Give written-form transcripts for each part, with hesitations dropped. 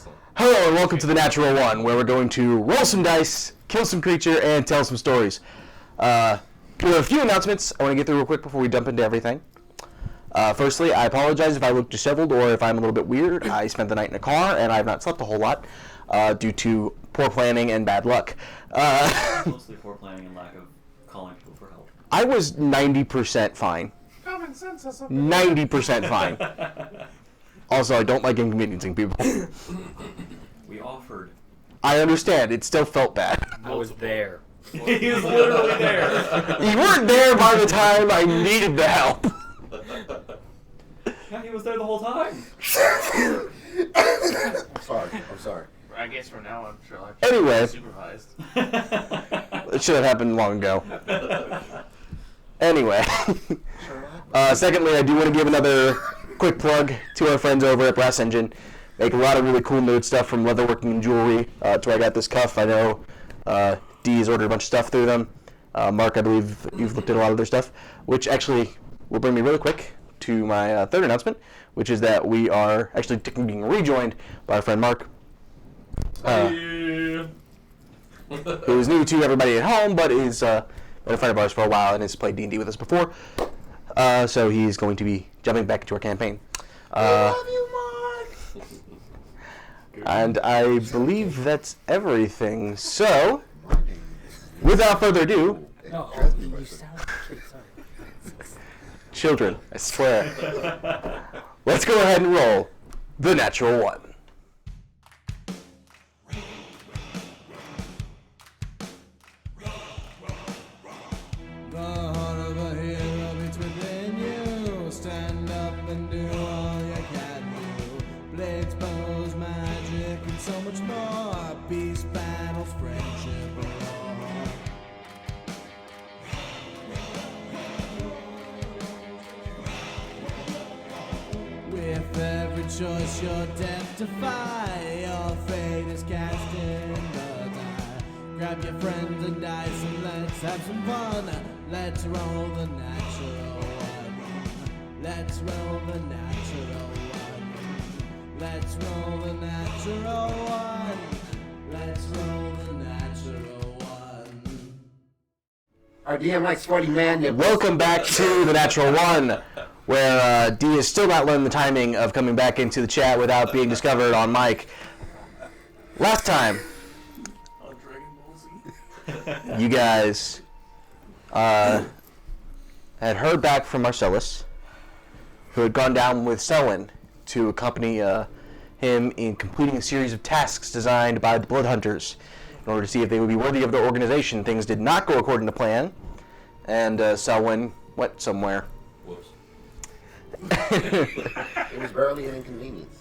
Excellent. Hello and welcome to The Natural One, where we're going to roll some dice, kill some creature, and tell some stories. We have a few announcements I want to get through real quick before we jump into everything. Firstly, I apologize if I look disheveled or if I'm a little bit weird. I spent the night in a car and I have not slept a whole lot due to poor planning and bad luck. Mostly poor planning and lack of calling people for help. I was 90% fine. Common sense is 90% fine. Also, I don't like inconveniencing people. We offered. I understand. It still felt bad. I was there. He was literally there. You weren't there by the time I needed the help. Yeah, he was there the whole time. I'm sorry. I guess from now on, Sherlock. Anyway. Supervised. It should have happened long ago. Anyway. Secondly, I do want to give another quick plug to our friends over at Brass Engine. Make a lot of really cool nerd stuff from leatherworking and jewelry. That's where I got this cuff. I know Dee's ordered a bunch of stuff through them. Mark, I believe you've looked at a lot of their stuff, which actually will bring me really quick to my third announcement, which is that we are actually being rejoined by our friend Mark, who is new to everybody at home, but is been a friend of ours for a while and has played D&D with us before. So he's going to be jumping back into our campaign. Love you, Mark! And I believe that's everything. So, without further ado, No, you sound sorry. children, I swear, let's go ahead and roll the natural one. The heart of a hero beats within you. Stand up and do all you can do. Blades, bows, magic, and so much more. Peace, battles, friendship, war. With every choice you're death defy. Your fate is cast in the die. Grab your friends and dice and let's have some fun. Let's roll the natural one. Let's roll the natural one. Let's roll the natural one. Let's roll the natural one. Our DM likes sweaty man. Welcome back to the natural one, where Dee has still not learned the timing of coming back into the chat without being discovered on mic. Last time, On Dragon Ball Z. you guys had heard back from Marcellus, who had gone down with Selwyn to accompany him in completing a series of tasks designed by the Blood Hunters in order to see if they would be worthy of their organization. Things did not go according to plan, and Selwyn went somewhere. Whoops. It was barely an inconvenience.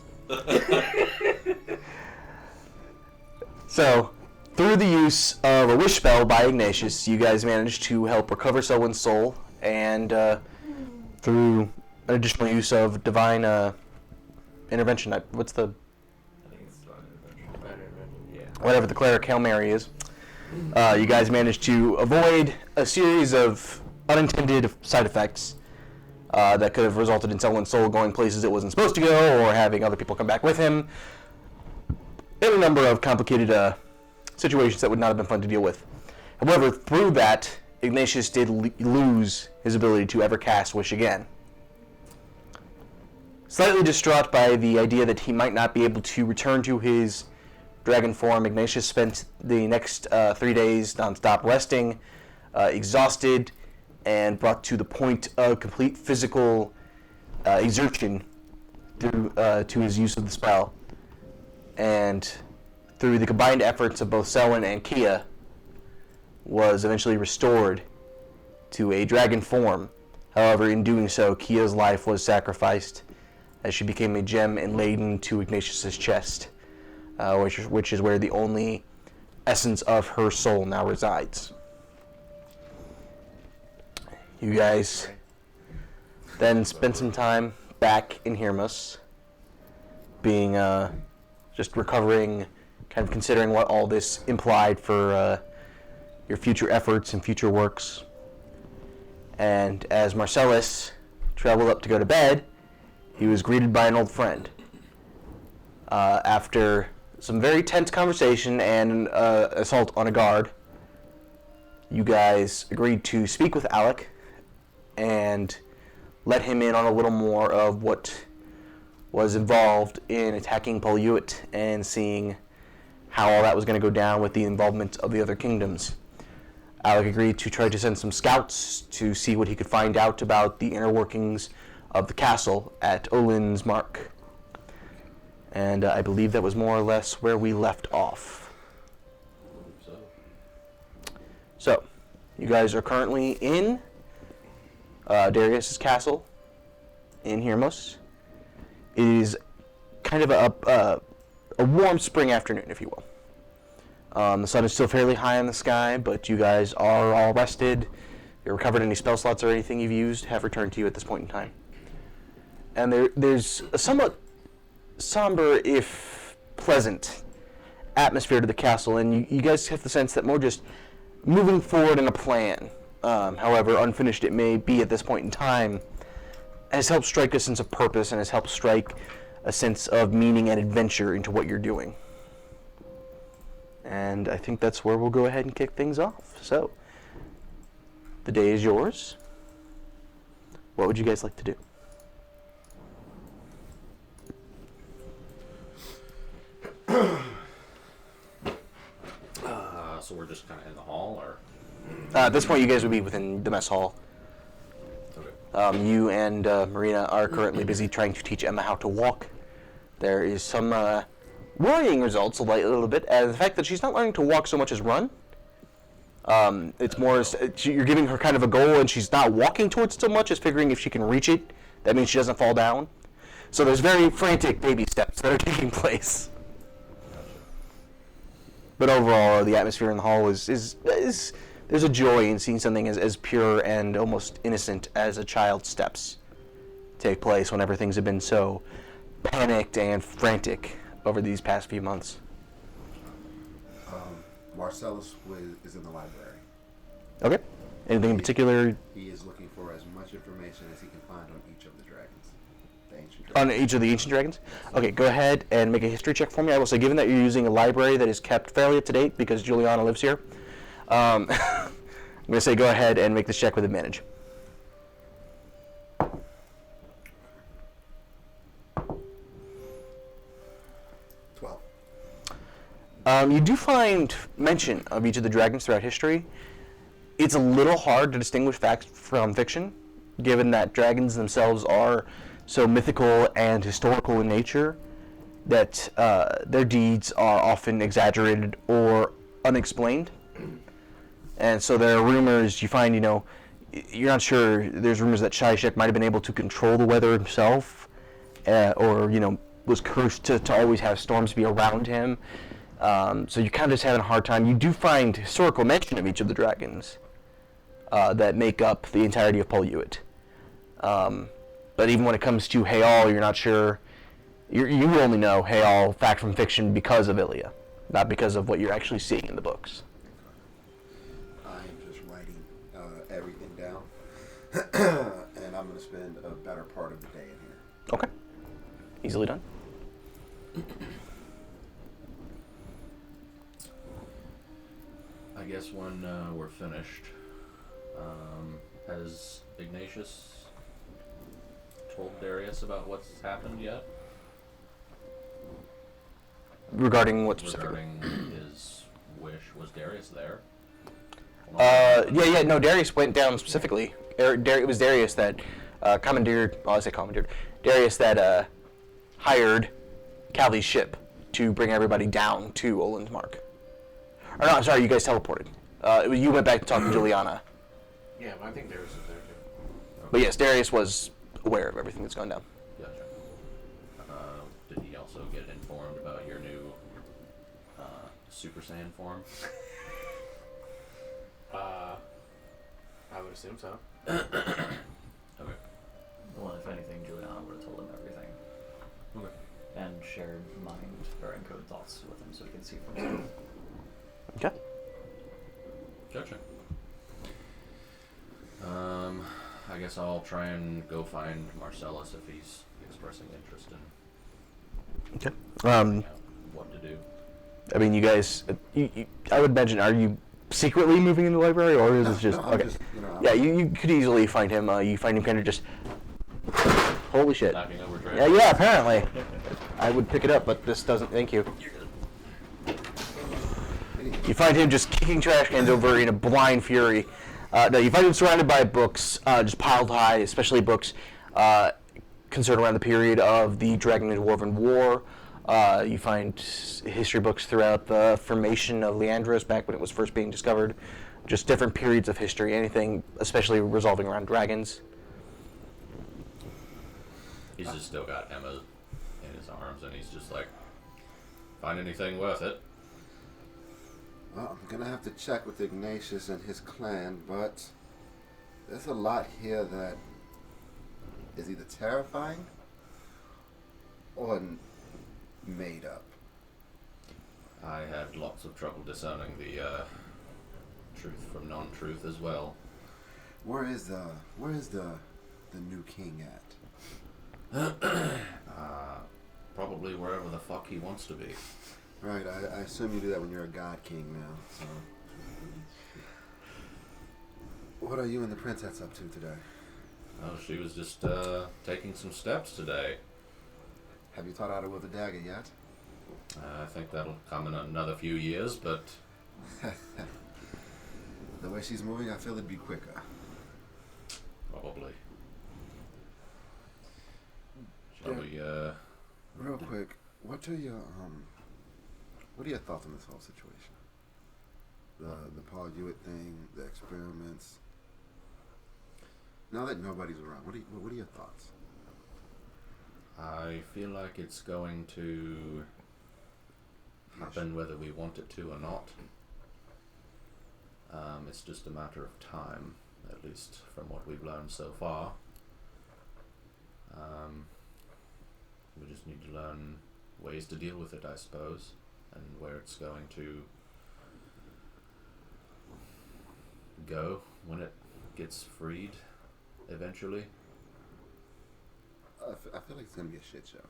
So, through the use of a wish spell by Ignatius, you guys managed to help recover Selwyn's soul, and through an additional use of divine intervention, what's the, I think it's Yeah. whatever the cleric Hail Mary is, you guys managed to avoid a series of unintended side effects that could have resulted in Selwyn's soul going places it wasn't supposed to go, or having other people come back with him, in a number of complicated situations that would not have been fun to deal with. However, through that, Ignatius did lose his ability to ever cast Wish again. Slightly distraught by the idea that he might not be able to return to his dragon form, Ignatius spent the next 3 days non-stop resting, exhausted, and brought to the point of complete physical exertion through to his use of the spell. And through the combined efforts of both Selwyn and Kia, was eventually restored to a dragon form. However, in doing so, Kia's life was sacrificed as she became a gem inlaid into Ignatius's chest, which is where the only essence of her soul now resides. You guys then spent some time back in Hermus, being just recovering, kind of considering what all this implied for your future efforts and future works. And as Marcellus traveled up to go to bed, he was greeted by an old friend. After some very tense conversation and assault on a guard, you guys agreed to speak with Alec and let him in on a little more of what was involved in attacking Paul Hewitt and seeing how all that was going to go down with the involvement of the other kingdoms. Alec agreed to try to send some scouts to see what he could find out about the inner workings of the castle at Olin's Mark. And I believe that was more or less where we left off. So, you guys are currently in Darius's castle in Hermos. It is kind of a warm spring afternoon, if you will. The sun is still fairly high in the sky, but you guys are all rested. You recovered any spell slots or anything you've used have returned to you at this point in time. And there's a somewhat somber, if pleasant, atmosphere to the castle, and you guys have the sense that more just moving forward in a plan, however unfinished it may be at this point in time, has helped strike a sense of purpose and has helped strike a sense of meaning and adventure into what you're doing. And I think that's where we'll go ahead and kick things off. So, the day is yours. What would you guys like to do? So we're just kind of in the hall, or? At this point, you guys would be within the mess hall. Okay. You and Marina are currently busy trying to teach Emma how to walk. There is some worrying results a little bit, and the fact that she's not learning to walk so much as run. It's more you're giving her kind of a goal, and she's not walking towards it so much as figuring if she can reach it, that means she doesn't fall down. So there's very frantic baby steps that are taking place. But overall, the atmosphere in the hall is there's a joy in seeing something as pure and almost innocent as a child's steps take place whenever things have been so panicked and frantic over these past few months. Marcellus is in the library. Okay. Anything in particular? He is looking for as much information as he can find on each of the dragons. The ancient On dragons. each of the ancient dragons? Okay, go ahead and make a history check for me. I will say, given that you're using a library that is kept fairly up to date because Juliana lives here, I'm going to say go ahead and make this check with advantage. You do find mention of each of the dragons throughout history. It's a little hard to distinguish facts from fiction, given that dragons themselves are so mythical and historical in nature that their deeds are often exaggerated or unexplained. And so there are rumors, you find, you're not sure, there's rumors that Shishak might have been able to control the weather himself, or, was cursed to always have storms be around him. So you're kind of just having a hard time. You do find historical mention of each of the dragons that make up the entirety of Paul Hewitt. But even when it comes to Hayal, you're not sure. You only know Hayal fact from fiction because of Ilya, not because of what you're actually seeing in the books. I am just writing everything down, and I'm going to spend a better part of the day in here. Okay. Easily done. I guess when we're finished, has Ignatius told Darius about what's happened yet? Regarding what specifically? Regarding his wish, was Darius there? No, Darius went down specifically. It was Darius that commandeered, Darius that hired Calvi's ship to bring everybody down to Olin's Mark. Or no, I'm sorry, you guys teleported. You went back to talk to Juliana. Yeah, but I think Darius is there too. But yes, Darius was aware of everything that's gone down. Gotcha. Did he also get informed about your new Super Saiyan form? I would assume so. Okay. Well, if anything, Juliana would have told him everything. Okay. And shared mind or encoded thoughts with him so he can see for himself. Okay. Gotcha. I guess I'll try and go find Marcellus if he's expressing interest in Okay. what to do. I mean, you guys, I would imagine, are you secretly moving in the library, or is it just I'm okay? just, Yeah, you could easily find him. You find him kind of just, holy shit. Knocking over trash. Yeah, apparently. I would pick it up, but this doesn't. Thank you. You find him just kicking trash cans over in a blind fury. No, you find him surrounded by books, just piled high, especially books concerned around the period of the Dragon and Dwarven War. You find history books throughout the formation of Leandros back when it was first being discovered. Just different periods of history, anything especially revolving around dragons. He's just still got Emma in his arms, and he's just like, find anything worth it. Well, I'm gonna have to check with Ignatius and his clan, but there's a lot here that is either terrifying or made up. I had lots of trouble discerning the truth from non-truth as well. Where is the new king at? Probably wherever the fuck he wants to be. Right, I assume you do that when you're a god king now, so. What are you and the princess up to today? Oh, she was just taking some steps today. Have you taught how to wield the dagger yet? I think that'll come in another few years, but The way she's moving, I feel it'd be quicker. probably. Shall Yeah. we, Real quick, what are your thoughts on this whole situation? The Paul Hewitt thing, the experiments. Now that nobody's around, what are your thoughts? I feel like it's going to happen whether we want it to or not. It's just a matter of time, at least from what we've learned so far. We just need to learn ways to deal with it, I suppose, and where it's going to go when it gets freed eventually. I feel like it's gonna be a shit show.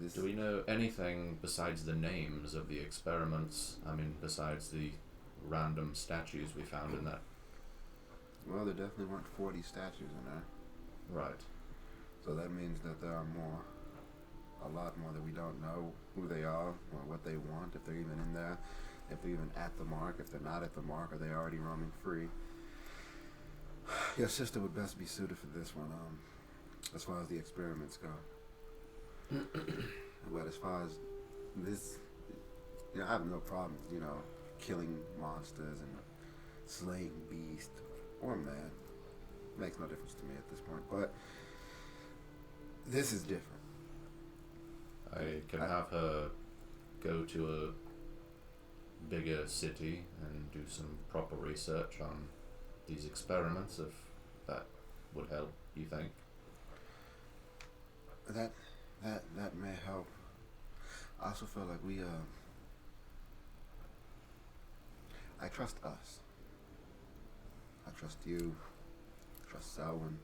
This, Do we know anything besides the names of the experiments? I mean, besides the random statues we found in that. well, there definitely weren't 40 statues in there, Right. so that means that there are more, a lot more that we don't know who they are or what they want, if they're even in there, if they're even at the mark. If they're not at the mark, are they already roaming free? Your sister would best be suited for this one, as far as the experiments go. But as far as this, I have no problem, killing monsters and slaying beast or man. Makes no difference to me at this point. But this is different. I can have her go to a bigger city and do some proper research on these experiments, if that would help, you think? That may help. I also feel like I trust us. I trust you. I trust Selwyn.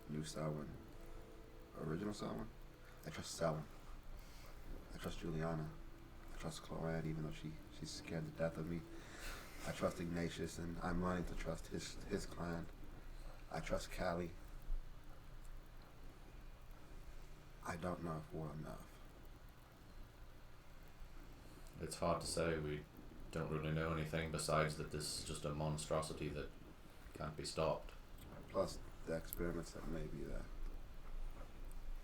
New Selwyn. Original Selwyn. I trust Selwyn. I trust Juliana. I trust Chloanne, even though she's scared to death of me. I trust Ignatius, and I'm learning to trust his clan. I trust Callie. I don't know if we're enough. It's hard to say. We don't really know anything besides that this is just a monstrosity that can't be stopped. Plus the experiments that may be there.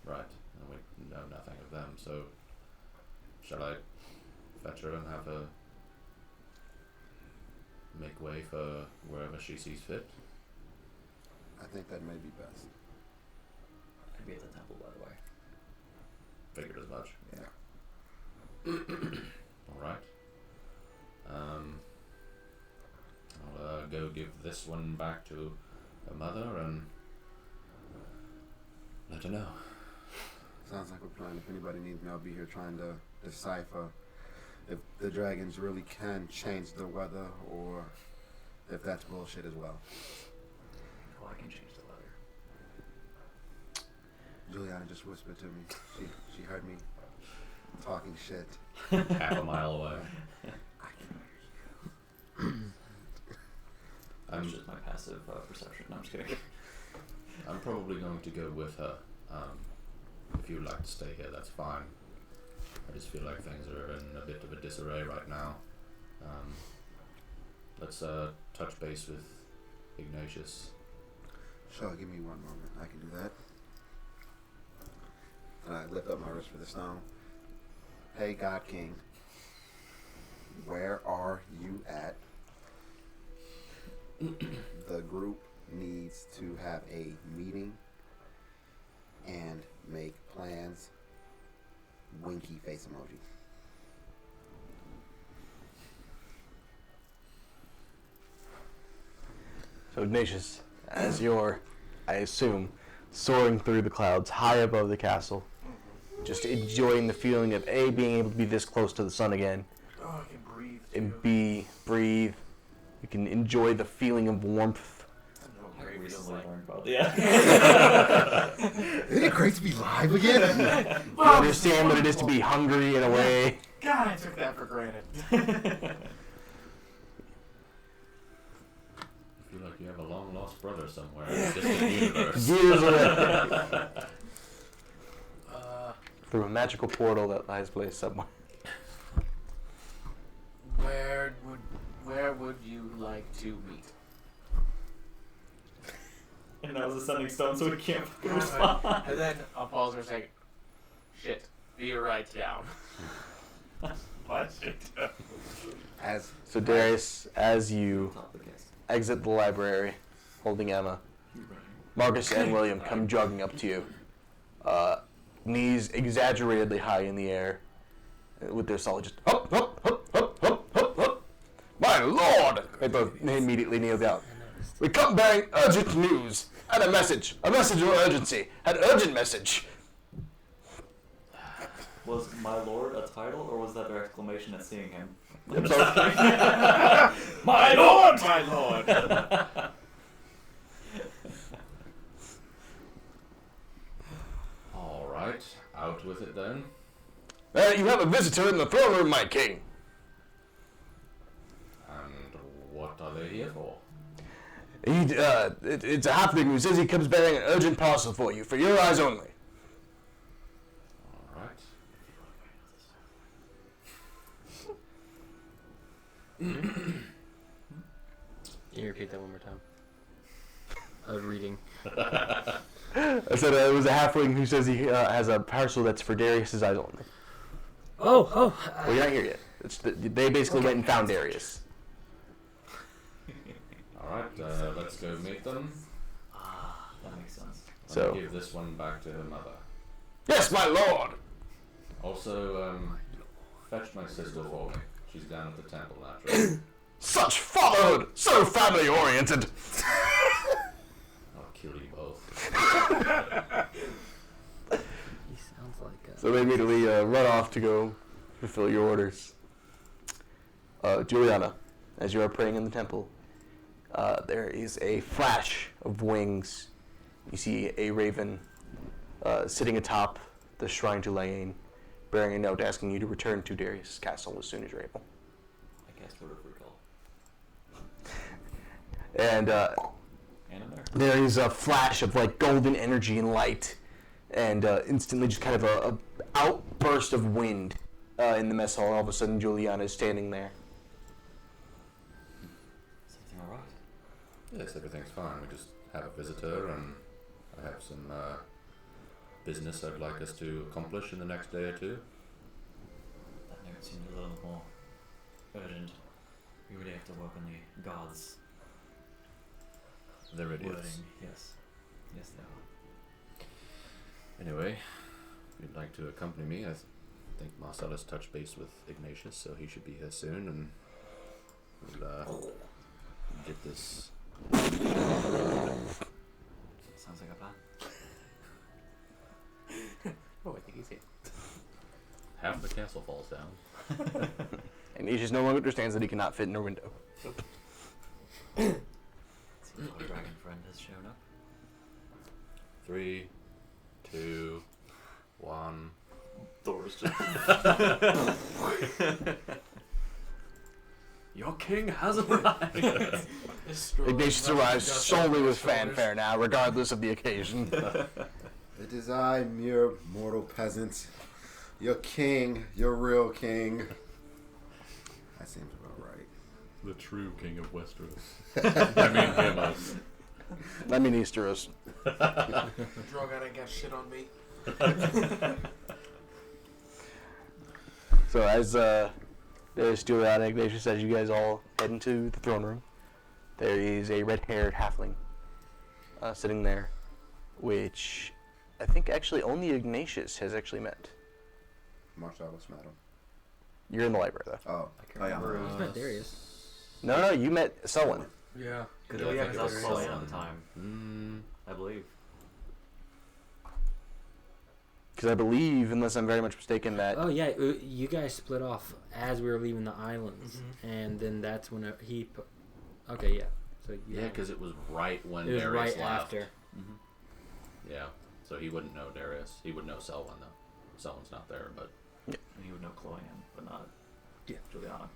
Right. And we know nothing of them, so shall I fetch her and have her make way for wherever she sees fit? I think that may be best. I'd be at the temple, by the way. Figured as much. Yeah. Alright. I'll go give this one back to her mother and let her know. Sounds like we're playing. If anybody needs me, I'll be here trying to decipher if the dragons really can change the weather or if that's bullshit as well. Oh, I can change the weather. Juliana just whispered to me. She heard me talking shit. half a mile away. That's just my passive perception. No, I'm just kidding. I'm probably going to go with her. If you would like to stay here, that's fine. I just feel like things are in a bit of a disarray right now. Let's touch base with Ignatius. Sure, give me 1 moment. I can do that. And I lift up my wrist for the stone. Hey, God King. Where are you at? The group needs to have a meeting and make plans. Winky face emoji. So Ignatius, as you're, I assume, soaring through the clouds high above the castle, just enjoying the feeling of A, being able to be this close to the sun again, Oh, I can breathe. and B, breathe. You can enjoy the feeling of warmth. I Great feels recently like. learned about yeah. Isn't it great to be live again? You understand what it is to be hungry in a way. God, I took that for granted. I feel like you have a long lost brother somewhere in a distant universe. Years away. Through a magical portal that lies placed somewhere. Where would you like to meet? And that was a sending stone, so we can't fucking respond. And then I'll pause for a second. Shit, be right down. What? As So Darius, as you Top of the case. exit the library, holding Emma, Marcus and William come jogging up to you. Knees exaggeratedly high in the air, with their solid just hop, hop, hop, hop, hop, hop, hop. My lord! They both immediately kneel down. We come bearing urgent news and a message of urgency, an urgent message. Was my lord a title, or was that their exclamation at seeing him? My My lord! My lord! Alright, out with it then. You have a visitor in the throne room, my king. And what are they here for? It's a halfling who says he comes bearing an urgent parcel for you, for your eyes only. Alright. Can you repeat that one more time? I was reading. I said it was a halfling who says he has a parcel that's for Darius's eyes only. Oh. Well, you're not here yet. They basically went and found Darius. Alright, let's go meet them. Ah, that makes sense. So- Give this one back to her mother. Yes, my lord! Also, fetch my sister for me. She's down at the temple, naturally. Such fatherhood! So family-oriented! I'll kill you both. He sounds like So they immediately run off to go fulfill your orders. Juliana, as you are praying in the temple, there is a flash of wings. You see a raven sitting atop the shrine to Laine, bearing a note asking you to return to Darius' castle as soon as you're able. I cast Word of Recall. And And in there. there is a flash of like golden energy and light, and instantly just kind of a outburst of wind in the mess hall. All of a sudden, Juliana is standing there. Is everything alright? Yes, everything's fine. We just have a visitor, and I have some business I'd like us to accomplish in the next day or two. That note seemed a little more urgent. We really have to work on the gods' There it is. wording. Yes. Yes, they are. Anyway, if you'd like to accompany me, I think Marcellus touched base with Ignatius, so he should be here soon, and we'll get this. Sounds like a plan. Oh, I think he's here. Half the castle falls down. And he just no longer understands that he cannot fit in a window. Seems our dragon friend has shown up. 3, 2, 1. Doors just. Your king has arrived. Ignatius arrives solely with fanfare now, regardless of the occasion. It is I, mere mortal peasant. Your king, your real king. That seems about right. The true king of Westeros. I mean, Gamos. I mean Easteros. Drogon ain't got shit on me. So as there's Stuart and Ignatius, as you guys all head into the throne room, there is a red-haired halfling sitting there, which I think actually only Ignatius has actually met. Marcellus, madam. You're in the library, though. Oh, I can't remember. Who's met Darius? No, you met Selwyn. Yeah. Because Yeah, I yeah, think I was it was close Selwyn. at the time, I believe. Because I believe, unless I'm very much mistaken, that... Oh yeah, you guys split off as we were leaving the islands, and then that's when he. Okay, yeah. So Yeah, because it was right when it was Darius right left. after. Yeah, so he wouldn't know Darius. He would know Selwyn, though. Selwyn's not there, but... And he would know Chloe, but not Juliana.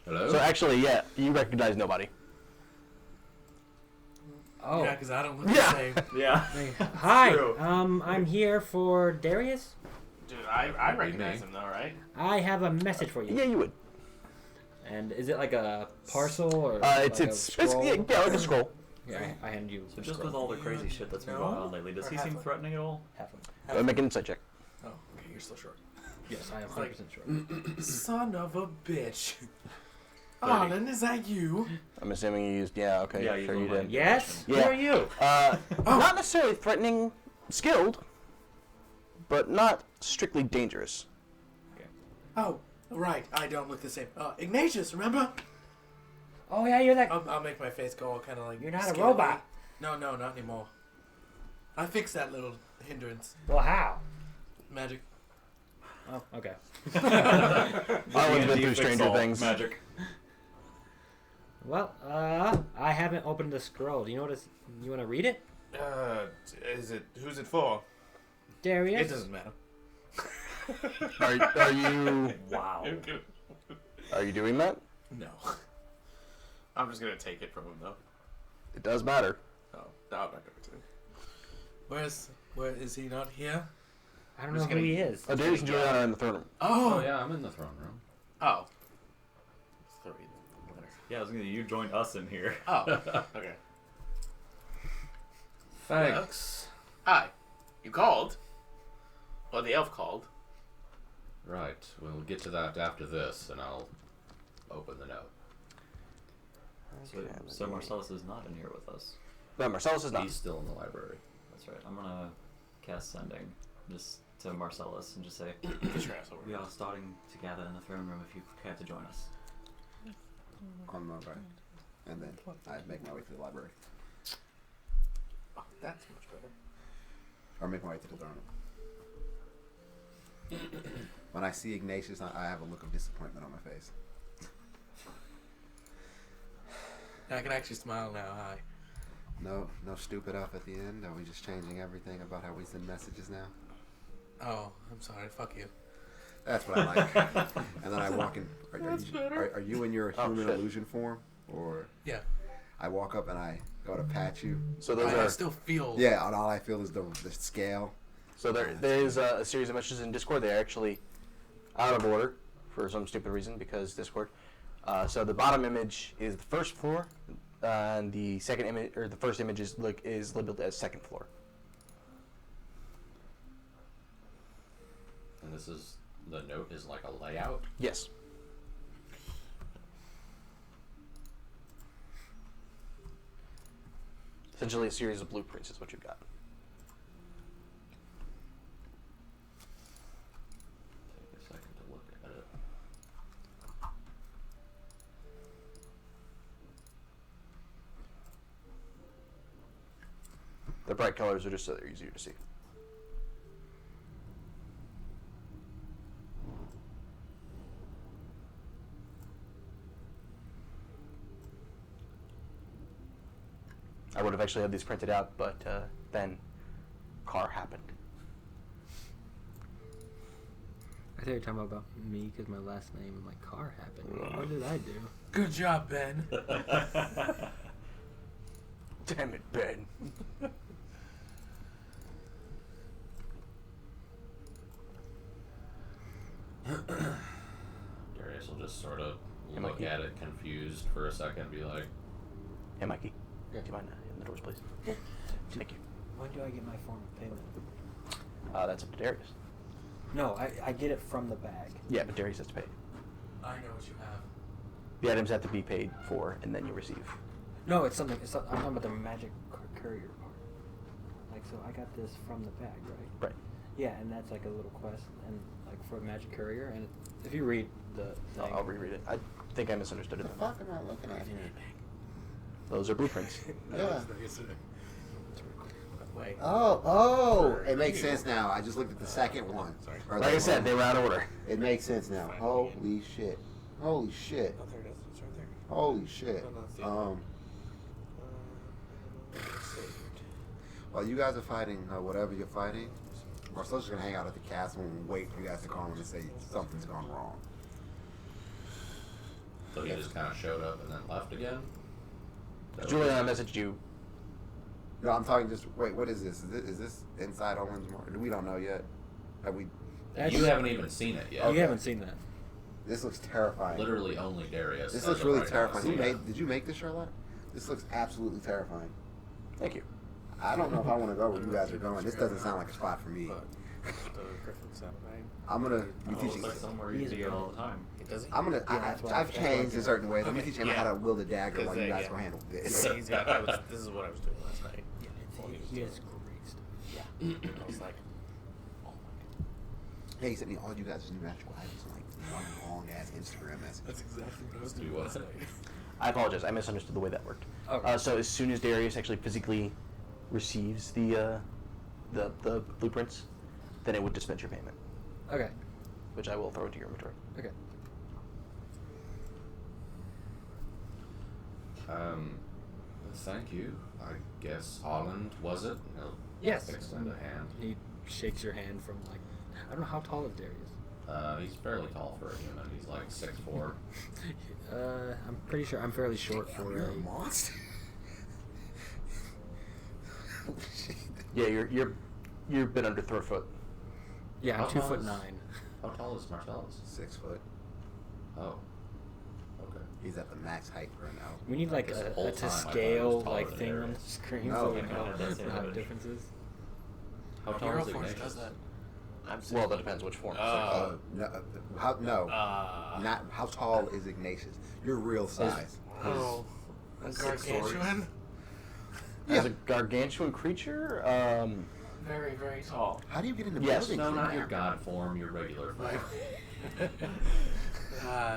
Hello? So actually, yeah, you recognize nobody. Oh. Yeah, because I don't look Yeah. the same. Yeah. Hi. True. I'm here for Darius. Dude, I That'd be recognize me. him though, right? I have a message for you. Yeah, you would. And is it like a parcel or? It's like a it's scroll? yeah, like a scroll. Yeah, I hand you. So the just scroll. with all the crazy shit that's been No? going on lately, does Or he half seem a- threatening at all? Have him. Make an insight check. Oh, okay, you're still short. Yes, I am It's like- 100% sure. Son of a bitch. 30. Arlen, is that you? I'm assuming you used... Yeah, okay, Yeah, you sure you go did. Yes. Yeah. Who are you? Not necessarily threatening, skilled, but not strictly dangerous. Oh, right. I don't look the same. Ignatius, remember? Oh yeah, you're that. I'll make my face go all kind of like. You're not a scaly. robot. No, not anymore. I fixed that little hindrance. Well, how? Magic. Oh, okay. I've been through Stranger Things. Magic. Well, I haven't opened the scroll. Do you know what it's? You want to read it? Who's it for? Darius. It doesn't matter. Are you Wow. doing that? No. I'm just gonna take it from him though. It does matter. No, I'm not going to. Where is he not here? I don't Who's know who gonna- he is. Darius and Juliana are in the throne room. Oh, yeah, I'm in the throne room. Oh. Three. Yeah, I was gonna. You joined us in here. Oh. Okay. Thanks. Hi. You called? Or the elf called? Right, we'll get to that after this, and I'll open the note. So Marcellus is not in here with us. No, Marcellus is not. He's still in the library. That's right. I'm gonna cast sending just to Marcellus and just say, Get your ass over we here. are starting to gather in the throne room if you care to join us. On my right. And then I make my way to the library. Oh, that's much better. Or make my way to the throne room. When I see Ignatius, I have a look of disappointment on my face. I can actually smile now. Hi. No stupid up at the end. Are we just changing everything about how we send messages now? Oh, I'm sorry. Fuck you. That's what I like. And then I walk in. That's better. Are you in your Oh, human shit. illusion form, or Yeah. I walk up and I go to pat you? So those I are still feel. Yeah, and all I feel is the scale. so there is a series of messages in Discord. They're actually out of order for some stupid reason because Discord. So the bottom image is the first floor, and the second image or the first image is labeled as second floor. And this is, the note is like a layout. Yes. Essentially, a series of blueprints is what you've got. Take a second to look at it. The bright colors are just so they're easier to see. I would have actually had these printed out, but then car happened. thought you were talking about me because my last name and my car happened. What did I do? Good job, Ben. Damn it, Ben. Darius will just sort of Hey, look Mikey. at it confused for a second, be like, Hey, Mikey. Yeah. Do you mind hitting the doors, please? Thank you. When do I get my form of payment? That's up to Darius. No, I get it from the bag. Yeah, but Darius has to pay. I know what you have. The items have to be paid for, and then you receive. No, it's something. I'm talking about the magic courier part. Like, so I got this from the bag, right? Right. Yeah, and that's like a little quest, and like for magic courier, and if you read the thing, I'll reread it. I think I misunderstood it. What the fuck am I looking at here? Those are blueprints. Yeah. Wait. Oh, it makes sense now. I just looked at the second one. Sorry. Or Like I the said, one. they were out of order. It makes sense now. Holy shit. Holy shit. Oh, there it is. It's right there. Holy shit. No, that's the other one. Saved. While you guys are fighting whatever you're fighting, Marcel's just gonna hang out at the castle and wait for you guys to call him and say something's gone wrong. so he just kind of showed up and then left again? That Julian, was- I messaged you. No, I'm talking just, wait, what is this? Is this inside Olin's Mark? We don't know yet. Have we? You haven't even seen it yet. You haven't seen that. This looks terrifying. Literally only Darius. This as looks of really right now terrifying. has seen it. Did you make this, Sherlock? This looks absolutely terrifying. Thank you. I don't know if I want to go where you guys are going. This doesn't sound like a spot for me. But the Griffin sound, right? I'm gonna Oh, be it looks teaching. like somewhere He you is see it good. all the time. Does he? that's why- I've that's why changed I- in certain ways. I'm gonna Okay, teach him yeah. how to wield a dagger while 'Cause you they- guys yeah. go handle this. This is what I was doing last night. Yeah, he has great stuff. I was like, oh my god. Hey, he sent me all you guys' new magical items on like one long ass Instagram message. That's exactly what I was Do doing what? last night. I apologize. I misunderstood the way that worked. Okay. So as soon as Darius actually physically receives the blueprints, then it would dispense your payment, Okay. which I will throw into your inventory. Okay. Thank you. I guess Holland, was it? He'll Yes. extend a hand. He shakes your hand from like, I don't know how tall is Darius. He's fairly tall for a human. He's like 6'4". I'm pretty sure I'm fairly short for You're a a. monster. Yeah, you're a bit under foot. Yeah, How I'm 2'9". tall is- How tall is Marcellus? 6 foot. Oh. Okay. He's at the max height right now. We need like This a whole to time I thought he scale was taller like than thing on Darius. the screen No. so we Yeah, know that's the how image. differences. How tall Hero is Force Ignatius? does that. I'm Well, that depends which form. No, not how tall is Ignatius? Your real size. Oh, a gargantuan. As a gargantuan creature, Very, very tall. How do you get into Yes. buildings? No, in not there? your god form, your regular form.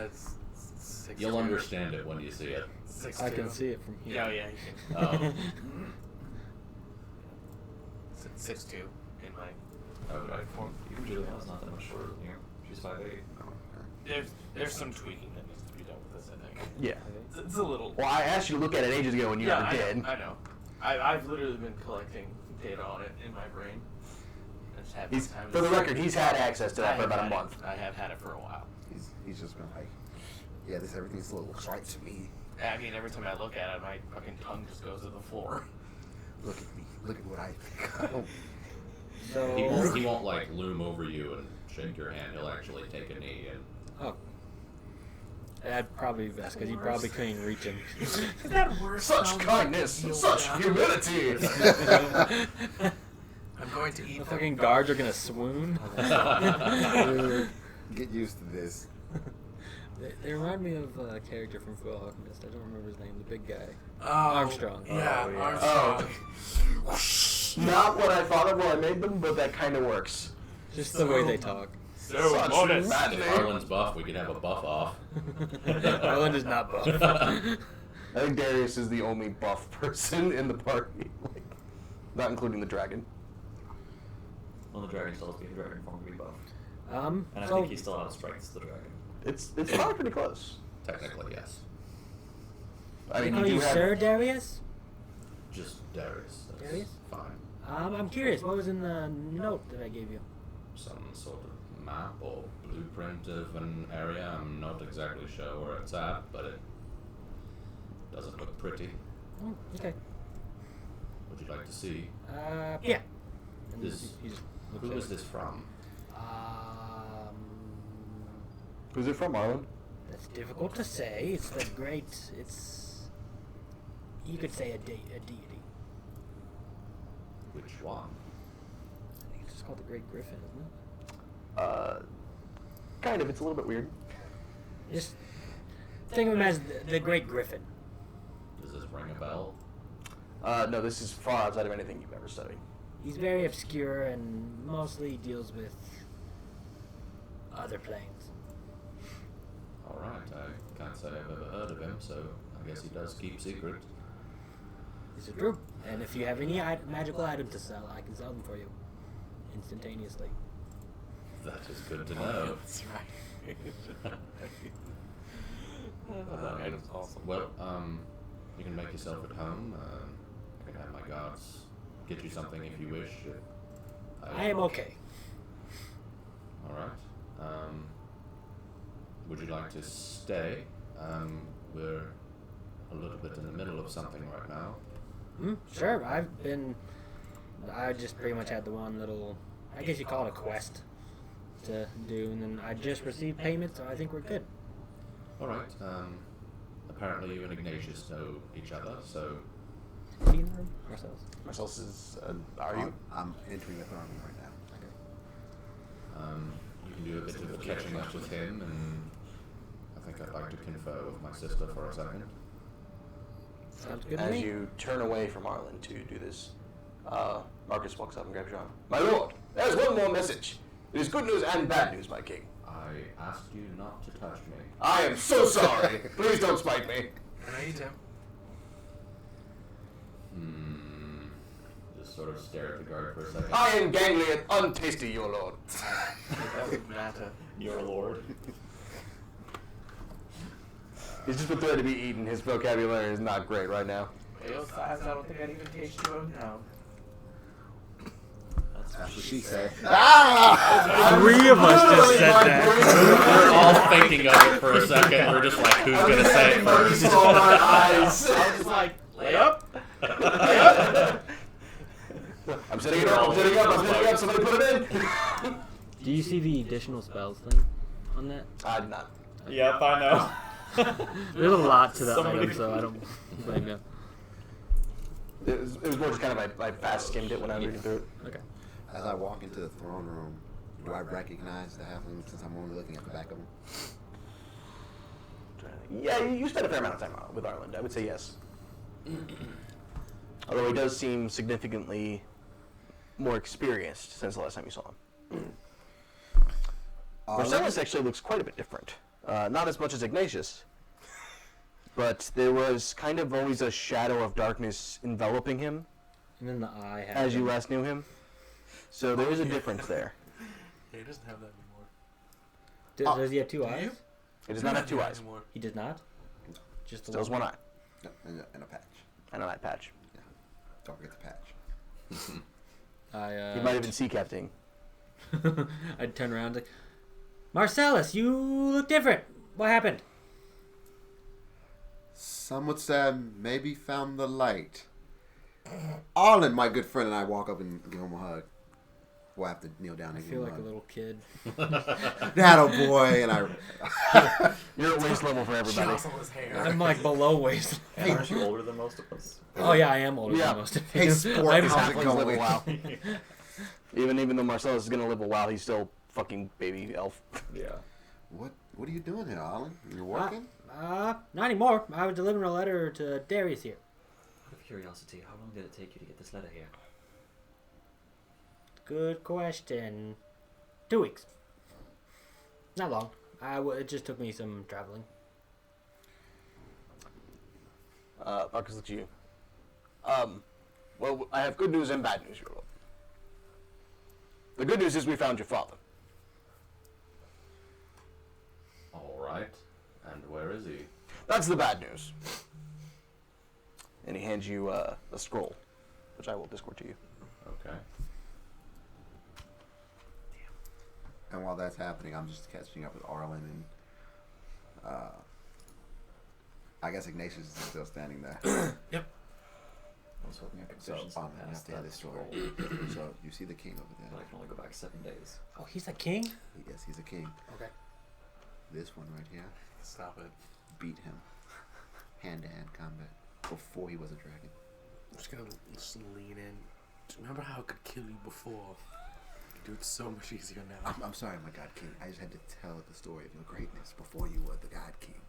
It's 6'2". You'll understand it when you see it. 6'2". I can see it from here. Yeah, yeah, you can. Oh. 6'2" in my Okay. form. Even Juliana's not that much shorter than you. She's 5'8". There's some tweaking that needs to be done with this, I think. yeah. It's a little. Well, I asked you to look at it ages ago and you never I did. know. I know. I've literally been collecting data on it in my brain. I just haven't He's, had time for the record, he's had access to that I for have about a had it. month. I have had it for a while. He's just been like, yeah, this everything's a little right to me. I mean, every time I look at it, my fucking tongue just goes to the floor. Look at me. Look at what I think. So He won't like loom over you and shake your hand. He'll actually take a knee and oh, that'd probably be best because you probably couldn't even reach him. Is that worse? Such kindness, such humility. I'm going to eat The them. fucking guards are gonna swoon. Get used to this. They remind me of a character from Full Alchemist. I don't remember his name. The big guy. Oh, Armstrong. Yeah, Oh, yeah. Armstrong. Not what I thought of when I made them, but that kind of works. Just the way they talk. So Such modest. madness. if Harlan's buff, we could have a buff off. Arlen is not buff. I think Darius is the only buff person in the party, like, not including the dragon. Well, the dragon still has to be dragon form to be buffed. Um, And I so think he still outstrikes the dragon. It's probably pretty close. Technically, yes. I mean, call you do you have Sir Darius? Just Darius. That's Darius? fine. I'm curious. What was in the note that I gave you? Some sort of map or blueprint of an area. I'm not exactly sure where it's at, but it doesn't look pretty. Oh, okay. Would you like to see? Yeah. And This, he just looks who at is it. this from? Who's it from, Marlon? That's difficult to say. It's the great. It's. You could say a deity. Which one? I think it's just called the Great Griffin, isn't it? Kind of. It's a little bit weird. Just think of him as the Great Griffin. Does this ring a bell? No, this is far outside of anything you've ever studied. He's very obscure and mostly deals with other planes. Alright, I can't say I've ever heard of him, so I guess he does keep secrets. This is true. And if you have any magical item to sell, I can sell them for you instantaneously. That is good to know. That's right. That item's awesome. Well, you can make yourself at home. I can have my guards get you something if you wish. I am okay. Alright. Would you like to stay? We're a little bit in the middle of something right now. Sure. I just pretty much had the one little, I guess you call it a quest to do, and then I just received payment, so I think we're good. Alright. Apparently you and Ignatius know each other, so Is he in the room? Ourselves. Marcellus is. Are you? I'm entering the throne room right now. you can do a bit of catching up with him, and I think I'd like to confer with my sister for a second. Sounds good to As me. you turn away from Arlen to do this, Marcus walks up and grabs your arm. My lord, there's one more message. It is good news and bad news, my king. I asked you not to touch me. I am so sorry. Please don't spite me. Can I eat him? Just sort of stare at the guard for a second. I am gangly and untasty, your lord. It doesn't matter. Your lord. He's just prepared to be eaten. His vocabulary is not great right now. Real size, I don't think I'd even taste you now. That's what she said. Three of us just said that. We're all thinking of it for a second. We're just like, who's gonna say it first? I was just like, lay up. Lay up. I'm setting it up. I'm setting it up. I'm setting it up. Somebody put it in. Do you see the additional spells thing on that? I did not. Yep, I know. There's a lot to that Somebody- item, so I don't blame you. It was more just kind of I fast skimmed it when I was reading through it. Okay. As I walk into the throne room, do I recognize the halfling since I'm only looking at the back of him? Yeah, you spent a fair amount of time with Arlen. I would say yes. Although he does seem significantly more experienced since the last time you saw him. Marcellus actually looks quite a bit different. Not as much as Ignatius, but there was kind of always a shadow of darkness enveloping him And then the eye has as you last knew him. So there is a difference there. Yeah, he doesn't have that anymore. Does he have two Do eyes? you? It does not have two eyes. Anymore. He does not? Just the Still has one eye No, and a patch. and an eye patch. Don't forget the patch. I He might have been sea captain. I'd turn around like, Marcellus, you look different. What happened? Some would say I maybe found the light. Arlen, my good friend, and I walk up and give him a hug. Well, I have to kneel down I and give feel him like a a little kid. hug. That a boy, and I. You're at waist level for She everybody. also has hair. I'm like below waist. And aren't you older than most of us? Oh yeah, I am older Yeah. than most of Hey, you. sport, I'm how's it Halflings going? live a while. Even though Marcellus is gonna live a while, he's still fucking baby elf. Yeah. What are you doing here, Arlen? You're working? not anymore. I was delivering a letter to Darius here. Out of curiosity, how long did it take you to get this letter here? Good question. 2 weeks. Not long. It just took me some traveling. Marcus looks at you. Well, I have good news and bad news, your lord. The good news is we found your father. Alright. And where is he? That's the bad news. And he hands you a scroll, which I will Discord to you. Okay. And while that's happening, I'm just catching up with Arlen and I guess Ignatius is still standing there. I was hoping I could So vision some you have past to hear that this story. scroll, So you see the king over but I there. can only go back 7 days. Oh, he's a king? Yes, he's a king. Okay. This one right here Stop it. beat him hand-to-hand combat before he was a dragon. I'm just gonna just lean in. Remember how I could kill you before? I can do it so much easier now. I'm sorry, my God King. I just had to tell the story of your greatness before you were the God King,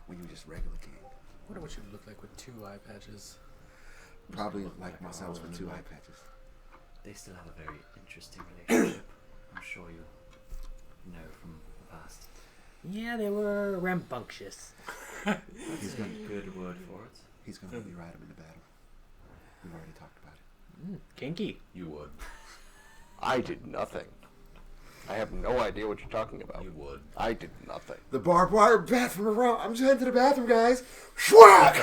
when you were just regular king. I wonder what you look like with 2 eye patches. Probably look like back at myself Arlen with 2 and eye like- patches. They still have a very interesting relationship. I'm sure you know from the past. Yeah, they were rambunctious. That's a good word for it. He's gonna let me ride him into battle. We've already talked about it. Kinky. You would. I did nothing. I have no idea what you're talking about. You would. I did nothing. The barbed wire bathroom around. I'm just heading to the bathroom, guys. Schwack!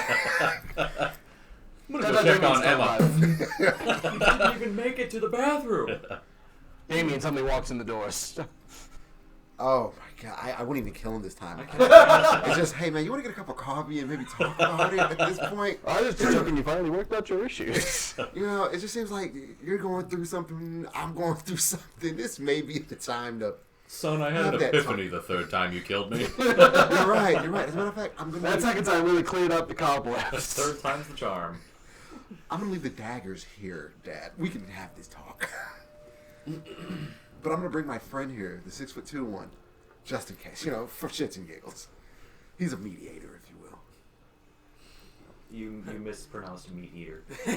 I'm gonna go check on Emma. You didn't even make it to the bathroom. Damien suddenly walks in the doors. Oh my God! I wouldn't even kill him this time. It's just, hey man, you want to get a cup of coffee and maybe talk about it at this point? I was just joking. You finally worked out your issues. You know, it just seems like you're going through something. I'm going through something. This may be the time to. Son, I had Have an that epiphany the 3rd time you killed me. You're right. You're right. As a matter of fact, I'm gonna. That second time really cleared up the cobwebs. 3rd time's the charm. I'm gonna leave the daggers here, Dad. We can have this talk. But I'm gonna bring my friend here, the 6'2" one, just in case. You know, for shits and giggles. He's a mediator, if you will. You mispronounced meat eater. You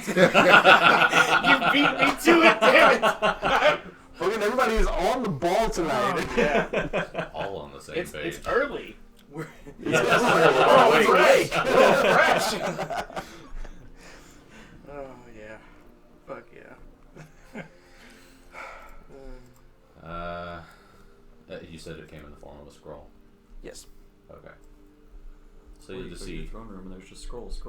beat me to it, damn it! Look, everybody is on the ball tonight. Yeah. All on the same page. It's early. We're Oh, it's awake. fresh. Oh yeah. Fuck yeah. You said it came in the form of a scroll. Yes. Okay. So Well, you you just go to your see. throne room and there's just scrolls.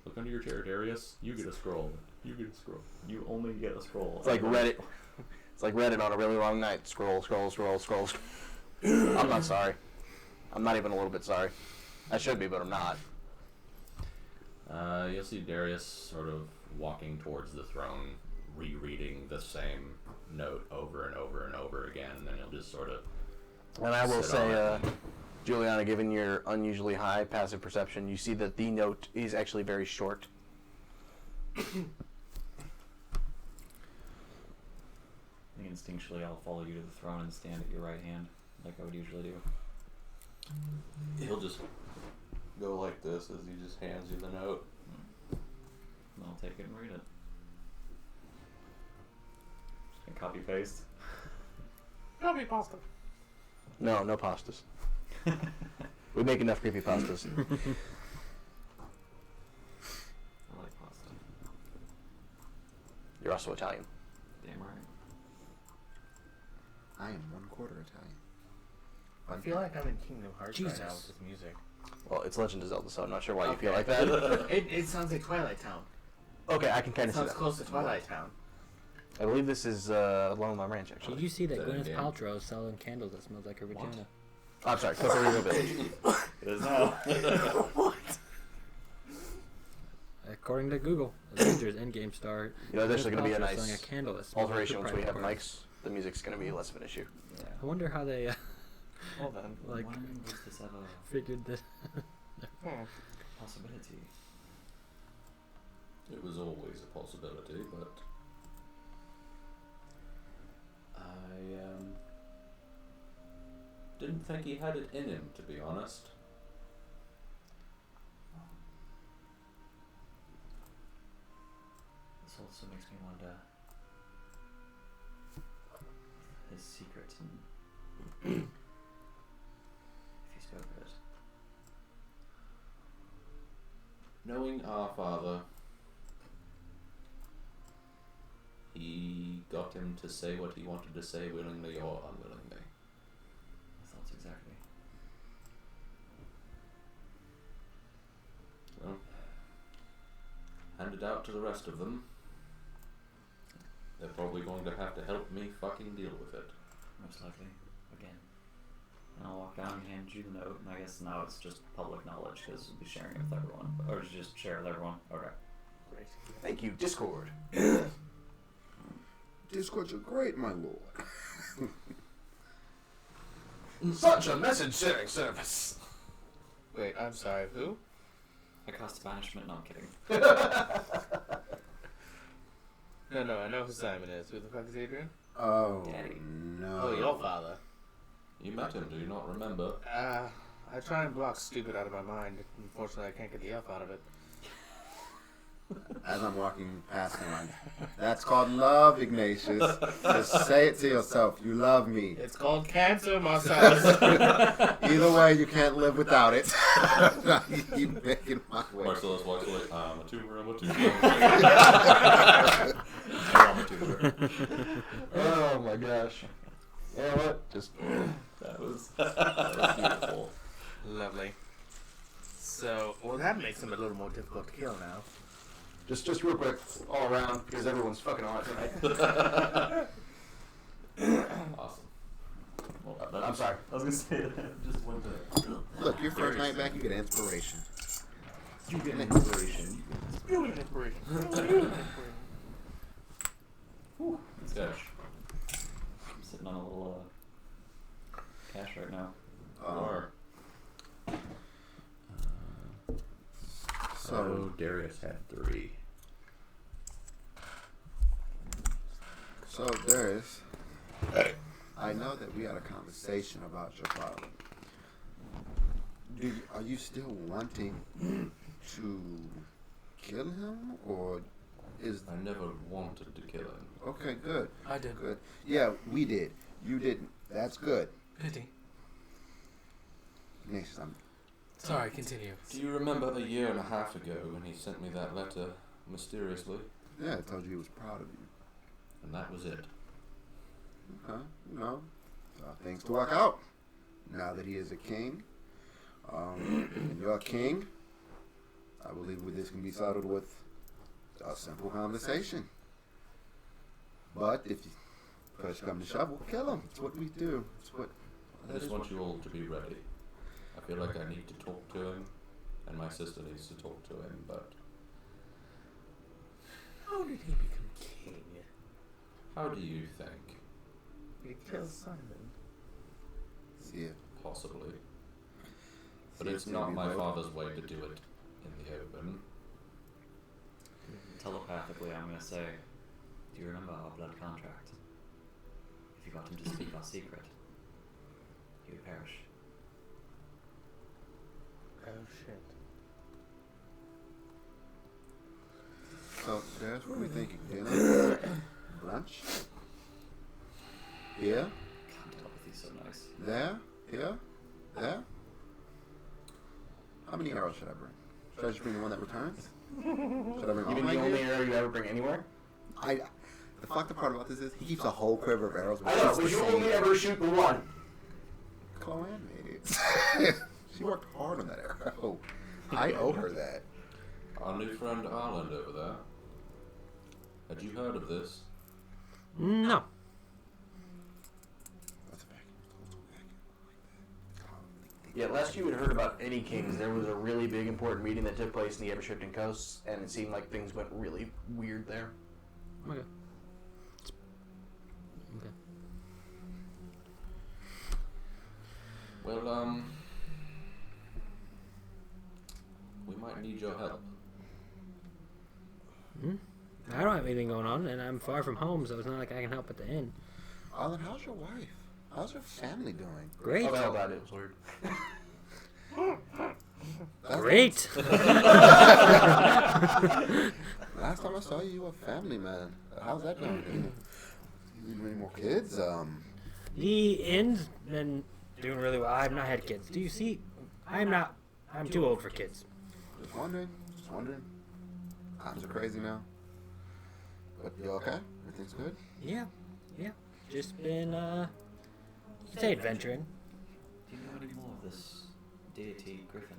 Look under your chair, Darius. You get a scroll. You get a scroll. You only get a scroll. It's like Reddit. It's like Reddit on a really long night. Scroll, scroll, scroll, scroll. I'm not sorry. I'm not even a little bit sorry. I should be, but I'm not. You'll see Darius sort of walking towards the throne, rereading the same note over and over and over again, and then he'll just sort of. And I will sit say, on it. Juliana, given your unusually high passive perception, you see that the note is actually very short. I think instinctually I'll follow you to the throne and stand at your right hand, like I would usually do. He'll just go like this as he just hands you the note. And I'll take it and read it. Just gonna copy paste. Copy pasta. No, no pastas. We make enough creepy pastas. I like pasta. You're also Italian. Damn right. I am 1/4 Italian. I feel like I'm in Kingdom Hearts right now Jesus. with this music. Well, it's Legend of Zelda, so I'm not sure why you feel Okay. like that. It sounds like Twilight Town. Okay, I can kind It of see sounds that. close to Twilight Town. I believe this is Alone on Ranch, Did actually. you see that That Gwyneth again. Paltrow is selling candles that smells like her vagina? Oh, I'm sorry, Kokoriko Village. It is now. According to Google, Avengers Endgame star. You know, there's actually Gwyneth going to be a Paltrow selling nice a candle that smells alteration like once her we have private mics. The music's going to be less of an issue. Yeah. I wonder how they Well then, Like- when was this ever figured this. a possibility? It was always a possibility, but I didn't think he had it in him, to be honest. This also makes me wonder his secret and if he spoke of it. Knowing our father, he got him to say what he wanted to say willingly or unwillingly. My thoughts exactly. Well, hand it out to the rest of them. they're probably going to have to help me fucking deal with it. Most likely. Again. And I'll walk down and hand you the note, and I guess now it's just public knowledge because we'll be sharing it with everyone. Or just share it with everyone. Okay. Great. Thank you, Discord. Discord, you're great, my lord. Such a message sharing service. Wait, I'm sorry, who? I cast banishment, no, I'm kidding. No, I know who Simon is. Who the fuck is Adrian? Oh, Daddy. no. Oh, your father. You met him, do you not remember? I try and block stupid out of my mind. Unfortunately, I can't get the F out of it. As I'm walking past him, that's called love, Ignatius. Just say it to yourself. You love me. It's called cancer, Marcellus. Either way, you can't live without it. You keep making my way. Marcellus walks away. I'm a tumor, I'm a tumor. I'm a tutor. Oh my gosh. You know what? Just That was beautiful. Lovely. So, well, that makes him a little more difficult to kill now. just real quick, all around, because everyone's fucking on it tonight. Awesome. Well, I'm sorry. I was gonna say that just went to. Look, your first night back, you get inspiration. You get inspiration. Beautiful inspiration. Whew, that's Yeah. cash. I'm sitting on a little cash right now. Or So, Darius had 3. so Darius, I know that we had a conversation about your father. Are you still wanting to kill him, or is I never wanted to kill him. okay? Good, I did. good. Yeah, we did. You didn't. That's good. Pity. Next time. Sorry, continue. Do you remember a year and a half ago when he sent me that letter mysteriously? Yeah, I told you he was proud of you. And that was it. Okay, you know, things to work out. Now that he is a king, and you're a king, I believe this can be settled with a simple conversation. But if you push come to shove, we'll kill him. It's what we do. It's what. I just want you all to be ready. I feel like I need to talk to him, and my sister needs to talk to him, but How did he become king? how do you think? He killed Simon. See it. Possibly. But See it's it not till my we vote. father's way to do it in the open. Telepathically, I'm gonna say, do you remember our blood contract? If you got him to speak our secret, he would perish. Oh shit. So that's what we're thinking. Dinner, brunch. Here, God, telepathy's so nice. there, here, there. How many arrows should I bring? Should I just bring the one that returns? Should I bring all Even my the only gear? arrow you ever bring anywhere? The fucked up part about this is he keeps a whole quiver of arrows. I know, but you only ever shoot the one. Chloe made it. She worked hard on that arrow. I owe her that. Our new friend Arland over there. Had you heard of this? No. That's a vacuum. Yeah, last you had heard about any kings, there was a really big important meeting that took place in the Ever-Shifting Coast, and it seemed like things went really weird there. Okay. Okay. Well, we might need your help. I don't have anything going on, and I'm far from home, so it's not like I can help at the inn. Alan, how's your wife? How's your family doing? Great. Oh, hell, that it was weird. Great. Last time I saw you, you were a family man. How's that going? You need any more kids? The inn's been doing really well. I've not had kids. Do you see? I'm too old for kids. Just wondering. Just wondering. Times are crazy now. But you okay? Everything's good? Yeah. Just been, you could say adventuring. Do you know any more of this deity Griffin?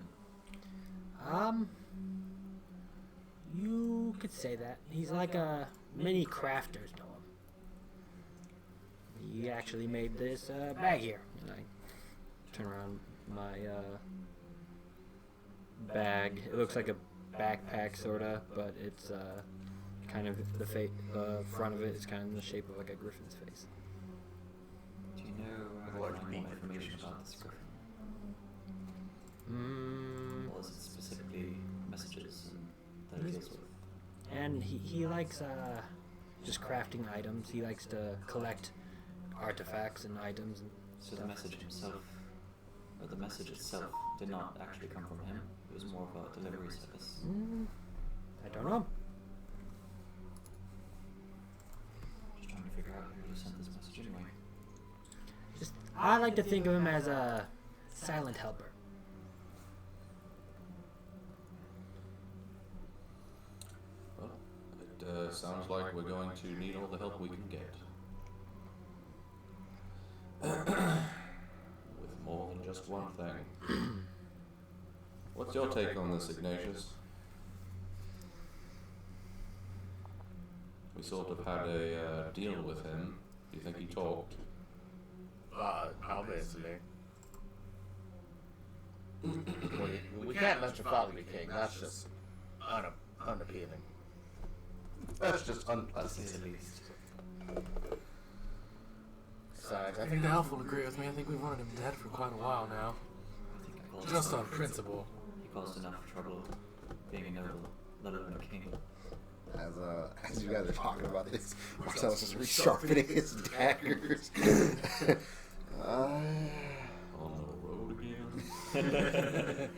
You could say that. He's like a many crafters know him. he actually made this bag here. And I turn around my bag. It looks like a backpack, sorta, but it's kind of the front of it is kind of in the shape of like a griffin's face. Do you know Large more beak. information about this griffin? Or is it specifically messages that it deals with? And he likes just crafting items. He likes to collect artifacts and items and So stuff. the message himself, or the message itself, did not actually come from him. It was more of a delivery service. I don't know. Just trying to figure out who sent this message anyway. Just I like to think of him as a silent helper. Well, it sounds like we're going to need all the help we can get. With more than just one thing. What's your take on this, Ignatius? We sort of had a deal with him. Do you think he talked? Obviously. We can't let your father be king. That's just unappealing. That's just unpleasant. At least. Besides, I think the elf will agree with me. I think we've wanted him dead for quite a while now. I think I caused Just on enough- principle. He caused enough trouble being a noble, let alone a king. As you guys are talking about this, Marcellus is resharpening his daggers. On the road again?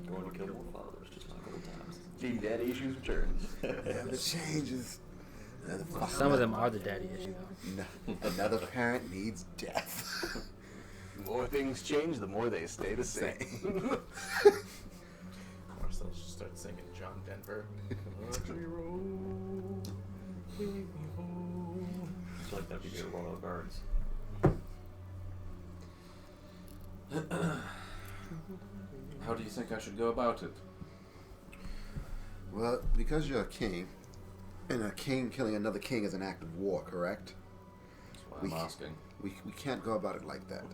Going to kill more fathers, just like old times. Gee, daddy issues returns. The changes. Some of them are the daddy issue though. Another parent needs death. The more things change, the more they stay the same. Marcel just starts singing John Denver. Country road, lead me home. It's like that'd be your royal guards. How do you think I should go about it? Well, because you're a king, and a king killing another king is an act of war, correct? That's what We- I'm asking. We can't go about it like that.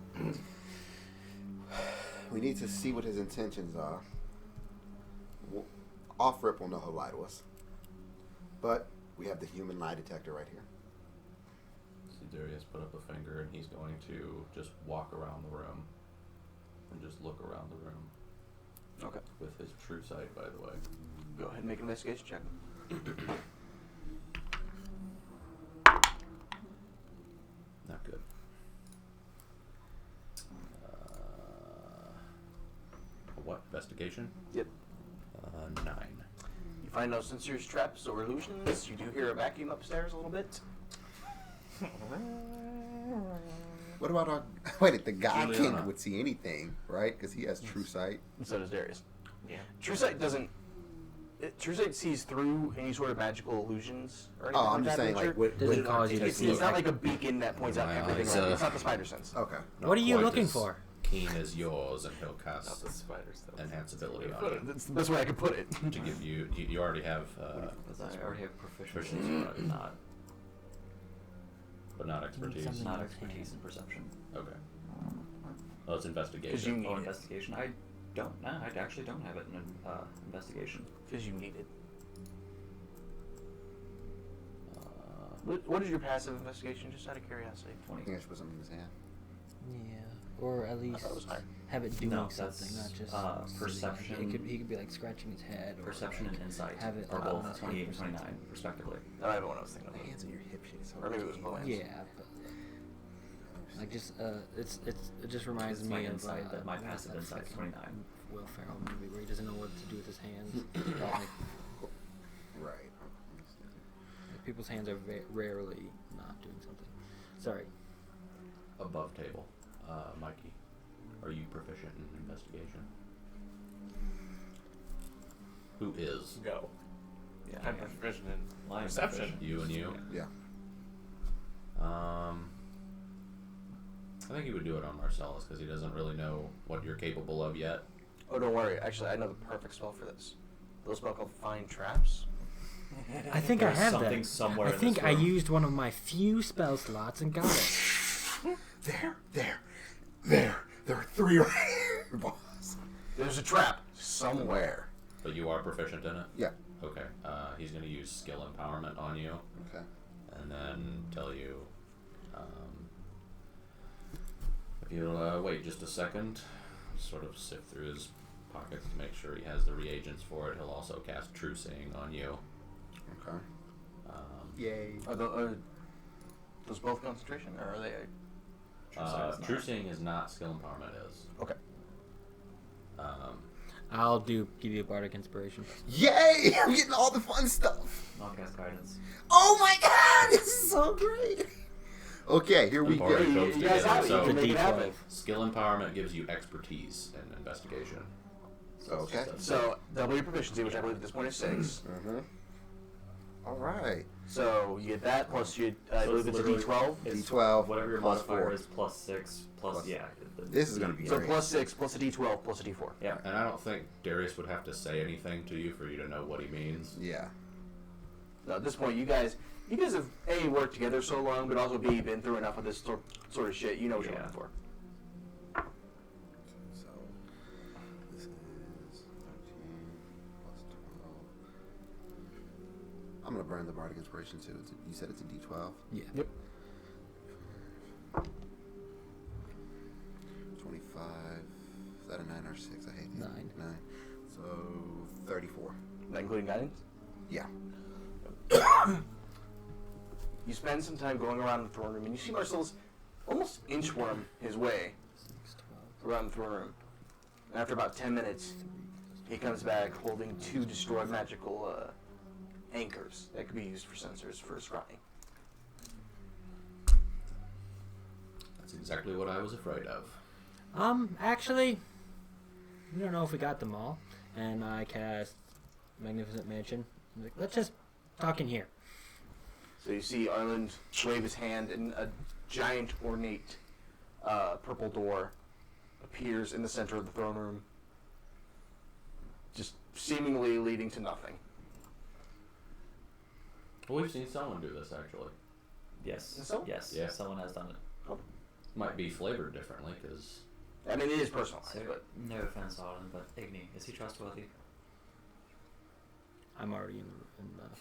We need to see what his intentions are. Off rip will know he'll lie to us. But we have the human lie detector right here. Darius put up a finger and he's going to just walk around the room. And just look around the room. Okay. With his true sight, by the way. Go ahead and make an investigation check. Not good. What? Investigation? Yep. 9. You find no sensors, traps, or illusions. You do hear a vacuum upstairs a little bit. What about our... Wait, the guy Juliana. king would see anything, right? Because he has true sight. And so does Darius. Yeah. True Sight doesn't... True Sight sees through any sort of magical illusions or anything Oh, of I'm just that saying, nature. like, what... Doesn't cause you to It's see. not like a beacon that points out My everything. eyes, Right. It's not the spider sense. Okay. Not What are you quite looking as for? Keen as yours, and he'll Not cast the spider stuff. enhance ability Put on it. you That's the best way I could put it. to give you. You already have, Because I already have proficiency, Proficiency. but not but not expertise. something- not expertise in perception. Okay. Well, it's investigation. 'Cause you need Oh, it. investigation. I don't. No, I actually don't have it in investigation. Because you need it. Uh, What is your passive investigation, just out of curiosity? 20. I think I should put something in his hand. Yeah, or at least thought it was higher. have it doing No, something, that's, not just perception. He could be like scratching his head. Or Perception and insight Have it are both 20 28 and 29, respectively. That might be what I was thinking The of. hands on your hip shit. So Or maybe it was Bowen's. Yeah, but like just it just reminds It's me my of insight that my what was passive that insight's fucking 29. Will Ferrell movie where he doesn't know what to do with his hands. like, Right. people's hands are rarely not doing something. Sorry. above table, Mikey. Are you proficient in investigation? Who is? Go. Yeah, I'm I am. proficient in Well, I'm perception. proficient. You and you. Yeah. I think you would do it on Marcellus because he doesn't really know what you're capable of yet. Oh, don't worry. Actually, I know the perfect spell for this. A little spell called Find Traps. I think I There's have something that. somewhere I in think this I room. used one of my few spell slots and got it. There are 3 right here, boss. There's a trap somewhere. But you are proficient in it? Yeah. Okay. He's going to use skill empowerment on you. Okay. And then tell you, if you'll wait just a second, sort of sift through his pockets to make sure he has the reagents for it. He'll also cast True Seeing on you. Okay. Yay. Are those both concentration, or are they? True Seeing is not, skill empowerment is. Okay. I'll give you a bardic inspiration. Yay! I'm getting all the fun stuff. I'll cast guidance. Oh my god, this is so great. Okay, here we go. Already goes You guys together, have it. so You can make it happen. D12. skill empowerment gives you expertise in investigation. Okay. So double your proficiency, which I believe at this point is 6. Mm-hmm. All right. So you get that plus you. I So believe it's a literally- D12. It's D12 whatever your plus modifier 4. is plus 6 plus yeah. This is gonna be So great. plus 6 plus a D12 plus a D4. Yeah. And I don't think Darius would have to say anything to you for you to know what he means. Yeah. Now, at this point, you guys have A, worked together so long, but also B, been through enough of this sort of shit. You know what you're Yeah. looking for. So this is 13 plus 12. I'm gonna burn the bardic inspiration too. You said it's a D12. Yeah. Yep. 25. Is that a 9 or 6? I hate these. 9. 9. So 34. Not including guidance? Yeah. You spend some time going around the throne room, and you see Marcel's almost inchworm his way around the throne room. And after about 10 minutes, he comes back holding 2 destroyed magical anchors that could be used for sensors for scrying. That's exactly what I was afraid of. Actually, we don't know if we got them all. And I cast Magnificent Mansion. I'm like, let's just talk in here. So you see Arlen wave his hand, and a giant, ornate purple door appears in the center of the throne room, just seemingly leading to nothing. Well, we've seen someone do this, actually. Yes. So? Yes. Yeah. Someone has done it. Might be flavored differently, because... I mean, it is personalized, So, but no offense, Auden, but Igni, is he trustworthy? I'm already in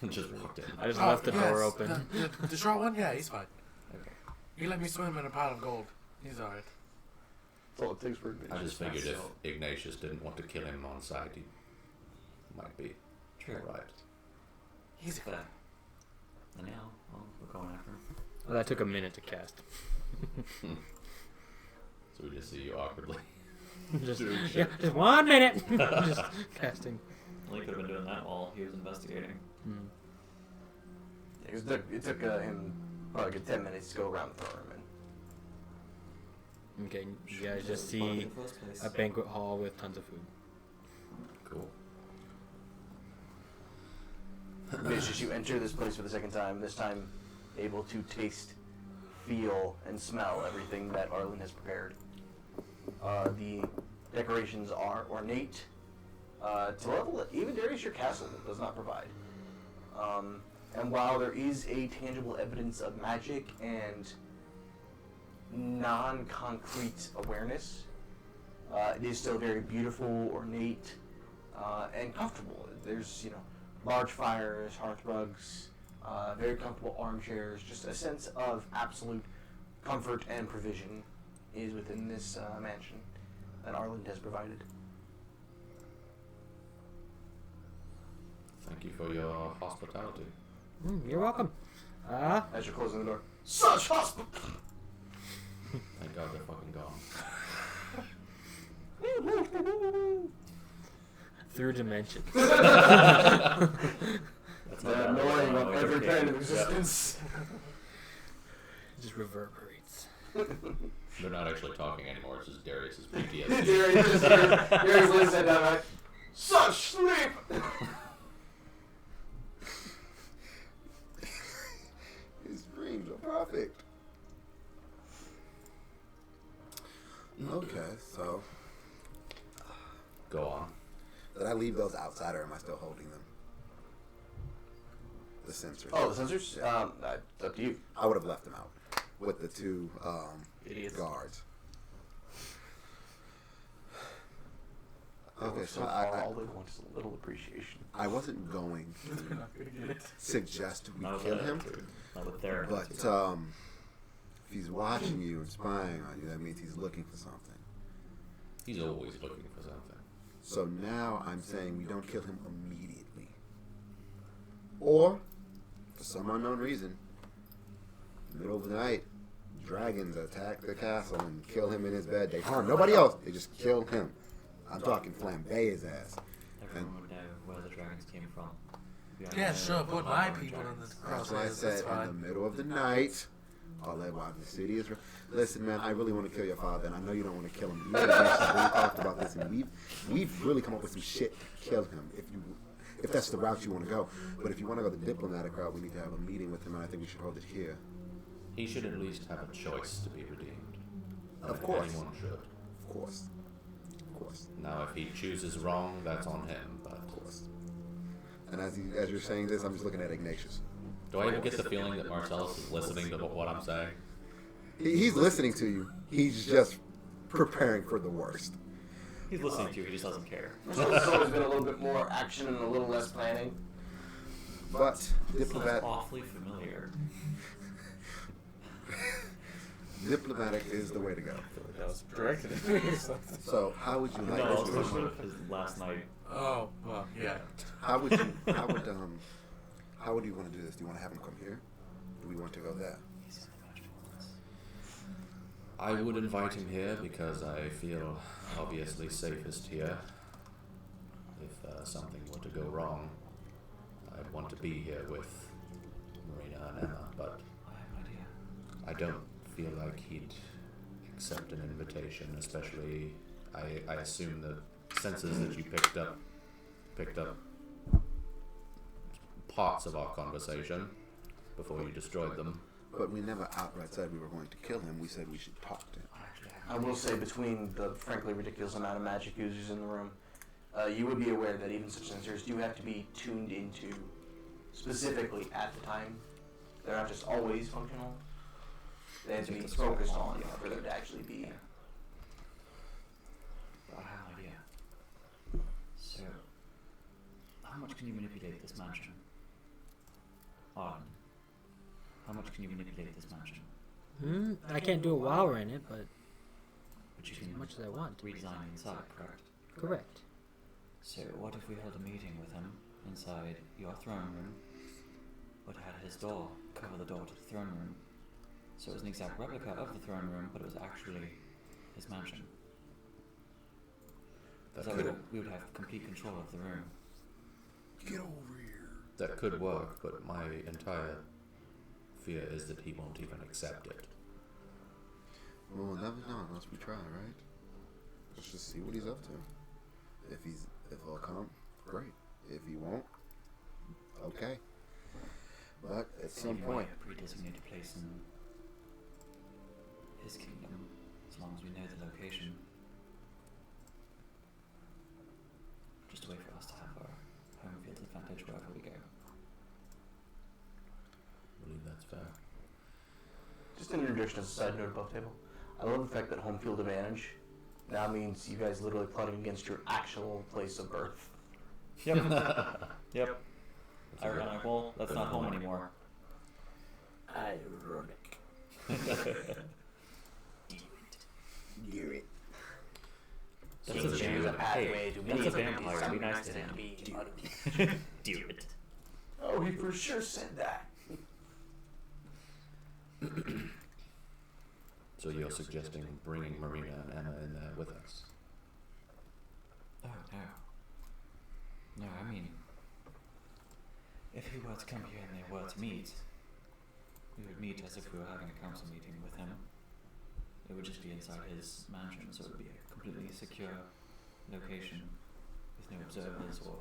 the Just walked in. I just left the door open. The short one? Yeah, he's fine. Okay. You let me swim in a pile of gold. He's alright. that's all it takes for it. I just figured if Ignatius didn't want to kill him on sight, he might be True. alright. He's Fair. And now, well, we're going after him. Well, that took a minute to cast. So we just see you awkwardly. just, doing shit. yeah, just 1 minute. Just casting. Well, he could have been doing that while he was investigating. Hmm. It took him probably a good 10 minutes to go around the throne room. Okay, you guys just Should've bought it see in the first place. a banquet hall with tons of food. Cool. It's just you enter this place for the second time, this time able to taste, feel, and smell everything that Arlen has prepared. The decorations are ornate, to a level that even Darius, your castle, does not provide. And while there is a tangible evidence of magic and non-concrete awareness, it is still very beautiful, ornate, and comfortable. There's, large fires, hearth rugs, very comfortable armchairs, just a sense of absolute comfort and provision is within this mansion that Arlen has provided. Thank you for your hospitality. You're welcome. As you're closing the door. Such hospital! Thank God they're fucking gone. Through dimensions. That's The annoying of every plane of existence. It just reverberates. They're not actually talking anymore, it's just Darius's PTSD. Darius lays that down like, such sleep! His dreams are perfect. Okay, so Go on. did I leave those outside, or am I still holding them? The sensors. Oh, the sensors? It's up to you. I would have left them out. with the two Idiots. guards. Okay, Okay, so so all they want is a little appreciation. I wasn't going They're not gonna get it. to suggest we Not with kill that him, attitude. Not with their but attitude. if he's watching you and spying on you, that means he's looking for something. He's always looking for something. So now I'm saying we don't kill him immediately. Or, for some unknown reason, in the middle of the night, dragons attack the castle and kill him in his bed. They harm nobody else, they just kill him. I'm talking flambe his ass. Everyone would know where the dragons came from. Yeah, sure, put my people in the That's why I crosshairs. said That's in fine. the middle of the night, all that while the city is. Listen, man, I really want to kill your father, and I know you don't want to kill him. We talked about this, and we've really come up with some shit to kill him. If that's the route you want to go, but if you want to go the diplomatic route, we need to have a meeting with him, and I think we should hold it here. He should at least have a choice to be redeemed. Of course. Anyone should. Of course. Of course. Now, if he chooses wrong, that's on him, but... Of course. And as you're saying this, I'm just looking at Ignatius. Do I even get the feeling that Marcellus is listening to what I'm saying? He's listening to you. He's just preparing for the worst. He's listening to you, he just doesn't care. There's always been a little bit more action and a little less planning. But This sounds diplomatic awfully familiar. is the way to go. I feel like that was directed at me or something. So how would you No, like I was to thinking about his last night. Oh, well, yeah. how would you want to do this? Do you want to have him come here? Do we want to go there? He's in the magical ones. I would invite him here because I feel obviously safest here. If something were to go wrong, I'd want to be here with Marina and Emma, but I have an idea. I don't feel like he'd accept an invitation, especially I assume the senses that you picked up parts of our conversation before you destroyed them. But we never outright said we were going to kill him. We said we should talk to him. I will say, between the frankly ridiculous amount of magic users in the room, you would be aware that even such sensors do have to be tuned into specifically at the time. They're not just always functional. They have to be focused on for them to actually be. But I have an idea. So, how much can you manipulate this mansion? Arden, how much can you manipulate this mansion? I can't do it while we're in it, but But you as can much as I want. redesign the inside, correct? Correct. So what if we held a meeting with him inside your throne room, but had his door cover the door to the throne room? So it was an exact replica of the throne room, but it was actually his mansion. That So could we would have complete control of the room. Get over here. that could work, but my entire fear is that he won't even accept it. Well, we'll never know unless we try, right? Let's just see what he's up to. If he'll come, great. If he won't, okay. But at some Maybe point, a pre-designated place in his kingdom, as long as we know the location. Just a way for us to have our home field advantage wherever we go. I believe that's fair. Just an introduction as a side note above table. I love the fact that home field advantage now means you guys literally plotting against your actual place of birth. Yep. Yep. Ironic. Well, that's not home anymore. Ironic. do it. That's Seems a to choose a vampire. pathway to That's a leave vampire. Be some nice to reason him. be Do it. Oh, he for sure said that. So you're suggesting bringing Marina and Emma in there with us? Oh no. No, I mean, if he were to come here and they were to meet, we would meet as if we were having a council meeting with him. It would just be inside his mansion, so it would be a completely secure location with no observers or.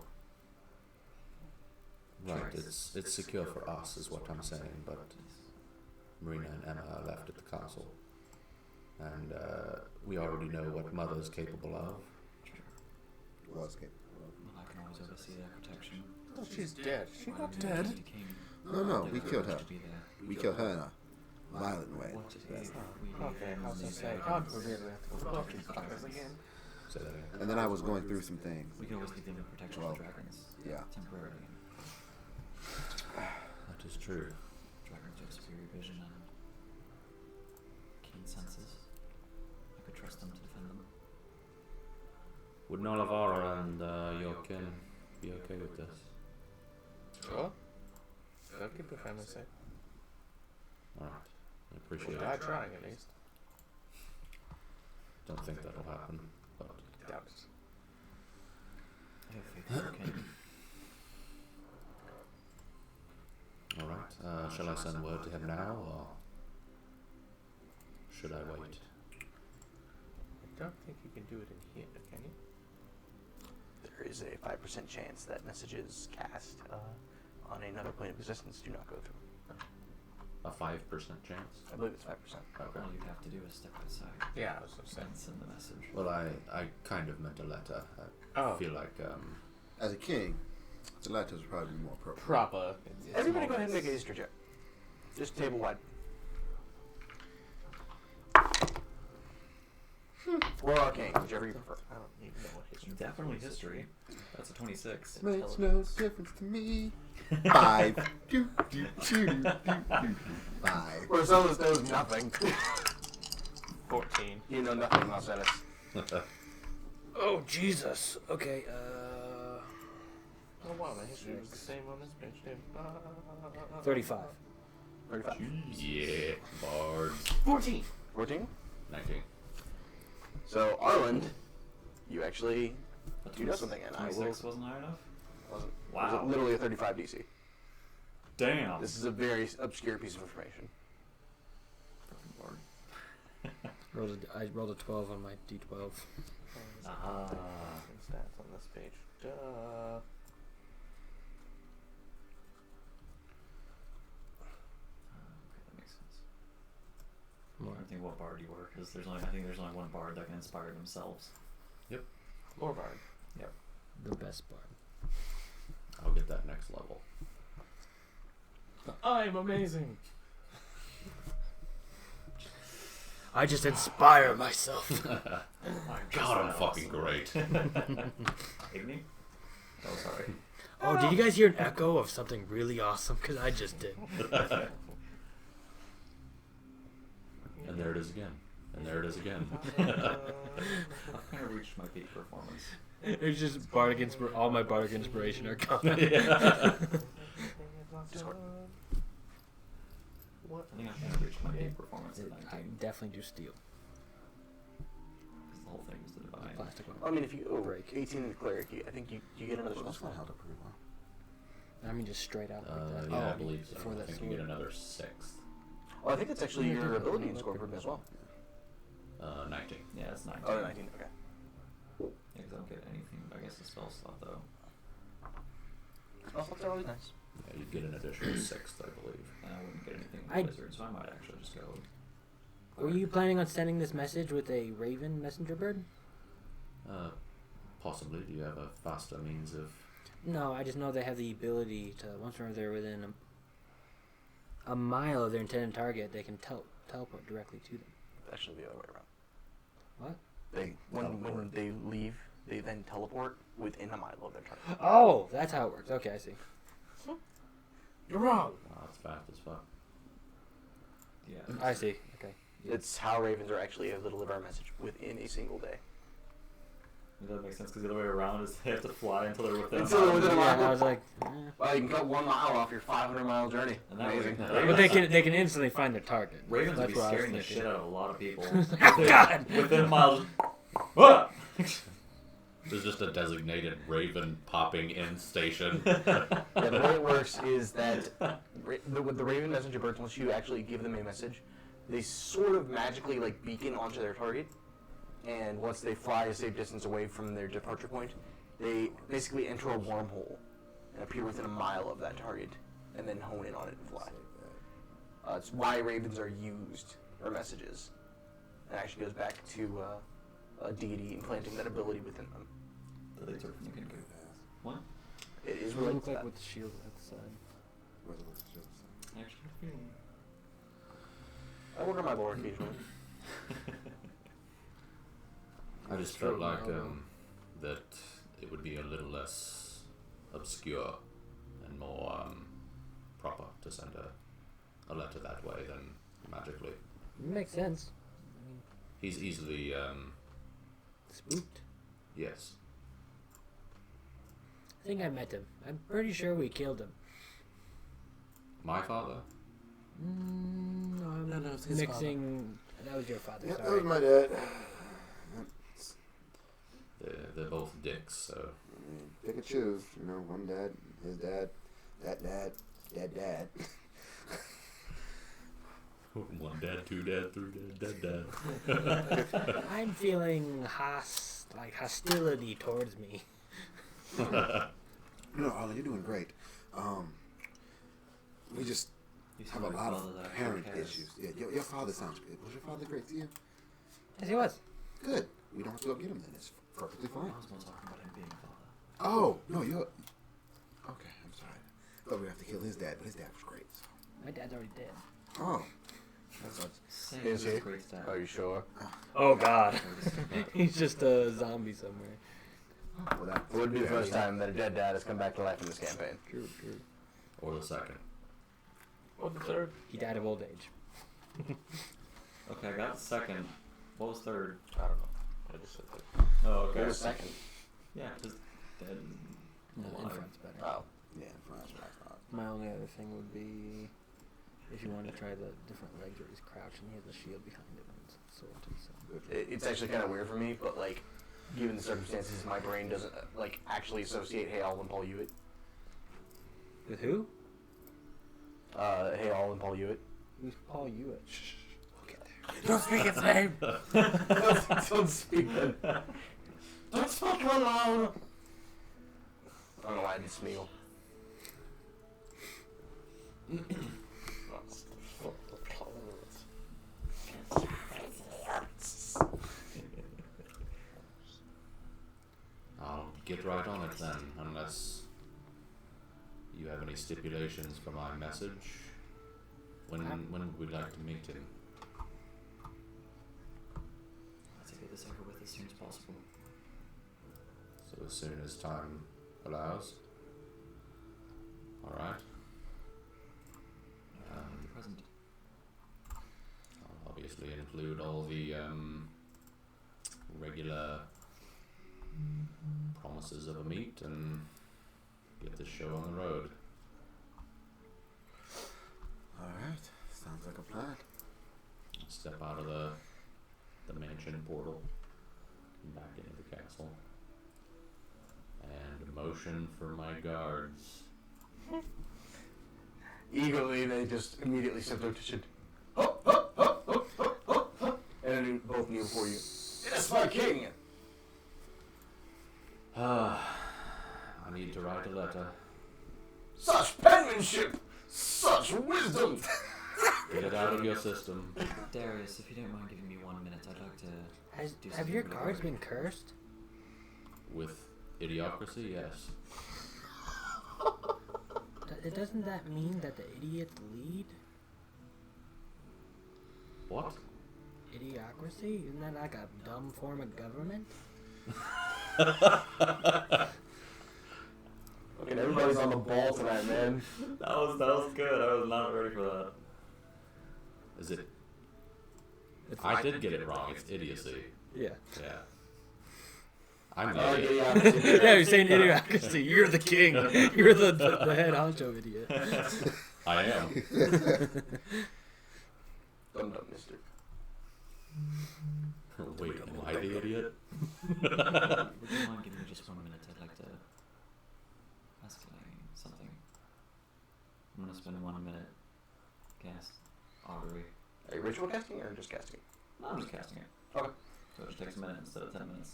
Right, it's secure for us is what I'm saying, but Marina and Emma are left at the castle. And we already know what Mother's capable of. Was capable. Well, I can always oversee their protection. Oh, she's dead. She's not When dead. Majesty came, No, they we were killed her. supposed to be there. We killed her now. violent way. What if we Okay, I was gonna say, leave God them forbid we have to go fuck these fuckers again. Say that again. And then I was going through some things. We can always leave them in protection of the dragons. Yeah. Temporarily. That is true. Dragons have superior vision and keen senses. I could trust them to defend them. Would Nalavara and your kin be okay with this? Sure. They'll keep the family safe. Alright. I appreciate We'll it. die trying at least. Don't think that'll happen, but Doubt it. I have faith in your kin. alright. Shall I send word to him now, or should I wait? I don't think you can do it in here, can you? There is a 5% chance that messages cast on another plane of existence do not go through. A 5% chance? I believe it's 5%. Okay. All you'd have to do is step outside Yeah, I was gonna say. and send the message. Well, I kind of meant a letter. I Oh. feel like, As a king, the letters would probably be more appropriate. Proper. Everybody go ahead and make a history check. Just table wide. Or arcane, whichever you prefer. I don't even know what history. Definitely history. That's a 26. Makes no difference to me. 5. Do, do, do, do, do. 5. Marcellus knows nothing. 14. You know nothing, Marcellus. Oh, Jesus. Okay, Oh wow, my history was the same on this page too. 35. 35. yeah, bard. 14. 14. 19. So, Arland, you actually But do know something, and I will. 26 wasn't high enough? Wasn't. Wow. It was literally a 35 DC. Damn. This is a very obscure piece of information. I rolled a 12 on my d12. Ah. Stats on this page. Duh. Okay, that makes sense. More. I'm trying to think what bard you were, because I think there's only one bard that can inspire themselves. Lore Bard. The best part. I'll get that next level. I'm amazing. I just inspire myself. God, I'm fucking great. Igni? Oh, sorry. Oh, did you guys hear an echo of something really awesome? Because I just did. And there it is again. And there it is again. I've kind of reached my peak performance. It's just bardic all my bardic inspiration are coming. Discord. What? I think I've kind of reached my peak performance at I 19. definitely do steel. Because the whole thing is the divine. Plastic one. I mean, if you go Break. 18 in the cleric, I think you get another spell That's not slot. held up pretty well. I mean, just straight out like that. Yeah, I Oh, believe so. before I that think sword. you get another 6th. Well, I think that's actually your ability and score as well. 19. Yeah, it's 19. Oh, 19. Okay. Yeah, because I don't get anything, I guess, a spell slot, though. Spell slots are always nice. Yeah, you'd get an additional 6th, I believe. And I wouldn't get anything I- with Wizard, so I might actually just go. Were you planning on sending this message with a raven messenger bird? Possibly. Do you have a faster means of... No, I just know they have the ability to, once they're within a mile of their intended target, they can teleport directly to them. Actually, the other way around. What? They when they leave, they then teleport within a mile of their target. Oh, that's how it works. Okay, I see. You're wrong. That's fast as fuck. Yeah. I see. Okay. It's how ravens are actually able to deliver a message within a single day. That makes sense, because the other way around is they have to fly until they're within Until they're within a Yeah, mile. I was like, Well, you can cut 1 mile off your 500-mile journey. And that Amazing. way- but they can instantly find their target. Ravens would That's be what I was scaring the thinking. shit out of a lot of people. Oh, God! Within a mile, ah! There's just a designated raven popping in station. Yeah, the way it works is that with the raven messenger birds, once you actually give them a message, they sort of magically like beacon onto their target, and once they fly a safe distance away from their departure point, they basically enter a wormhole and appear within a mile of that target, and then hone in on it and fly. It's why ravens are used, or messages. It actually goes back to a deity implanting that ability within them. That they took from the king. What? It is What related look to like that. with the shield at the side? Where's the list? Actually, I work on my board occasionally. I just felt like that it would be a little less obscure and more proper to send a letter that way than magically. Makes sense. He's easily, Spooked. yes. I think I met him. I'm pretty sure we killed him. My father? No, I'm No, it's his mixing. That was your father. Yeah, that Sorry. was my dad. They're both dicks, so. I mean, pick and choose. You know, one dad, his dad, that dad. One dad, two dad, three dad, dad. I'm feeling hostility towards me. No, Arlen, you're doing great. We just You have a sound like lot father of that parent cares. issues. Yeah, your father sounds good. Was your father great to you? Yes, he was. Good. We don't have to go get him then. It's perfectly I fine. was more talking about him being a father. Oh, no, you're... Okay, I'm sorry. Thought we have to kill his dad, but his dad was great. So. My dad's already dead. Oh. That's what... Say Is his he? great dad. Are you sure? Oh God. He's just a zombie somewhere. Well, that It would be the first time that a dead dad has come back to life in this campaign. True. Or the second. Or the third. He died of old age. Okay, I got the second. What was third? I don't know. I just said that. Oh, okay. What was second? Yeah, just dead. No, in alive. front's better. Oh. Yeah, fine. My only other thing would be if you want to try the different legs where he's crouching, he has a shield behind him and sword too. So. It's actually kind of weird for me, but like, given the circumstances, my brain doesn't like actually associate Hale and Paul Hewitt. With who? Hale and Paul Hewitt. Who's Paul Hewitt? Don't speak its name. Don't speak. Don't speak aloud. I don't know why I did Smeagol. I'll get right on it then, unless you have any stipulations for my message. When would we like to meet him? Let's get this over with as soon as possible. So as soon as time allows. Alright. Be present. I'll obviously include all the regular promises of a meet and get this show on the road. Alright. Sounds like a plan. Step out of the mansion portal, back into the castle, and motion for my guards. Eagerly, they just immediately stepped up to shit. Hop, hop, hop, hop, hop, hop, hop. And then both kneel for you. Yes, my king! I need to write a letter. Such penmanship! Such wisdom! Get it out of your system. Darius, if you don't mind giving me 1 minute, I'd like to. Do Have something your really cards quickly. been cursed? With idiocracy, yes. Doesn't that mean that the idiots lead? What? Idiocracy? Isn't that like a dumb form of government? Okay, everybody's on the ball tonight, man. That was good. I was not ready for that. Is it? I did get it wrong. It's idiocy. Yeah. Yeah. I'm Oh, the idiot. Yeah, you're saying idiocracy. You're the king. You're the head honcho idiot. I am. Dum-dum, mister. Wait, am I the idiot? Would you mind giving me just 1 minute? I'd like to ask something. I'm gonna spend 1 minute cast augury. Are you ritual casting or just casting? No, I'm just casting it. Okay. So it just takes a minute instead of 10 minutes.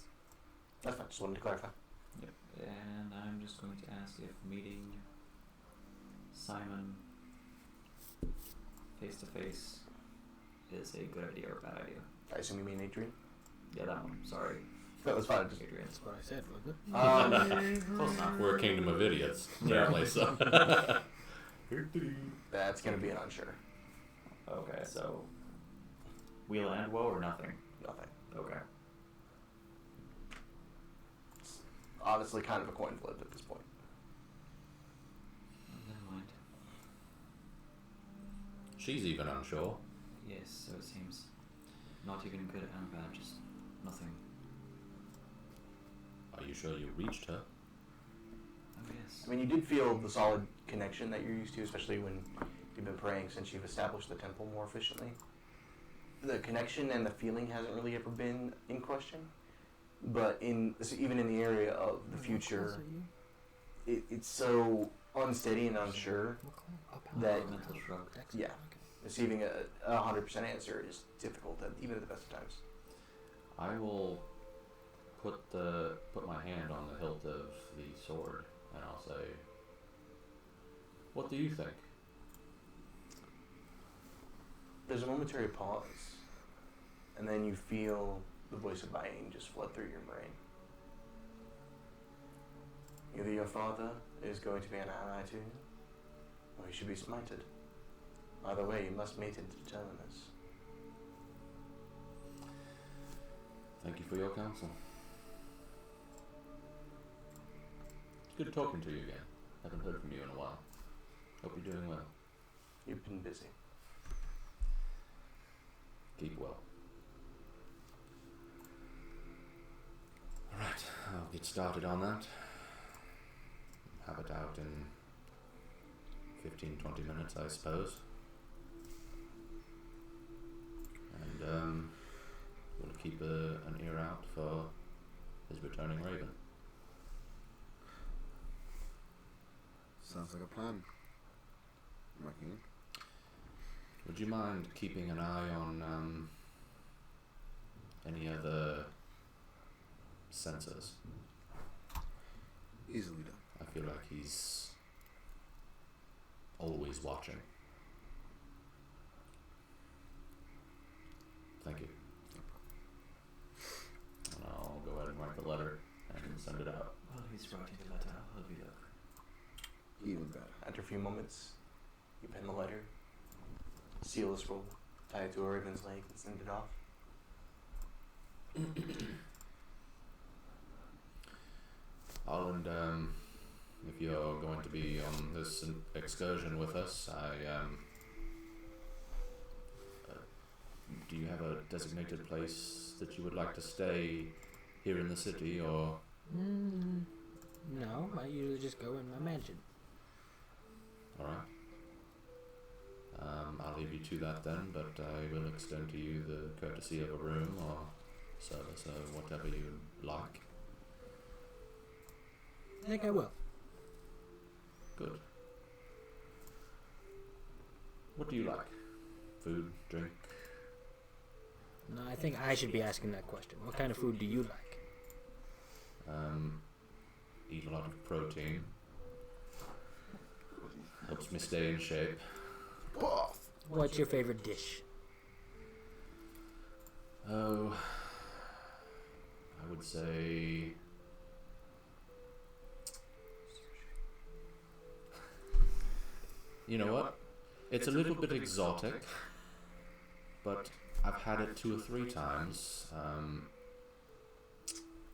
That's fine, just wanted to clarify. Yep. And I'm just going to ask if meeting Simon face to face is a good idea or a bad idea. I assume you mean Adrian? Yeah, that one. Sorry, No, that's fine. Just, Adrian. That's what I said, wasn't it? Close enough. We're a kingdom of idiots, apparently. So. that's gonna be an unsure. Okay, so Weal and woe or nothing? Nothing. Okay. It's honestly kind of a coin flip at this point. Oh, never mind. She's even unsure. Yes, so it seems. Not even good and bad, just nothing. Are you sure you reached her? Oh, yes. I mean, you did feel the solid connection that you're used to, especially when you've been praying since you've established the temple more efficiently. The connection and the feeling hasn't really ever been in question, but even in the area of the future, it's so unsteady and unsure that Mental shrug. yeah, receiving a 100% answer is difficult, even at the best of times. I will put my hand on the hilt of the sword, and I'll say, "What do you think?" There's a momentary pause, and then you feel the voice of Bain just flood through your brain. Either your father is going to be an ally to you, or he should be smited. Either way, you must meet and determine this. Thank you for your counsel. It's good talking to you again. Haven't heard from you in a while. Hope you're doing well. You've been busy. Keep well. Alright, I'll get started on that. Have it out in 15-20 minutes, I suppose. And we'll keep an ear out for his returning raven. Sounds like a plan. My king. Would you mind keeping an eye on any other sensors? Easily done. I feel like he's always watching. Thank you. And I'll go ahead and write the letter and send it out. While he's writing the letter, I'll have a look. Even better. After a few moments, you pen the letter, seal the scroll, tie it to a raven's leg, and send it off. Holland, if you're going to be on this excursion with us, do you have a designated place that you would like to stay here in the city, or? No, I usually just go in my mansion. Alright. I'll leave you to that then, but I will extend to you the courtesy of a room or service or whatever you like. I think I will. Good. What do you like? Food, drink? No, I think I should be asking that question. What kind of food do you like? Eat a lot of protein. Helps me stay in shape. What's your favorite dish? Oh, I would say you know what? It's a little bit exotic, but I've had it 2 or 3 times.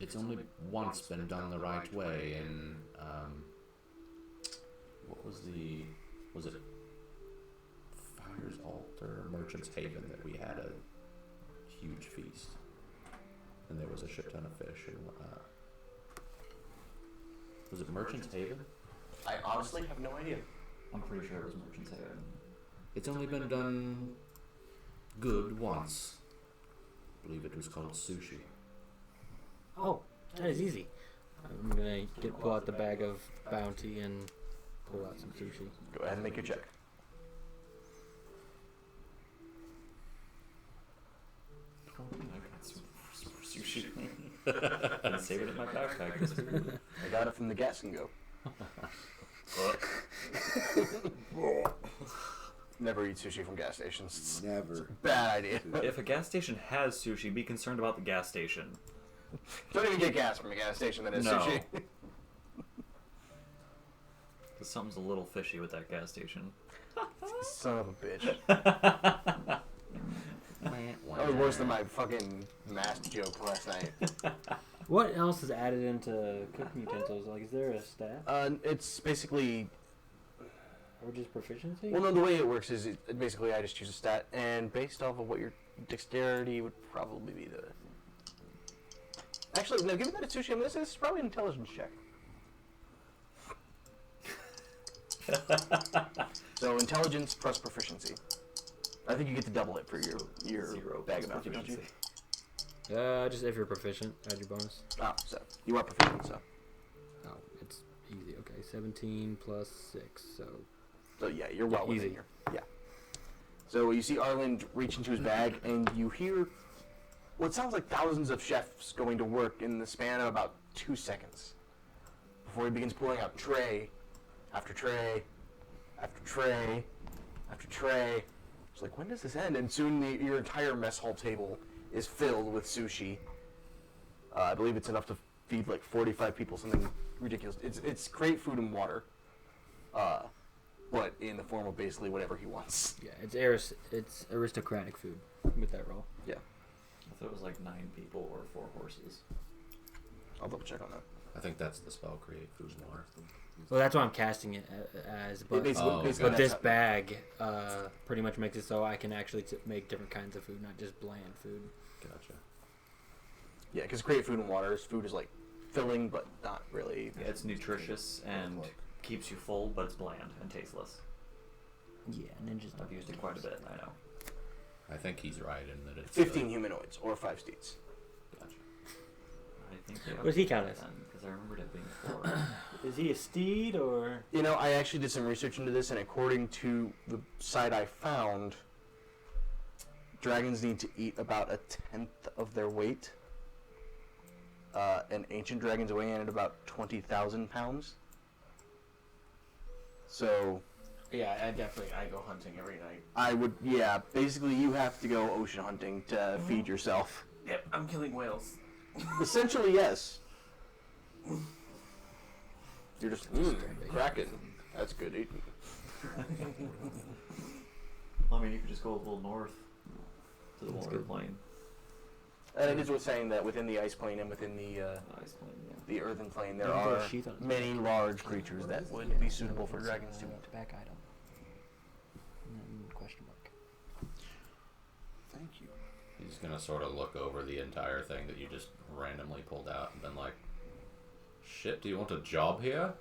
It's only once been done the right way in what was it Fire's Altar, Merchant's Haven, that we had a huge feast, and there was a shit ton of fish and whatnot. Was it Merchant's Haven? I honestly have no idea. I'm pretty sure it was Merchant's Haven. It's only been done good once. I believe it was called sushi. Oh, that is easy. I'm gonna pull out the bag of bounty and pull out some sushi. Go ahead and make your check. I got some sushi. And save it in my backpack. I got it from the gas and go. Never eat sushi from gas stations. It's Never. a bad idea. If a gas station has sushi, be concerned about the gas station. Don't even get gas from a gas station that has No. sushi. Because something's a little fishy with that gas station. Son of a bitch. That was worse than my fucking mask joke last night. What else is added into cooking utensils? Like, is there a stat It's basically... or just proficiency? Well, no, the way it works is basically I just choose a stat, and based off of what your dexterity would probably be the... Actually, no, given that it's sushi, this is probably an intelligence check. So intelligence plus proficiency. I think you get to double it for your 0 bag of plus bounty, don't you? proficiency. Just if you're proficient, add your bonus. Oh, so you are proficient, so. Oh, it's easy. Okay, 17 plus 6, so... So yeah, you're well within easy. here. Yeah. So you see Arlen reach into his bag, and you hear what sounds like thousands of chefs going to work in the span of about 2 seconds before he begins pulling out tray after tray after tray after tray. It's like, when does this end? And soon your entire mess hall table is filled with sushi. I believe it's enough to feed like 45 people, something ridiculous. It's great food and water. But in the form of basically whatever he wants. Yeah, it's aristocratic food with that roll. Yeah. I thought it was like 9 people or 4 horses. I'll double check on that. I think that's the spell, create food and water. Well, that's why I'm casting it as. But, Basically, but this that's bag pretty much makes it so I can actually make different kinds of food, not just bland food. Gotcha. Yeah, because create food and water, food is like filling, but not really. Yeah, it's nutritious and keeps you full, but it's bland and tasteless. Yeah, ninjas. I've used it quite a bit, I know. I think he's right in that it's 15 humanoids or 5 steeds. Gotcha. I think What does he count as? Because I remembered it being 4. Is he a steed or? You know, I actually did some research into this, and according to the site I found, dragons need to eat about 1/10 of their weight. And ancient dragons weigh in at about 20,000 pounds. So, Yeah, I go hunting every night. I would, yeah, basically you have to go ocean hunting to feed yourself. Yep, I'm killing whales. Essentially, yes. You're just, Kraken. That's good eating. I mean, you could just go a little north to the water plane. And it is worth saying that within the ice plane and within the Ice plane, yeah. the earthen plane, there You can throw a are sheath on it. many large creatures that would be suitable for dragons to eat. Back item. Question mark. Thank you. He's gonna sort of look over the entire thing that you just randomly pulled out and been like, "Shit, do you want a job here?"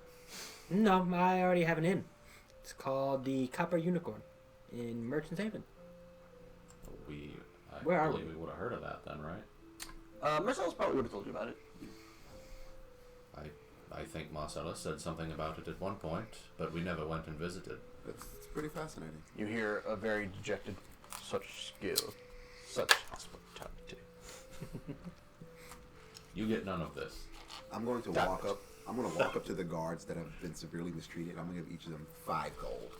No, I already have an inn. It's called the Copper Unicorn in Merchant's Haven. I are believe we would have heard of that then, right? Marcellus probably would have told you about it. I think Marcellus said something about it at one point, but we never went and visited. It's pretty fascinating. You hear a very dejected, such skill, such hospitality. You get none of this. I'm going to walk up. I'm going to walk up to the guards that have been severely mistreated. I'm going to give each of them 5 gold.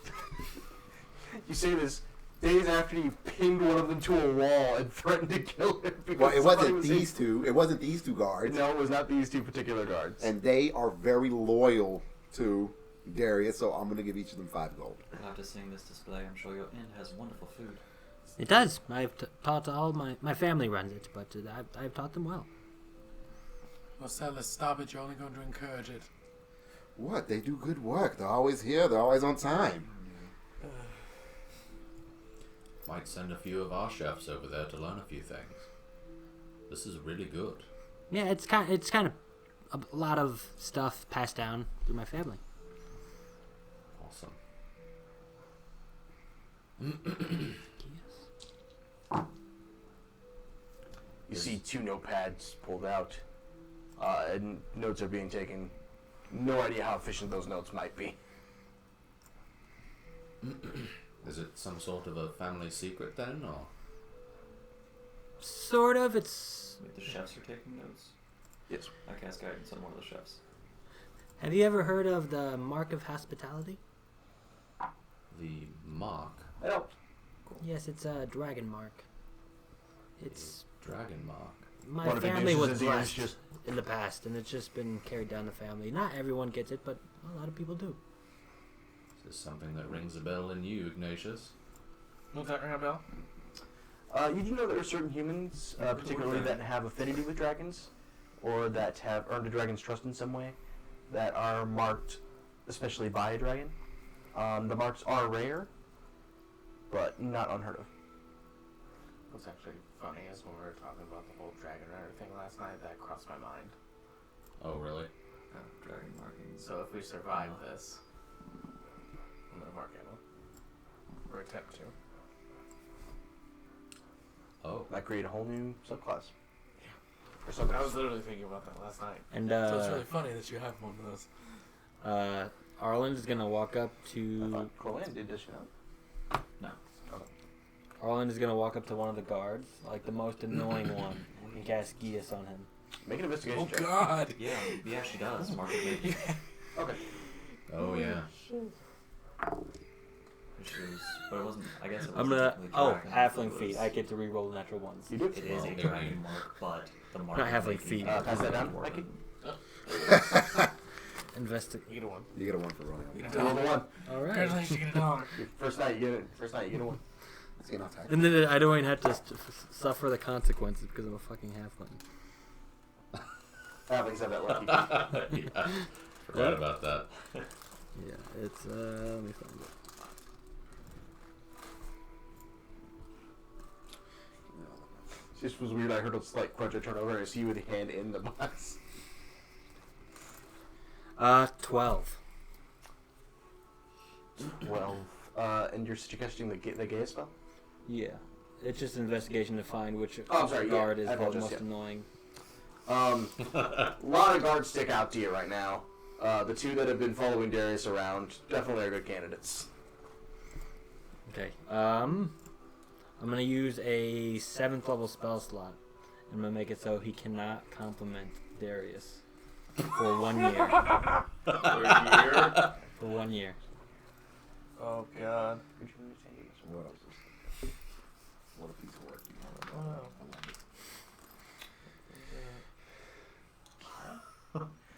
You say this days after you pinned one of them to a wall and threatened to kill him. Well, it wasn't was these two. It wasn't these 2 guards. No, it was not these 2 particular guards. And they are very loyal to Darius, so I'm going to give each of them 5 gold. After seeing this display, I'm sure your inn has wonderful food. It does. I've taught all my family runs it, but I've taught them well. Marcellus, stop it. You're only going to encourage it. What? They do good work. They're always here. They're always on time. Might send a few of our chefs over there to learn a few things. This is really good. Yeah, it's kind of a lot of stuff passed down through my family. Awesome. You see 2 notepads pulled out, and notes are being taken. No idea how efficient those notes might be. Is it some sort of a family secret then, or? Sort of. It's. Wait, the chefs are taking notes? Yes. I cast guidance on one of the chefs. Have you ever heard of the Mark of Hospitality? The mark? I don't. Yes, it's a dragon mark. It's Dragon mark. my One of the family was dishes is blessed just- in the past, and it's just been carried down the family. Not everyone gets it, but a lot of people do. Is this something that rings a bell in you, Ignatius? Will that ring a bell? You do know there are certain humans, particularly that have affinity with dragons, or that have earned a dragon's trust in some way, that are marked, especially by a dragon. The marks are rare, but not unheard of. What's actually funny is when we were talking about the whole dragon rider thing last night, that crossed my mind. Oh, really? Dragon markings. So if we survive this, I'm gonna mark ammo. Or attempt to. Oh. Might create a whole new subclass. Or something. I was literally thinking about that last night. And So it's really funny that you have one of those. Arlen is gonna walk up I to. thought Corlan did, does she not? No. Arlen is gonna walk up to one of the guards, like the most annoying one, and cast Geas on him. Make an investigation Oh check. God! Yeah, she does. Mark it me. Okay. Oh, yeah. But it wasn't. I guess it I'm wasn't gonna. technically Oh, dragon, halfling it feet. was- I get to re-roll the natural ones. You do? It is a Well, dragon mark, but the mark. Not is halfling making feet. it Pass that down, dwarven. Mikey. Investigate. You get a one. You get a 1 for rolling. You You get a roll dog. the one. All right. Congratulations, you get a dog. First night you get a one. Let's get off tack. And then I don't even have to suffer the consequences because I'm a fucking halfling. Halflings have that lucky. Yeah. Forgot about that. Yeah, it's let me find it. It just was weird. I heard a slight crunch. I turned over and see you with a hand in the box. 12. 12. And you're suggesting the Gaia spell? Yeah, it's just an investigation to find which Oh, I'm sorry, guard yeah, is I the apologize, most yeah. annoying. A lot of guards stick out to you right now. The two that have been following Darius around definitely are good candidates. Okay. I'm gonna use a 7th level spell slot. I'm gonna make it so he cannot compliment Darius for 1 year. For 1 year. Oh god. What else? What a piece of work. Wow.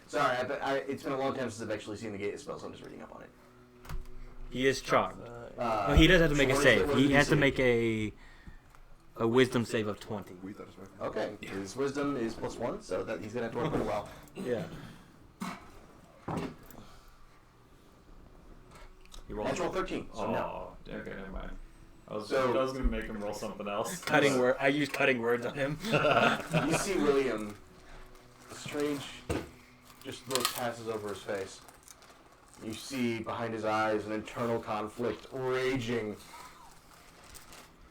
Sorry, it's been a long time since I've actually seen the Gaia spell, so I'm just reading up on it. He is charmed. Uh, Well, he does have to make a what is the- save. what He is the has to DC? make a wisdom save of 20. We thought it was right. Okay, his wisdom is +1, so that he's gonna have to work pretty well. Yeah. He rolled. Natural 13, so no. Oh, okay, never mind. I was So- gonna make him roll something else. Cutting word. I use cutting words on him. You see William, a strange just look passes over his face. You see behind his eyes an internal conflict raging.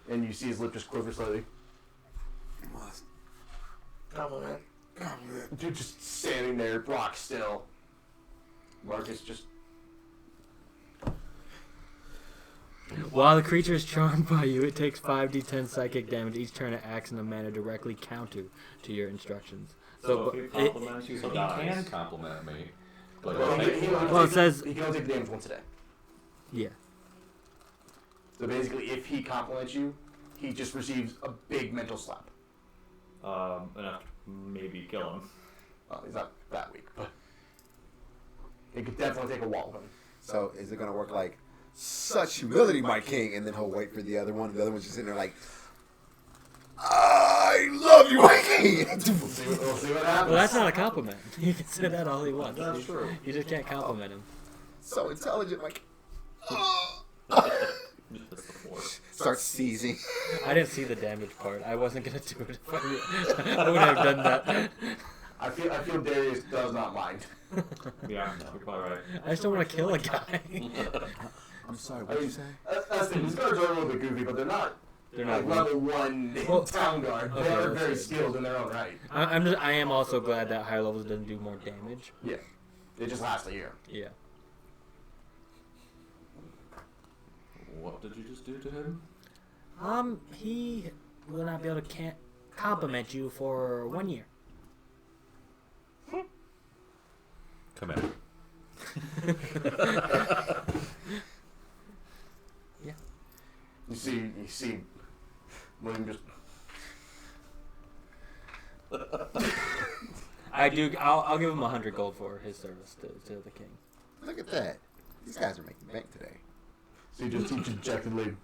And you see his lip just quiver slightly. Must. Compliment. Dude just standing there, rock still. Marcus just... While the creature is charmed by you, it takes 5d10 psychic damage each turn it acts in a manner directly counter to your instructions. So So if he compliments you, So he he dies. can compliment me. But Well, okay. Well, it says- he can only take the damage once a day. yeah. So basically, if he compliments you, he just receives a big mental slap. Enough to maybe kill him. Well, he's not that weak, but it could definitely take a wall of him. So is it gonna work like such humility, my king, and then he'll wait for the other one? The other one's just sitting there like, I love you, my king. We'll see what happens. Well, that's not a compliment. You can say that all he wants. That's true. You just can't compliment him. So intelligent, like Just the force. starts seizing. I didn't see the damage part. I wasn't gonna do it. I would have done that. I feel Darius does not mind. Yeah, you're probably right. I just don't want to kill a guy. I'm sorry. I What'd mean, you say? that's the thing. These guards are a little bit goofy, but they're not. They're not like weak. level 1 Well, town guard. okay, They are that's very good. skilled in their own right. I am also glad that higher levels doesn't do more damage. Yeah, it just lasts a year. Yeah. What did you just do to him? He will not be able to compliment you for 1 year. Come here. Yeah. You see, William just. I do. I'll give him 100 gold for his service to the king. Look at that. These guys are making bank today. So he just dejectedly.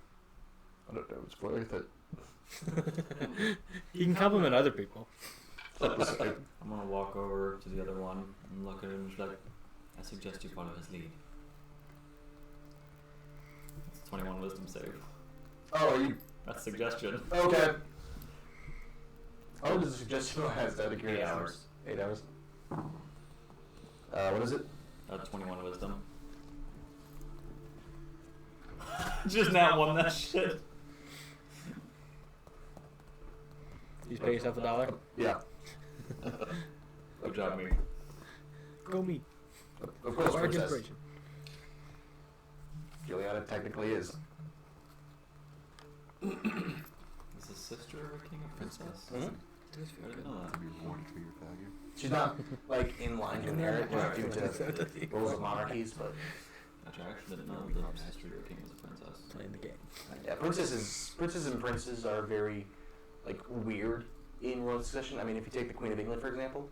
I don't know. It's worth it. He can compliment other people. I'm gonna walk over to the other one and look at him and be like, I suggest you follow his lead. It's 21 wisdom save. Oh, are you That's suggestion. okay? Oh, does the suggestion has that? 8 hours. 8 hours. What is it? 21 wisdom. Just now won that shit. You pay yourself $1. Yeah. Good job, me. Go me. Of course, Large princess. inspiration. Juliana technically is. Is his sister a king or princess? Mhm. I didn't know that. To be born to your failure. She's not like in line to inherit due to rules of monarchies, but Actually, I actually didn't know the sister of a king was a princess. Playing the game. yeah, princes and princes are very like weird in royal succession. I mean, if you take the Queen of England for example,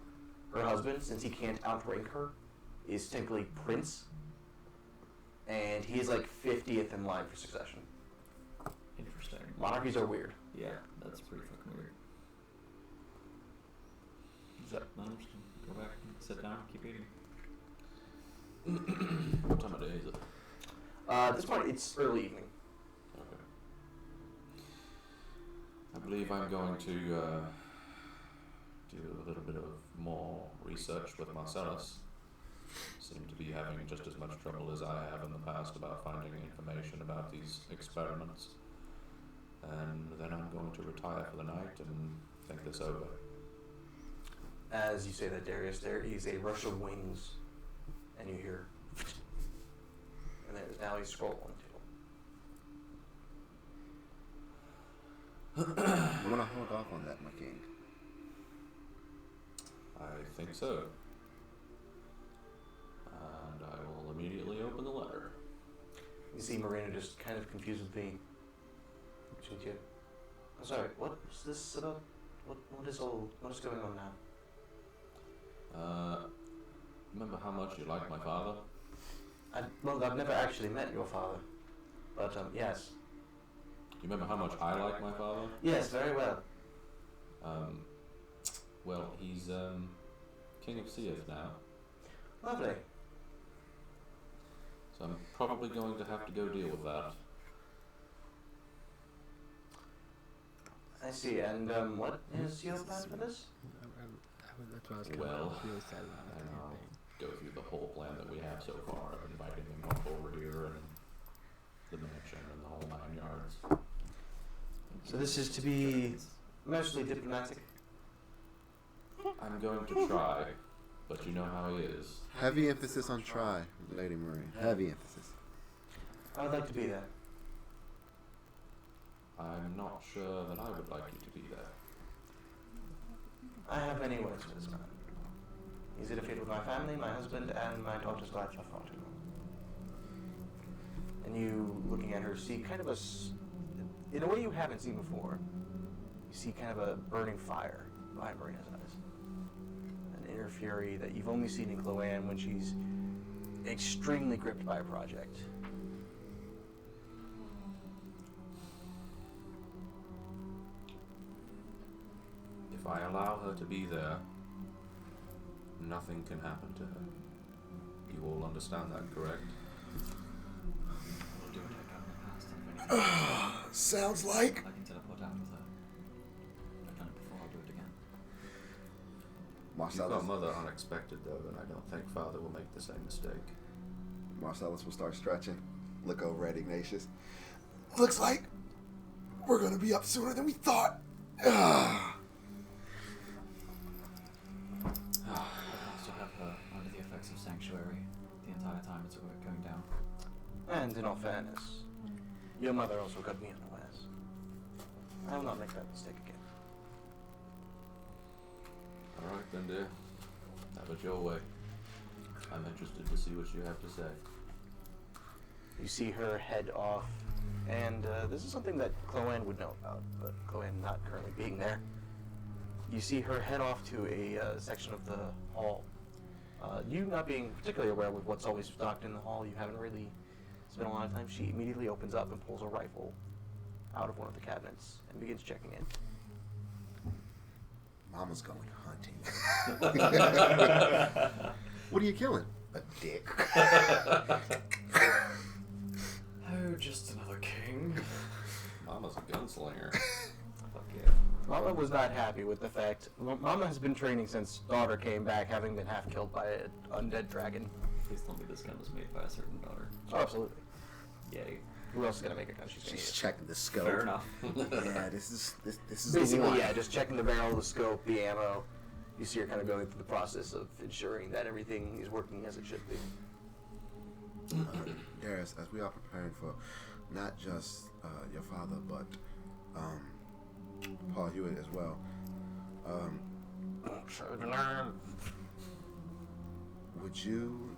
her husband, since he can't outrank her, is technically prince, and he is like 50th in line for succession. Interesting. Monarchies are weird. Yeah, that's pretty fucking weird. So, No, I'm just gonna go back and sit down, keep eating. What time of day is it? at this point, it's early evening. Okay. I believe I'm going to do a little bit of more research with Marcellus. Seem to be having just as much trouble as I have in the past about finding information about these experiments. And then I'm going to retire for the night and think this over. As you say that, Darius, there is a rush of wings, and you hear, and there is now a scroll on the table. You want to hold off on that, my king? I think so. And I will immediately open the letter. You see Marina just kind of confused with me. I'm sorry, what was this about? What is going on now? Remember how much you like my father? Well, I've never actually met your father, but yes. You remember how much I like my father? Yes, very well. Well, he's king of Seath now, Lovely. so I'm probably going to have to go deal with that. I see, and what is your plan for this? That's what I was kind Well, of really sad about I the know. campaign. Go through the whole plan that we have so far of inviting him up over here and the mansion and the whole 9 yards. So this is to be mostly diplomatic? I'm going to try, but you know how he is. Heavy emphasis on try, Lady Marie. Heavy emphasis. I would like to be there. I'm not sure that I would like you to be there. I have many words for this man. He's interfered with my family, my husband, and my daughter's life by far too long. And you, looking at her, see kind of in a way you haven't seen before, you see kind of a burning fire behind Marina's eyes. An inner fury that you've only seen in Chloanne when she's extremely gripped by a project. If I allow her to be there, nothing can happen to her. You all understand that, correct? We'll do what I've done in the past, and if anything Sounds like. I can teleport out with her. I've done it before, I'll do it again. You've Marcellus. got Mother unexpected, though, and I don't think Father will make the same mistake. Marcellus will start stretching. Look over at Ignatius. Looks like we're gonna be up sooner than we thought. I still have her under the effects of sanctuary the entire time it's going down. And in all fairness, your mother also got me unawares. I will not make that mistake again. Alright then, dear. Have it your way. I'm interested to see what you have to say. You see her head off, and this is something that Chloanne would know about, but Chloanne not currently being there. You see her head off to a section of the hall. You not being particularly aware with what's always stocked in the hall, you haven't really spent a lot of time. She immediately opens up and pulls a rifle out of one of the cabinets and begins checking in. Mama's going hunting. What are you killing? A dick. Oh, just another king. Mama's a gunslinger. Fuck yeah. Mama was not happy with the fact. Mama has been training since daughter came back, having been half killed by an undead dragon. Please tell me this gun was made by a certain daughter. Oh, absolutely. Yay. Who else is gonna make a gun? She's gonna She's use. checking the scope. Fair enough. Yeah, this is the Basically, one. yeah, just checking the barrel, the scope, the ammo. You see her kind of going through the process of ensuring that everything is working as it should be. Darius, as we are preparing for not just your father, but Paul Hewitt as well, would you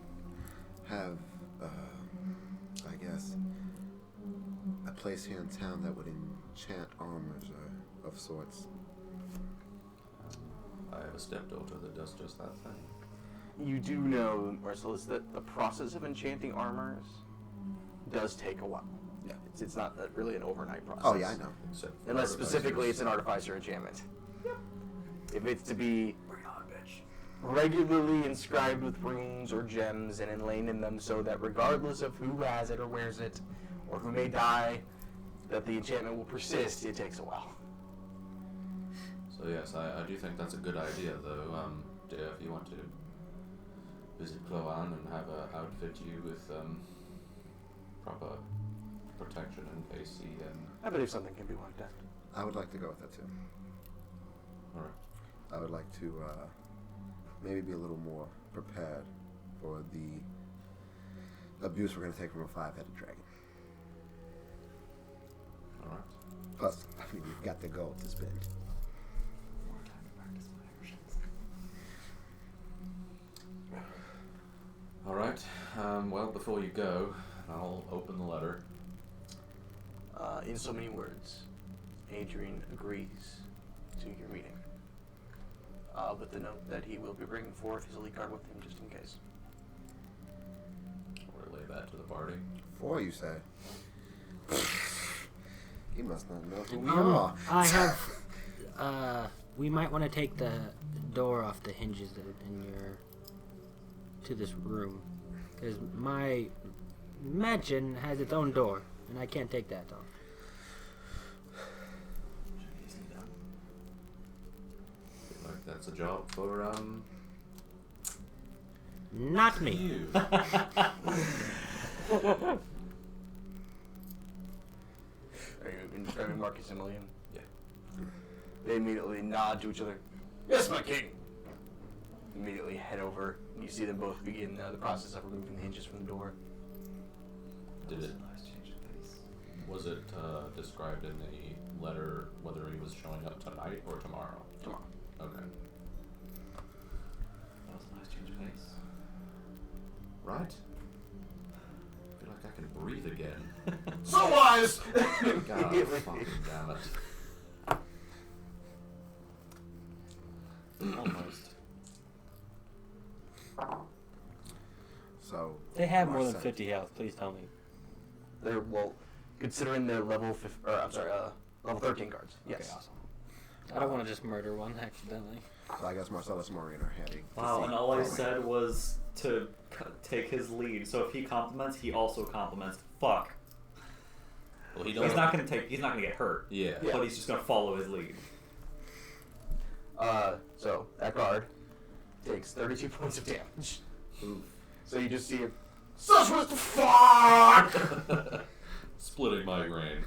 have, I guess, a place here in town that would enchant armors or of sorts? I have a stepdaughter that does just that thing. You do know, Marcellus, that the process of enchanting armors does take a while. Yeah. It's not really an overnight process. Oh yeah, I know. Except for Unless specifically it's artificers. an artificer enchantment. If it's to be Bring it on, bitch. regularly inscribed with runes or gems and inlaid in them so that regardless of who has it or wears it, or who may die, that the enchantment will persist, it takes a while. So yes, I do think that's a good idea, though. Dear, if you want to visit Cloan and have her outfit you with proper protection in case he I believe something can be worked out. I would like to go with that too. All right. I would like to maybe be a little more prepared for the abuse we're going to take from a 5-headed dragon. All right. Plus, I mean, we've got the gold to spend. More time to practice my actions. All right. Well, before you go, I'll open the letter. In so many words, Adrian agrees to your meeting. With the note that he will be bringing forth his elite guard with him just in case. I'll relay that to the party. 4, you say? He must not know who we are. I have. We might want to take the door off the hinges that are in your. To this room. Because my mansion has its own door, and I can't take that off. Easily done. Feel like that's a job for Not me. you. Are you describing Marcus and William? Yeah. They immediately nod to each other. Yes, my king! Immediately head over. You see them both begin the process of removing the hinges from the door. Did it? Nice change of pace. Was it described in the letter whether he was showing up tonight or tomorrow? Tomorrow. Okay. That was a nice change of pace. Right. I feel like I can breathe again. So wise! God fucking damn it. Almost. So They have more than Marcel- 50 health, please tell me. They're, well, considering they're level 13 guards. Yes. Okay, awesome. I don't want to just murder one accidentally. So I guess Marcellus and Maureen are heading. to Wow, see and all I Rowan. said was to take his lead. So if he compliments, he also compliments. Fuck. Well, he He's doesn't. not gonna take. He's not gonna get hurt. Yeah. Yeah. But he's just gonna follow his lead. So that guard takes 32 points of damage. So you just see him. Such was the fuck! Splitting migraine.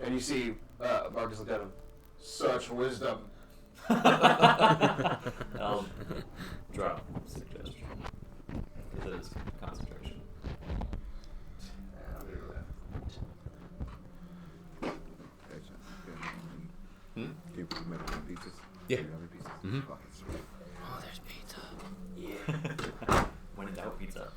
And you see Marcus look at him. Such wisdom. I'll drop suggestion. Because it is concentration. Okay, so, yeah. Hmm? Can you make it in pieces? Yeah. Can you have it in pieces? Mhm. Fucking sweet. Oh, there's pizza. When in doubt, pizza.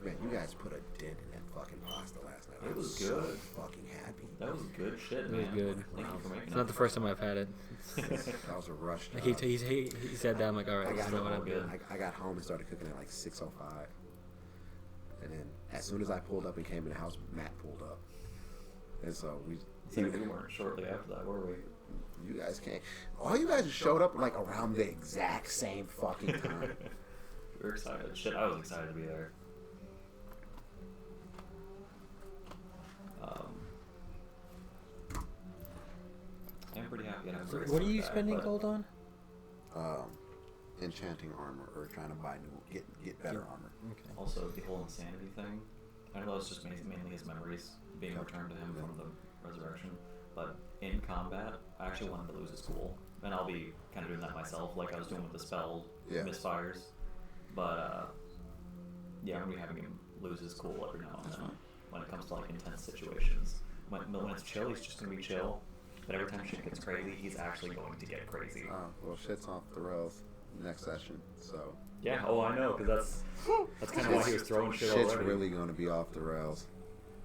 Man, you guys put a dent in that fucking pasta last night. It I was so good. fucking happy. That was good shit, It was man. good. Thank you for making It's it. not the first time I've had it. That was a rush job. He said that. I'm like, all right, I this got, is what I'm doing. I got home and started cooking at like 6:05. And then as soon as I pulled up and came in the house, Matt pulled up. And so See, we weren't shortly after that, were we? You guys can't. All you guys just showed up like around the exact same fucking time. We were excited. Shit, I was excited to be there. I'm pretty happy. I have So race what are like you that, spending but gold on? Enchanting armor or trying to buy new, get better armor. Okay. Also, the whole insanity thing. I know it's just mainly his memories being returned to him from the resurrection. But in combat, I actually wanted to lose his cool, and I'll be kind of doing that myself, like I was doing with the spell misfires. But yeah, I'm gonna be having him lose his cool every now and then when it comes to like intense situations. When it's chill, he's just gonna be chill. But every time shit gets crazy, he's actually going to get crazy. Well, shit's off the rails next session, so. Yeah, oh, I know, because that's kind of why he was throwing shit Shit's already. really going to be off the rails.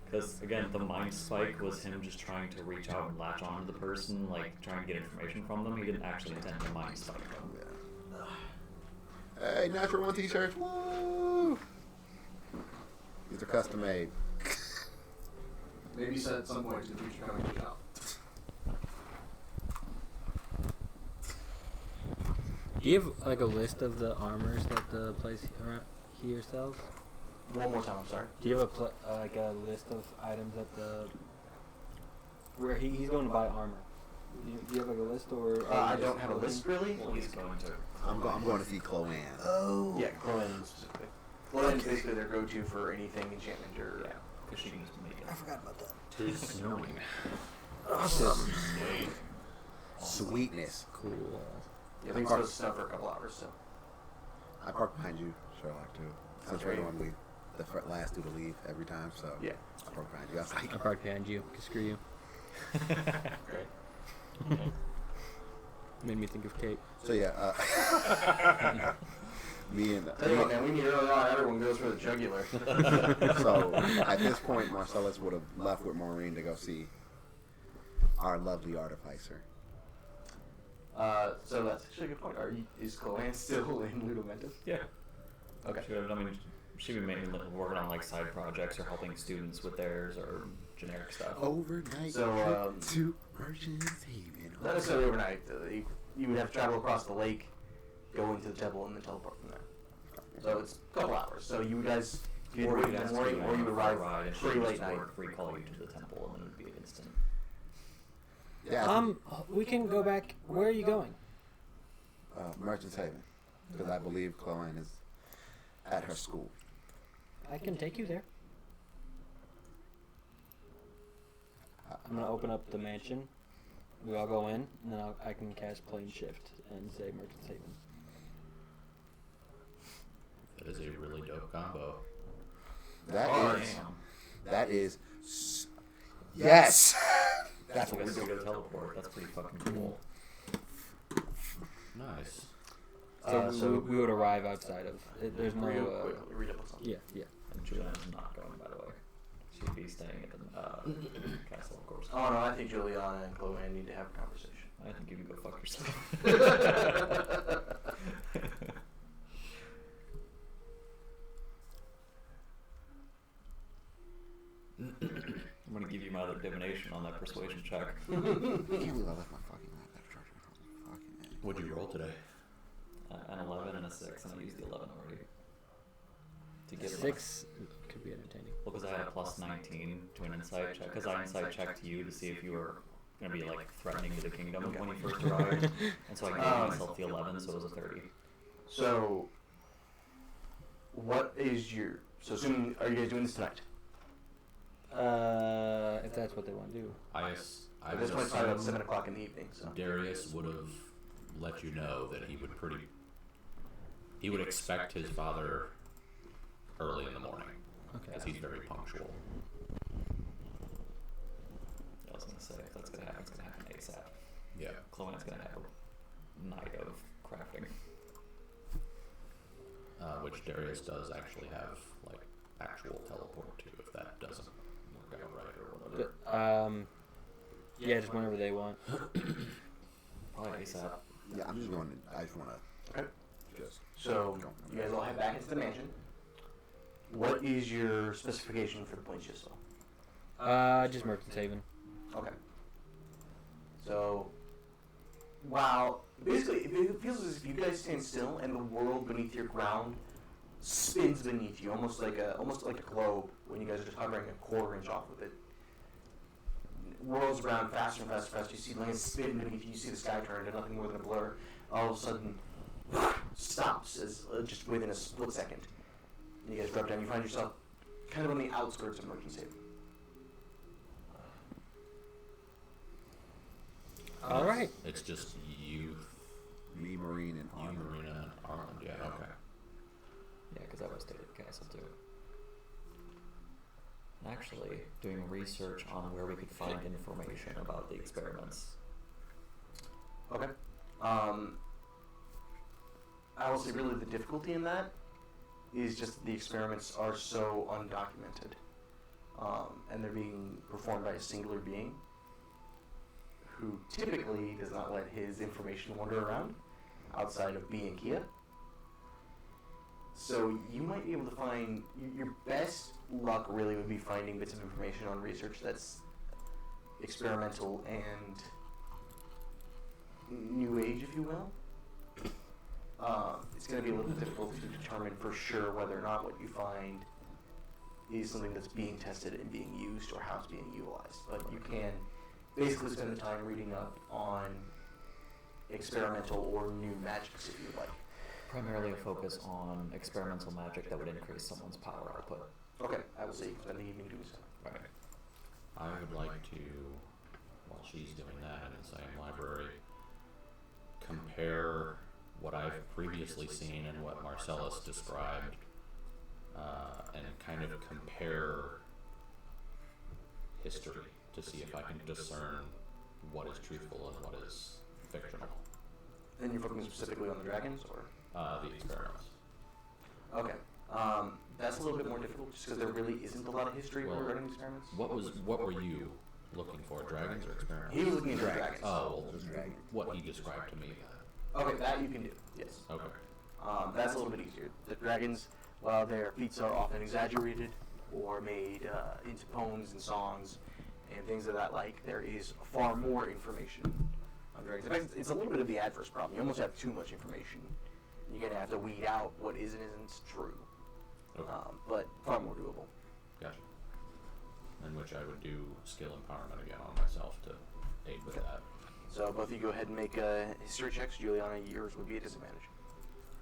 Because, again, the mind spike was him just trying to reach out and latch onto the person, like, trying to get information from them. He didn't actually intend to mind spike them. Yeah. Hey, natural 1 t-shirts, woo! These are custom made. Maybe at some point in the future coming to shop. Do you have like a list of the armors that the place here sells? One more time, I'm sorry. Do you have like a list of items at the where he's going to buy armor? Do you have like a list or? I don't have a list really. Well, he's going to. I'm going to see Chloanne. Oh. Yeah, Chloanne specifically. Chloanne's basically their go-to for anything enchantment or. Yeah, because she can just make it. I forgot about that. Tis snowing. Awesome. Sweetness. Cool. Yeah, I think it's supposed to snow for a couple hours, so. I parked behind you, Sherlock, too. Since you're the one the last dude to leave every time, so. Yeah. I parked behind you. I was like, I parked behind you. Screw you. Great. Made me think of Kate. so yeah, me and. Tell you what, man, we need early on. Everyone goes for the jugular. So at this point, Marcellus would have left with Maureen to go see our lovely artificer. So that's actually a good point. Is Chloanne still in Ludoventus? Yeah. Okay. She'd be mainly working on like side projects or helping students with theirs or generic stuff. Overnight So, trip to Merchant's Haven. Not necessarily overnight. You would have to travel across the lake, go into the temple, and then teleport from there. So it's a couple hours. So you guys could Or wait you'd in have the to morning, do or you a arrive ride and pretty she'd late just night. recall you to the temple, and then it would be instant. Yeah. We can go back. Where are you going? Merchant's Haven, because I believe Chloanne is at her school. I can take you there. I'm gonna open up the mansion. We all go in, and then I can cast Plane Shift and say Merchant's Haven. That is a really dope combo. That is. Yes. That's You what we're guys doing. go teleport. That's pretty fucking cool. Nice. So we would arrive outside of. There's no. Read up on something. Yeah. And Julian's not going, by the way. She'd be staying at the castle, of course. Oh no, I think Juliana and Chloanne need to have a conversation. I think you can go fuck yourself. I'm gonna give you my other divination on that persuasion check. I can't believe I left my fucking laptop charger at home. Fucking A. What'd you roll today? An 11 and a 6, and I used the 11 already. To get 6 could be entertaining. Well, because I had a plus 19 to an insight check. Because I insight checked you to see if you were going to be like threatening to the kingdom when you first arrived. And so I gave myself the 11, so it was a 30. So, what is your? So, assuming are you guys doing this tonight? If that's what they want to do. I At this would point, it's probably about assume 7 o'clock in the evening. So. Darius would have let you know that he would expect his father early in the morning, because he's very punctual. I was going to say, if that's going to happen, it's going to happen ASAP. Yeah. Chloe's going to have a night of crafting. Which Darius does actually have, like, actual teleport to, if that doesn't work out right or whatever. But, yeah, just whenever they want. Probably ASAP. Yeah, I'm just going to. I just want to. Okay. Just. So you guys all head back into the mansion. What is your specification for the plane shift spell? Just Merchant's Haven. Okay. So, while basically it feels as if you guys stand still and the world beneath your ground spins beneath you, almost like a globe when you guys are just hovering a quarter inch off of it. Whirls around faster and faster and faster. You see land spin beneath you. You see the sky turn into nothing more than a blur. All of a sudden, stops as just within a split second. And you guys drop down. You find yourself kind of on the outskirts of Merchant's Haven. All right. It's just you, Me, Marine, and you, Armor. Marina, and Armand. Yeah, okay. Yeah, because I was stayed at the castle too. And actually, doing research on where we could find information about the experiments. Okay. I will say really the difficulty in that is just the experiments are so undocumented. And they're being performed by a singular being who typically does not let his information wander around outside of B and Kia. So you might be able to find, your best luck really would be finding bits of information on research that's experimental and new age, if you will. It's going to be a little bit difficult to determine for sure whether or not what you find is something that's being tested and being used or how it's being utilized. But you can basically spend the time reading up on experimental or new magics, if you like. Primarily a focus on experimental magic that would increase someone's power output. Okay, I will say you can spend the evening doing so. Right. I would like to, while she's doing that in the same library, compare what I've previously seen and what Marcellus described, and kind of compare history to see if I can discern what is truthful and what is fictional. And you're focusing specifically on the dragons, or? The experiments. Okay. That's a little bit more difficult just because there really isn't a lot of history Well, regarding experiments. What were you looking for? Dragons or experiments? He was looking at dragons. Oh, well, what he described to me then. Okay, that you can do, yes. Okay. That's a little bit easier. The dragons, while their feats are often exaggerated or made into poems and songs and things of that like, there is far more information on dragons. In fact, it's a little bit of the adverse problem. You almost have too much information. You're going to have to weed out what is and isn't true. Okay. But far more doable. Gotcha. In which I would do skill empowerment again on myself to aid with that. So both of you go ahead and make history checks. Juliana, yours would be a disadvantage.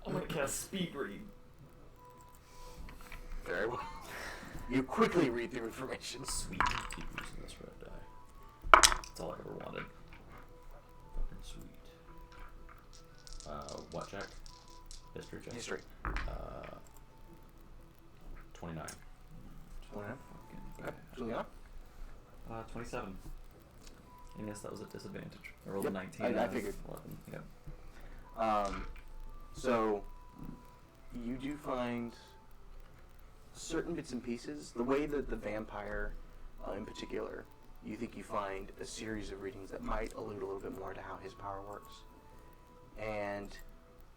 I'm gonna cast speed read. Very well. You quickly read through information. Sweet. Keep using this red die. That's all I ever wanted. Fucking sweet. What check? History check. History. 29. 29. Fucking Okay. Juliana? 27. And yes, that was a disadvantage. I rolled Yep, a 19. I out of figured. 11. Yep. So you do find certain bits and pieces. The way that the vampire, in particular, you think you find a series of readings that might allude a little bit more to how his power works. And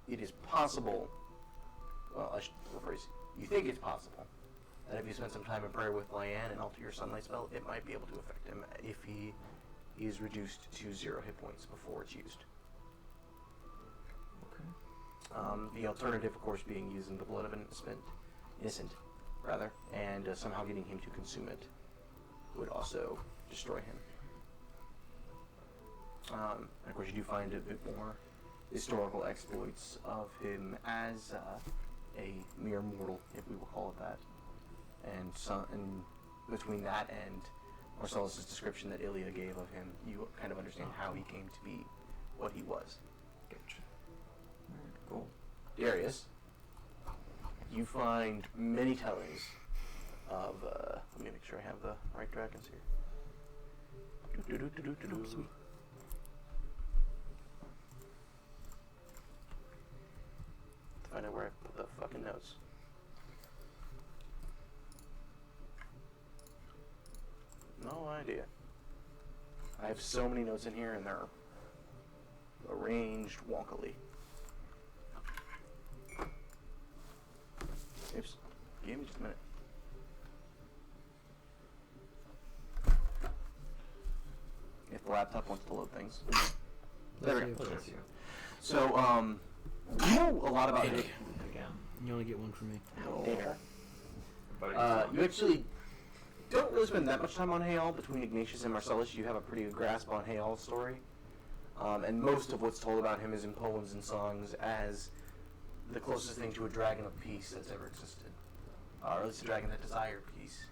it is possible, well, I should rephrase, you think it's possible that if you spend some time in prayer with Lyanne and alter your sunlight spell, it might be able to affect him if he is reduced to 0 hit points before it's used. Okay. The alternative, of course, being using the blood of an innocent, and somehow getting him to consume it would also destroy him. And of course, you do find a bit more historical exploits of him as a mere mortal, if we will call it that. And between that and Marcellus' description that Ilya gave of him, you kind of understand how he came to be what he was. Gotcha. Alright, cool. Darius, you find many tellings of, let me make sure I have the right dragons here. Sweet. To find out where I put the fucking notes. No idea. I have so many notes in here and they're arranged wonkily. Oops. Give me just a minute. If the last laptop wants to load things. There we go. Look at you. So, you know a lot about it. Again. You only get one from me. You actually don't really spend that much time on Hayal. Between Ignatius and Marcellus, you have a pretty good grasp on Hayal's story. And most of what's told about him is in poems and songs as the closest thing to a dragon of peace that's ever existed. Or at least a dragon that desired peace.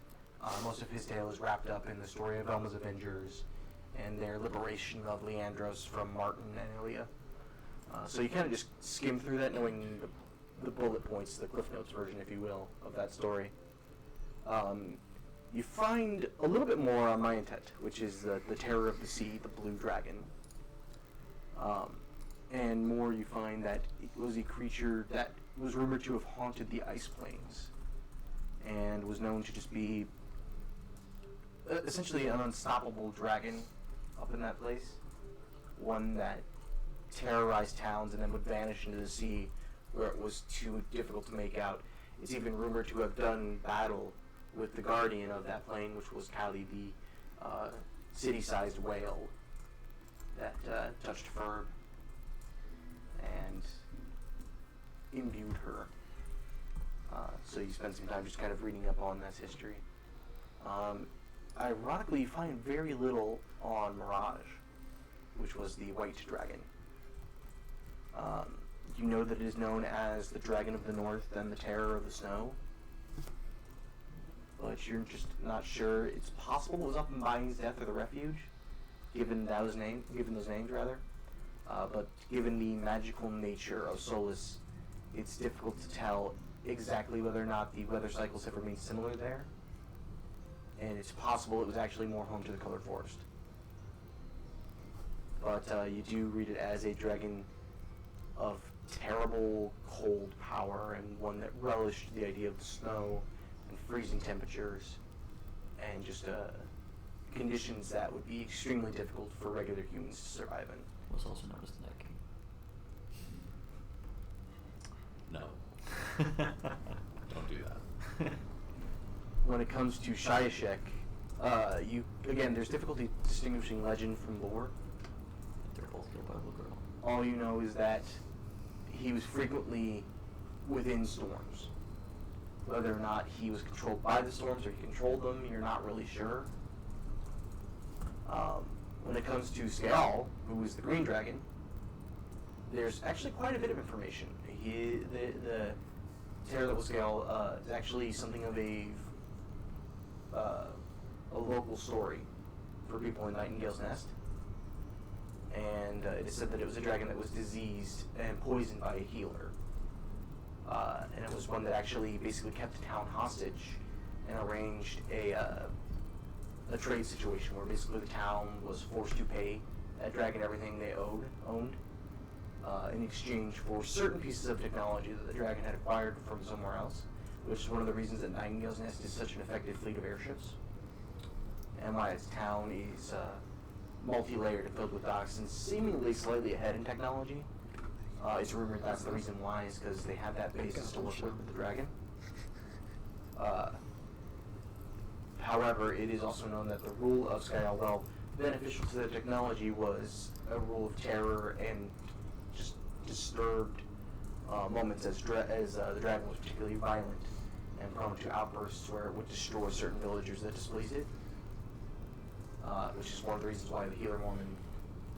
Most of his tale is wrapped up in the story of Elma's Avengers and their liberation of Leandros from Martin and Elia. So you kind of just skim through that, knowing the bullet points, the Cliff Notes version, if you will, of that story. You find a little bit more on Mayantet, which is the terror of the sea, the blue dragon. And more you find that it was a creature that was rumored to have haunted the ice plains and was known to just be essentially an unstoppable dragon up in that place. One that terrorized towns and then would vanish into the sea where it was too difficult to make out. It's even rumored to have done battle with the guardian of that plain, which was Kali, the city-sized whale that touched Ferb and imbued her. So you spend some time just kind of reading up on that history. Ironically, you find very little on Mirage, which was the white dragon. You know that it is known as the Dragon of the North and the Terror of the Snow, but you're just not sure. It's possible it was up in Bying's Death or the Refuge, given those names, rather. But given the magical nature of Solus, it's difficult to tell exactly whether or not the weather cycles have remained similar there. And it's possible it was actually more home to the Colored Forest. But you do read it as a dragon of terrible cold power, and one that relished the idea of the snow and freezing temperatures and just conditions that would be extremely difficult for regular humans to survive in. Was also known as the Night King. No. Don't do that. When it comes to Shayashek, there's difficulty distinguishing legend from lore. They're both killed by a little girl. All you know is that he was frequently within storms. Whether or not he was controlled by the storms or he controlled them, you're not really sure. When it comes to Skaal, who is the green dragon, there's actually quite a bit of information. The terror that was Skaal is actually something of a local story for people in Nightingale's Nest. And it is said that it was a dragon that was diseased and poisoned by a healer. And it was one that actually basically kept the town hostage and arranged a trade situation where basically the town was forced to pay that dragon everything they owned in exchange for certain pieces of technology that the dragon had acquired from somewhere else, which is one of the reasons that Nightingale's Nest is such an effective fleet of airships, and why its town is multi-layered and filled with docks and seemingly slightly ahead in technology. It's rumored that's the reason why, is because they have that basis to work with the dragon. However, it is also known that the rule of Skaal, while beneficial to the technology, was a rule of terror and just disturbed moments as the dragon was particularly violent and prone to outbursts where it would destroy certain villagers that displeased it. Which is one of the reasons why the healer woman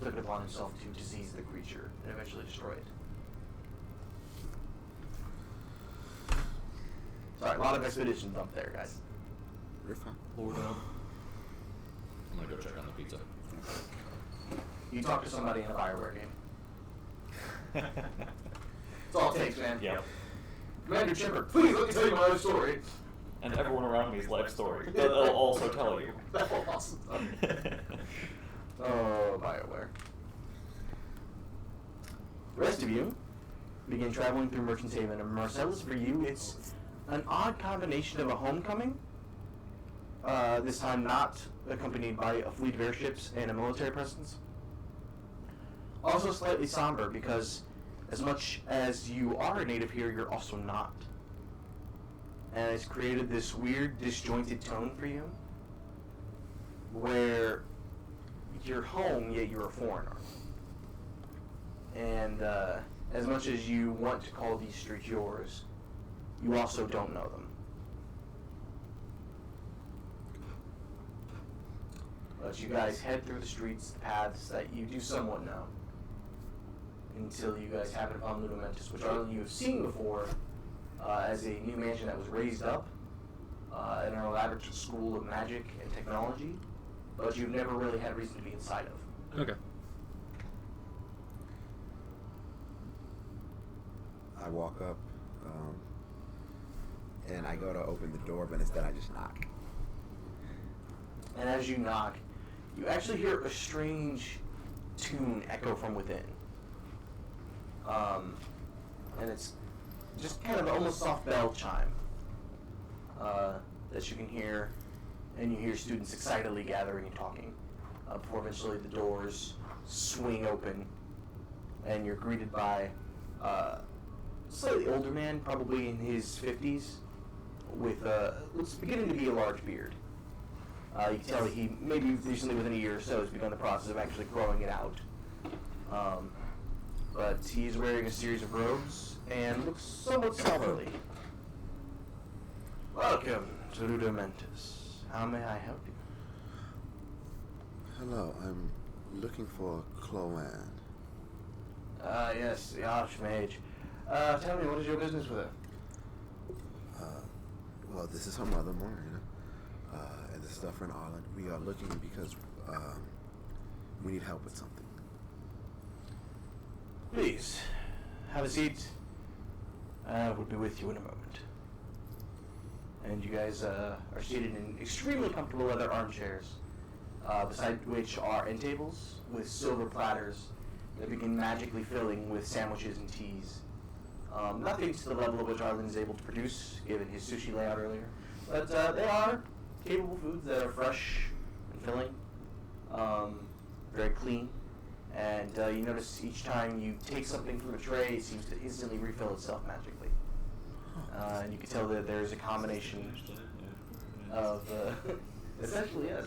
took it upon himself to disease the creature and eventually destroy it. Sorry, a lot of expedition dump there, guys. You're fine. Lord up. I'm gonna go check on the pizza. You talk to somebody in a Bioware game. That's all it takes, man. Yep. Commander Chipper, please let me tell you my life story. And everyone around me's life story. They'll also tell you. That's awesome. Oh, Bioware. The rest of you begin traveling through Merchant's Haven, and Marcellus, for you, it's an odd combination of a homecoming, this time not accompanied by a fleet of airships and a military presence. Also slightly somber, because as much as you are a native here, you're also not. And it's created this weird, disjointed tone for you, where you're home, yet you're a foreigner. And as much as you want to call these streets yours, you also don't know them. But you guys head through the streets, paths that you do somewhat know, until you guys happen upon Ludamentus, which you have seen before as a new mansion that was raised up in an elaborate school of magic and technology, but you've never really had reason to be inside of. Okay. I walk up, and I go to open the door, but instead I just knock. And as you knock, you actually hear a strange tune echo from within. And it's just kind of almost soft bell chime that you can hear, and you hear students excitedly gathering and talking before eventually the doors swing open, and you're greeted by a slightly older man, probably in his 50s, with what's beginning to be a large beard. You can tell that he, maybe recently within a year or so, has begun the process of actually growing it out. But he's wearing a series of robes and looks somewhat scholarly. Welcome to Ludamentus. How may I help you? Hello, I'm looking for Chloanne. Yes, the Archmage. Tell me, what is your business with her? Well, this is her mother, Marina, and this is our friend Arlen. We are looking because we need help with something. Please, have a seat. I will be with you in a moment. And you guys are seated in extremely comfortable leather armchairs, beside which are end tables with silver platters that begin magically filling with sandwiches and teas. Nothing to the level of which Arlen is able to produce, given his sushi layout earlier. But they are capable foods that are fresh and filling, very clean. And you notice each time you take something from a tray, it seems to instantly refill itself magically. And you can tell that there's a combination of, essentially yes,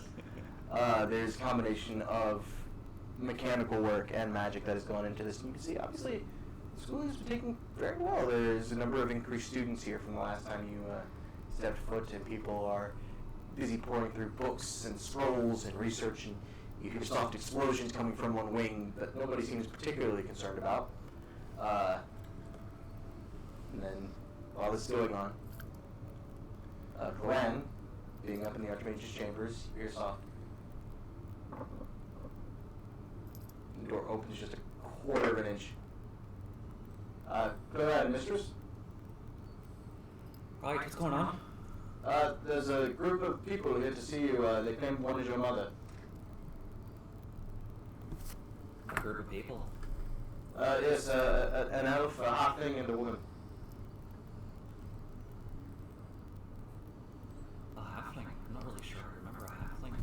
there's a combination of mechanical work and magic that has gone into this. And you can see, obviously, the school has been taking very well. There's a number of increased students here from the last time you stepped foot, and people are busy pouring through books and scrolls and research, and you hear soft explosions coming from one wing that nobody seems particularly concerned about. And then, while this is going on, Glenn, being up in the Archmage's chambers, you hear soft. The door opens just a quarter of an inch. Go ahead, mistress. Right, what's going on? There's a group of people here to see you. They claim one is your mother. A group of people? Yes, an elf, a halfling, and a woman. A halfling? I'm not really sure I remember a halfling.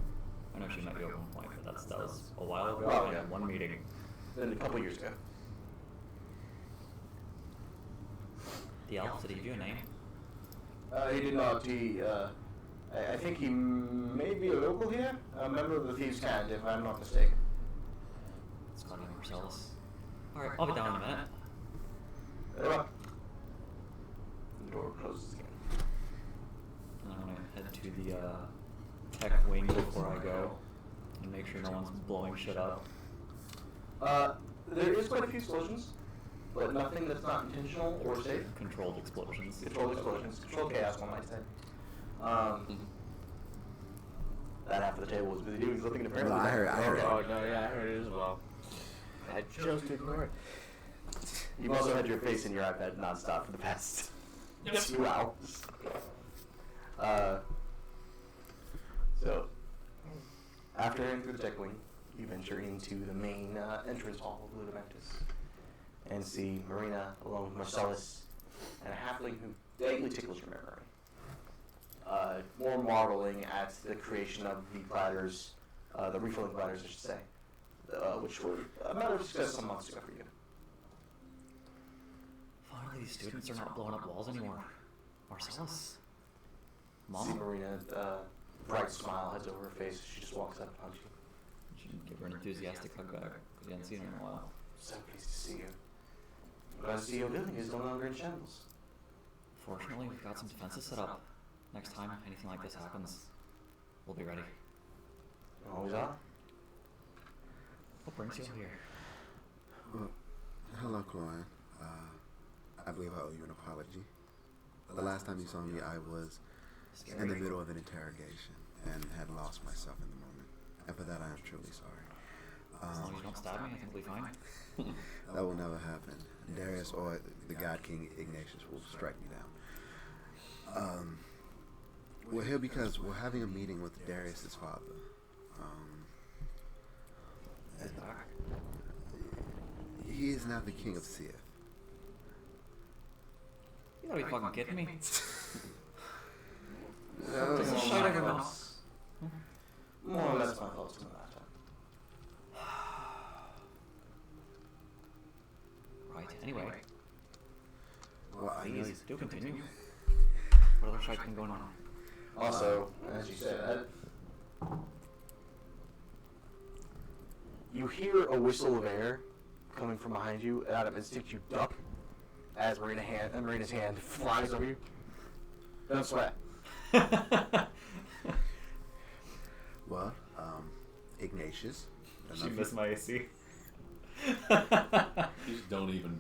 I know she met you at one point, but that was a while ago Oh, and yeah. in one meeting. Then a couple years ago. The elf, did he give you a name? He did not. I think he may be a local here, a member of the Thieves' Cant, if I'm not mistaken. It's Claudia Marcellus. Alright, I'll be down in a minute. Very well. The door closes again. I'm gonna head to the tech wing before I go and make sure no one's blowing shit up. There is quite a few explosions, but nothing that's not intentional or safe. Controlled explosions. Controlled explosions. Controlled chaos, one might say. That half of the table was busy doing something, and apparently... No, I heard it. Oh, no, yeah, I heard it as well. I chose to ignore it. You've also had your face in your iPad nonstop for the past 2 hours. So, after heading through the tech wing, you venture into the main entrance hall of Ludamentus and see Marina along with Marcellus and a halfling who vaguely tickles your memory. More marveling at the creation of the platters, the refilling platters, I should say, which were a matter of success some months ago for you. Finally, these students are not blowing up walls anymore. Marcellus? See Mom? Marina, bright smile heads over her face as she just walks up behind you. Should give her an enthusiastic hug back, because you hadn't seen her in a while. So pleased to see you. Glad to see your building is no longer in shambles. Fortunately, we've got some defenses set up. Next time anything like this happens, we'll be ready. Always are. What brings you here? Well, hello, Chloe. I believe I owe you an apology. The last time you saw me, I was in the middle of an interrogation and had lost myself in the moment. And for that, I am truly sorry. As long as you don't stab me, I think we'll be fine. That will never happen. Darius or the God King Ignatius will strike me down. We're here because we're having a meeting with Darius's father. And he is now the king of Seath. You gotta be fucking kidding me. No, This is shite everyone. More or less my thoughts on the matter. Right, anyway. well, I know Please, do continue. What other shite's been going on? Also, as you said, you hear a whistle of air coming from behind you. Out of instinct, you duck as Marina's hand flies over you. Don't sweat. Well, Ignatius. She missed my AC. You just don't even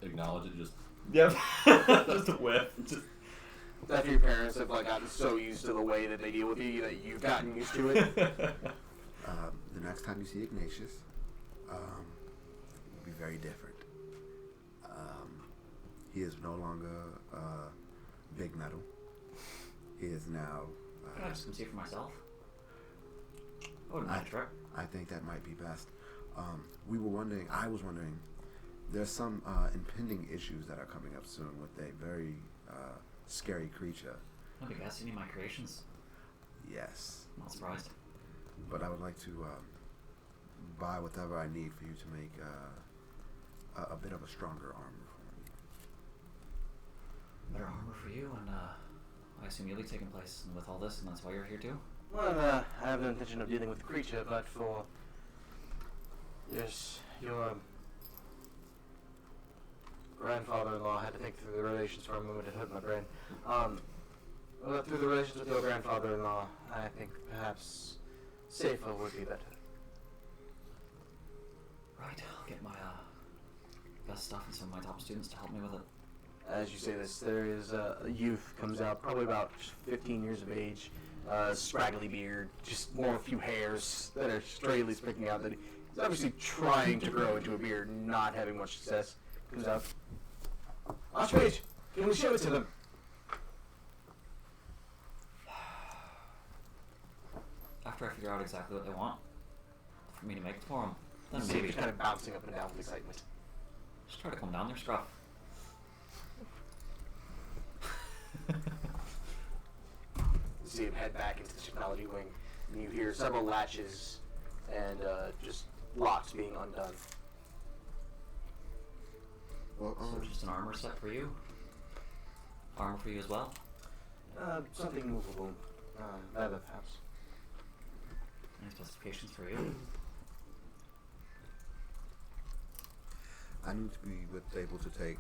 acknowledge it, just Yep. Just a whiff. Just After your parents have gotten so used to the way that they deal with you that you've gotten used to it. The next time you see Ignatius, will be very different. He is no longer big metal. He is now. Can I just come see it for myself? I wouldn't mind a trip. I think that might be best. I was wondering, there's some impending issues that are coming up soon with a very scary creature. Have you guys seen any of my creations? Yes, I'm not surprised. but I would like to buy whatever I need for you to make a bit of a stronger armor for me. Better armor for you, and I assume you'll be taking place with all this, and that's why you're here too? Well, I have no intention of dealing with the creature, but for your grandfather-in-law, I had to think through the relations for a moment. It hurt my brain. Through the relations with your grandfather-in-law, I think perhaps safer would be better. Right, I'll get my best stuff and some of my top students to help me with it. As you say this, there is a youth comes out, probably about 15 years of age, scraggly beard, just more a few hairs that are straightly sticking out. That he's obviously trying to grow into a beard, not having much success. Comes out. Archmage, can we show it to them? After I figure out exactly what they want for me to make for them, You then see maybe him kind of bouncing up and down with excitement. just try to calm down their scruff. You see him head back into the technology wing, and you hear several latches and just locks being undone. Well, So just an armor set for you? Armor for you as well? Something movable. Leather, perhaps. Any specifications for you? I need to be able to take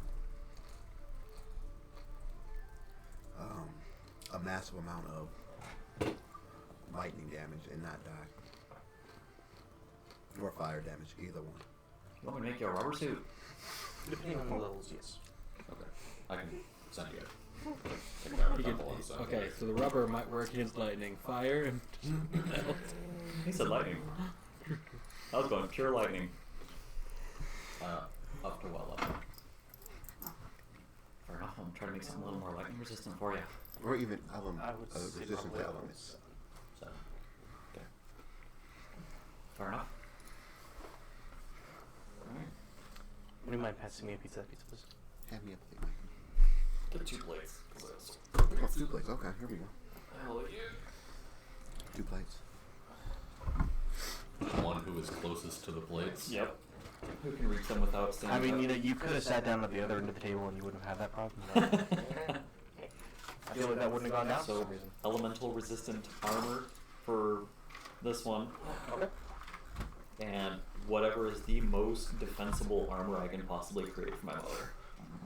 a massive amount of lightning damage and not die. Or fire damage, either one. You want me to make you a rubber suit? Depending on the levels, yes. okay. I can send you it. You can- okay, so the rubber might work against lightning. Fire and melt. He said lightning. I was going pure lightning. Up to well up. Fair enough, I'm trying to make something a little more lightning resistant for you. Or even I would say resistant probably to elements. So, okay. Fair enough. Alright. Would you mind passing me a pizza, please? Hand me a plate, Mike. Get 2 plates. Oh, 2 plates. Okay, here we go. Hell yeah. 2 plates. The one who is closest to the plates. Yep. Who can reach them without I standing mean, up? you could have sat down at the other end of the table and you wouldn't have had that problem. I feel like that wouldn't have gone down for So, some reason. elemental resistant armor for this one. Okay. and whatever is the most defensible armor I can possibly create for my mother,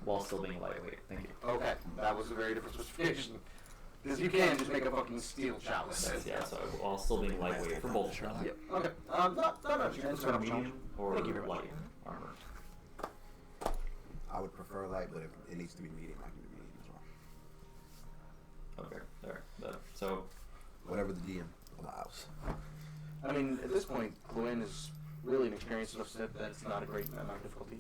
while still being lightweight. Thank you. Okay, that was a very different specification. Because you can just make a fucking steel chalice. Yeah, so while still being lightweight for both of them. Yep. Okay. Not Consider medium or Thank you very much. light armor. I would prefer light, but if it needs to be medium, I can do medium as well. Okay, there. So, Whatever the DM allows. I mean, at this point, Gwen is really an experienced enough Sith that it's not a great amount of difficulty.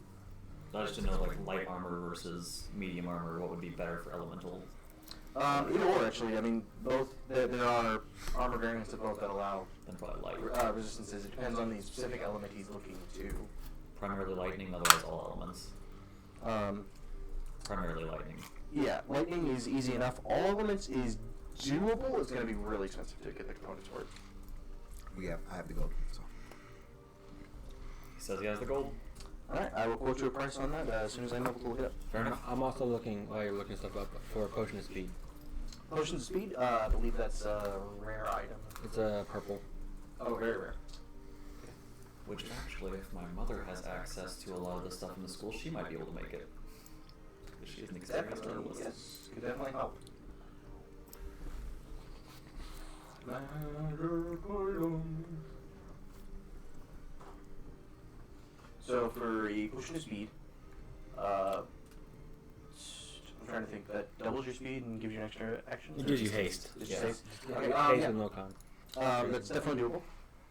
I just didn't know, like, light armor versus medium armor, what would be better for elemental? Either or, actually. I mean, both. There are armor variants of both that allow Then probably light. resistances. It depends on the specific element he's looking to. Primarily lightning, otherwise all elements. Primarily lightning. Yeah, lightning is easy enough. All elements is doable. It's going to be really expensive to get the components for it. I have to go. So. He says he has the gold. Alright, I will quote you a price on that as soon as I'm able to look it up. Fair enough. I'm also looking, while you're looking stuff up, for potion of speed. Potion of speed, I believe that's a rare item. It's a purple. Oh, very rare. Which actually, if my mother has access to a lot of the stuff in the school, she might be able to make it. Because she is an experienced Definitely, journalist. yes. Could definitely help. So for a potion of speed, I'm trying to think, that doubles your speed and gives you an extra action? It gives you haste. Just Yeah. haste? Okay, Haste yeah. with no con. That's definitely doable.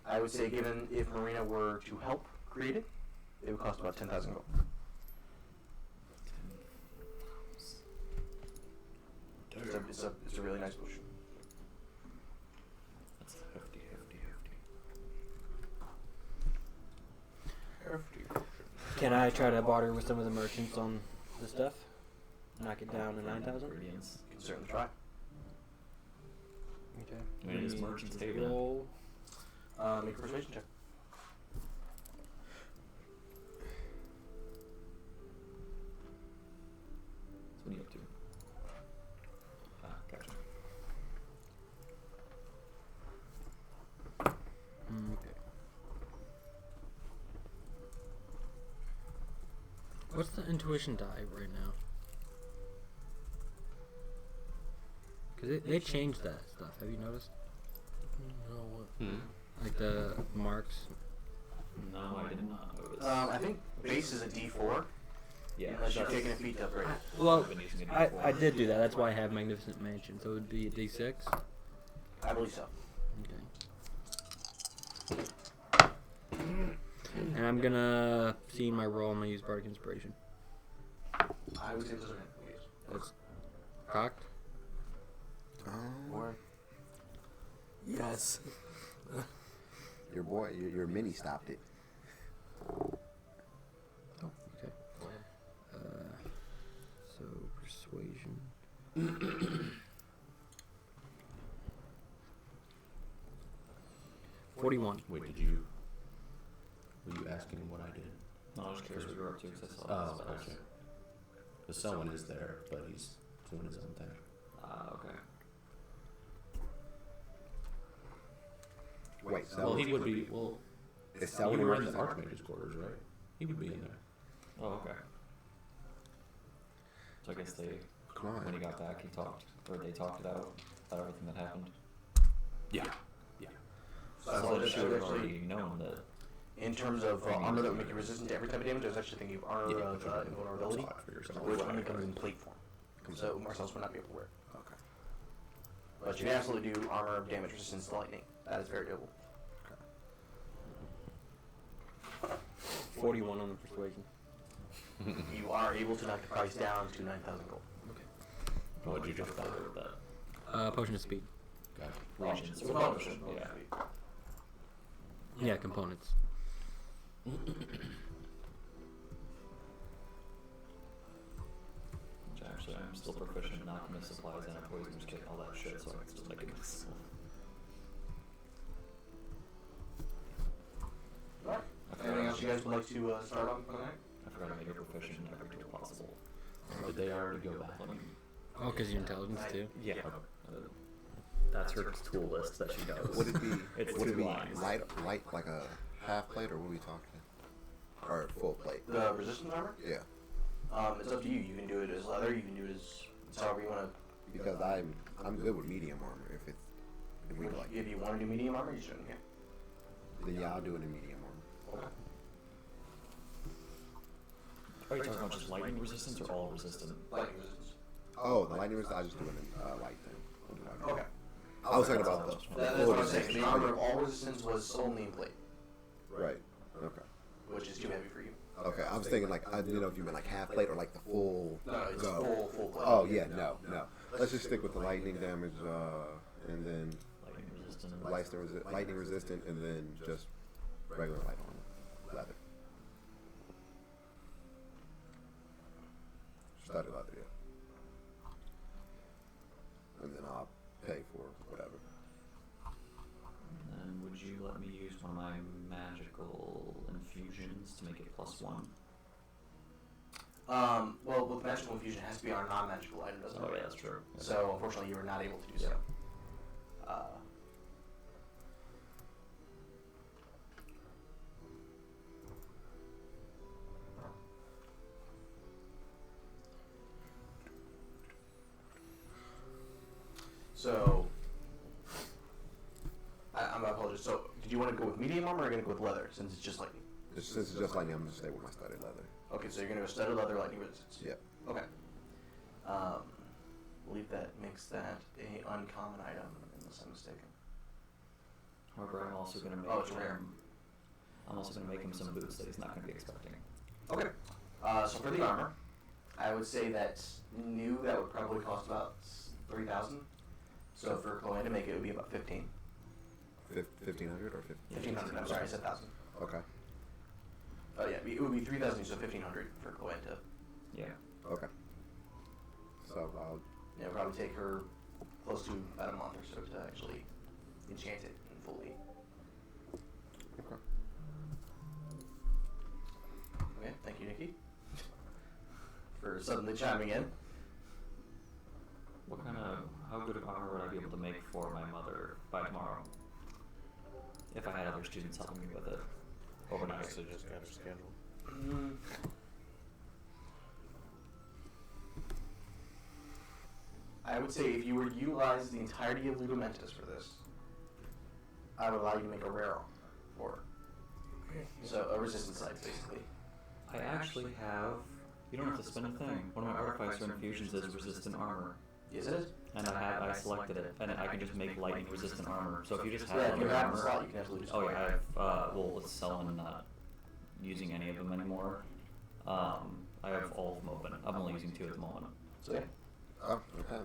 I would say, given if Marina were to help create it, it would cost about 10,000 gold. It's a really nice potion. That's hefty. Can I try to barter with some of the merchants on the stuff? Knock it down to 9,000? Ingredients. You can certainly try. Okay. I mean, it is merchant's haven. Roll. Make a persuasion check. What are you up to? Gotcha. Okay. What's the intuition die right now? Because they changed that stuff. Have you noticed? No, what? Like the marks. No, I did not notice. I think base is a D4, yeah, unless you're that's- taking a feat to upgrade it. Well, I've been using it I before. did do that. That's why I have Magnificent Mansion. So it would be a D6. I believe so. Okay. And I'm gonna see my roll. I'm gonna use Bardic Inspiration. I would say those are yes. That's cocked. Or Yes. Your boy, your mini stopped it. Oh, okay. So persuasion. 41. Wait, were you asking what I did? No, I was just curious what you were up to because I saw Oh, the spells. okay. The someone is there, but he's doing his own thing. Okay. Wait, Well, so he would be. Well, is you Selwyn were in the merchant? Archmage's quarters, right? He would be in there. Oh, okay. So I guess Come when he on. got back, they talked about everything that happened. Yeah. So So that's she would have actually, already known that. in terms of armor that would make you resistant to every type of damage, I was actually thinking of armor of invulnerability, I figured something which like only that. comes in plate form. So Marcellus would not be able to wear it. Okay. But you can absolutely do armor of damage resistance to lightning. That is very doable. 41 on the persuasion. You are able to knock the price down to 9,000 gold. What did you just better buy? with that? Potion of speed. Got it. Regions. It's a potion. Yeah. Yeah, components. Which actually, I'm still proficient in alchemist supplies and a poisonous kit, all that shit, so I can still make it myself. Anything else you guys would like to start on tonight? I forgot to make it proficient in every tool possible. Did they already go back? Let me- Oh, because your intelligence too. Yeah. That's her tool list that she knows. Would it be? It's would it 2 be lines. light like a half plate, or what are we talking? Or full plate? The resistance armor? Yeah. It's up to you. You can do it as leather. You can do it as however you want to. Because I'm good with medium armor. If we like. If you want to do medium armor, you shouldn't. Yeah. Then yeah, I'll do it in medium armor. Okay. Are you talking about just lightning resistance or all resistant? Lightning resistance. Oh, the lightning resistance. I just do it in light then. I'll do lightning. Okay. I was talking about the That's full what I'm saying. resistance. The armor of all resistance was only in plate, Right. Okay. which is too heavy for you. Okay. I was thinking like I didn't know if you meant like half plate or like the full. No, it's go. full plate. Oh yeah, no. Let's just stick with the lightning damage, and then Lightning resistant. lightning resistant, and then just regular light armor, leather. Studded leather, yeah. And then I'll pay for whatever. And would you let me use one of my magical infusions to make it +1? Well, with magical infusion, it has to be on a non-magical item, doesn't it? Oh yeah, that's true. So unfortunately, you were not able to do so. So, I'm my apologies. So, did you want to go with medium armor or are you going to go with leather since it's just lightning? Since it's just lightning, I'm gonna stay with my studded leather. Okay, so you're going to go studded leather, lightning resistance. Yeah. Okay. I believe that makes that a uncommon item, unless I'm mistaken. However, I'm also going to make Oh, it's rare. I'm also going to make him some boots that he's not going to be expecting. Okay. So for the armor, I would say that new that would probably cost about 3,000. So for Chloe to make it, it would be about 15. 1,500 or 1,500. I'm sorry, I said 1,000. Okay. Oh yeah, it would be 3,000, so 1,500 for Chloe to. Yeah. Okay. So I'll. You know, probably take her close to about a month or so to actually enchant it and fully. Okay. Okay, thank you, Nikki, for suddenly chiming in. How good of armor would I be able to make for my mother by tomorrow? If I had other students helping me with it overnight. So just got her scheduled. I would say if you were to utilize the entirety of Ludomentus for this, I would allow you to make a rare for it. So a resistance site, basically. I actually have. You don't have to spend a thing. One of my artifacts or infusions is resistant armor. Is it? And I selected it, and I can just make lightning resistant armor. So if you just have Yeah, if you lightning have the armor, slot, you can absolutely just oh go yeah, I ahead. have. Well, with Selwyn not using any of them anymore, I have all of them open. I'm only using 2 at the moment. So yeah. Oh, okay.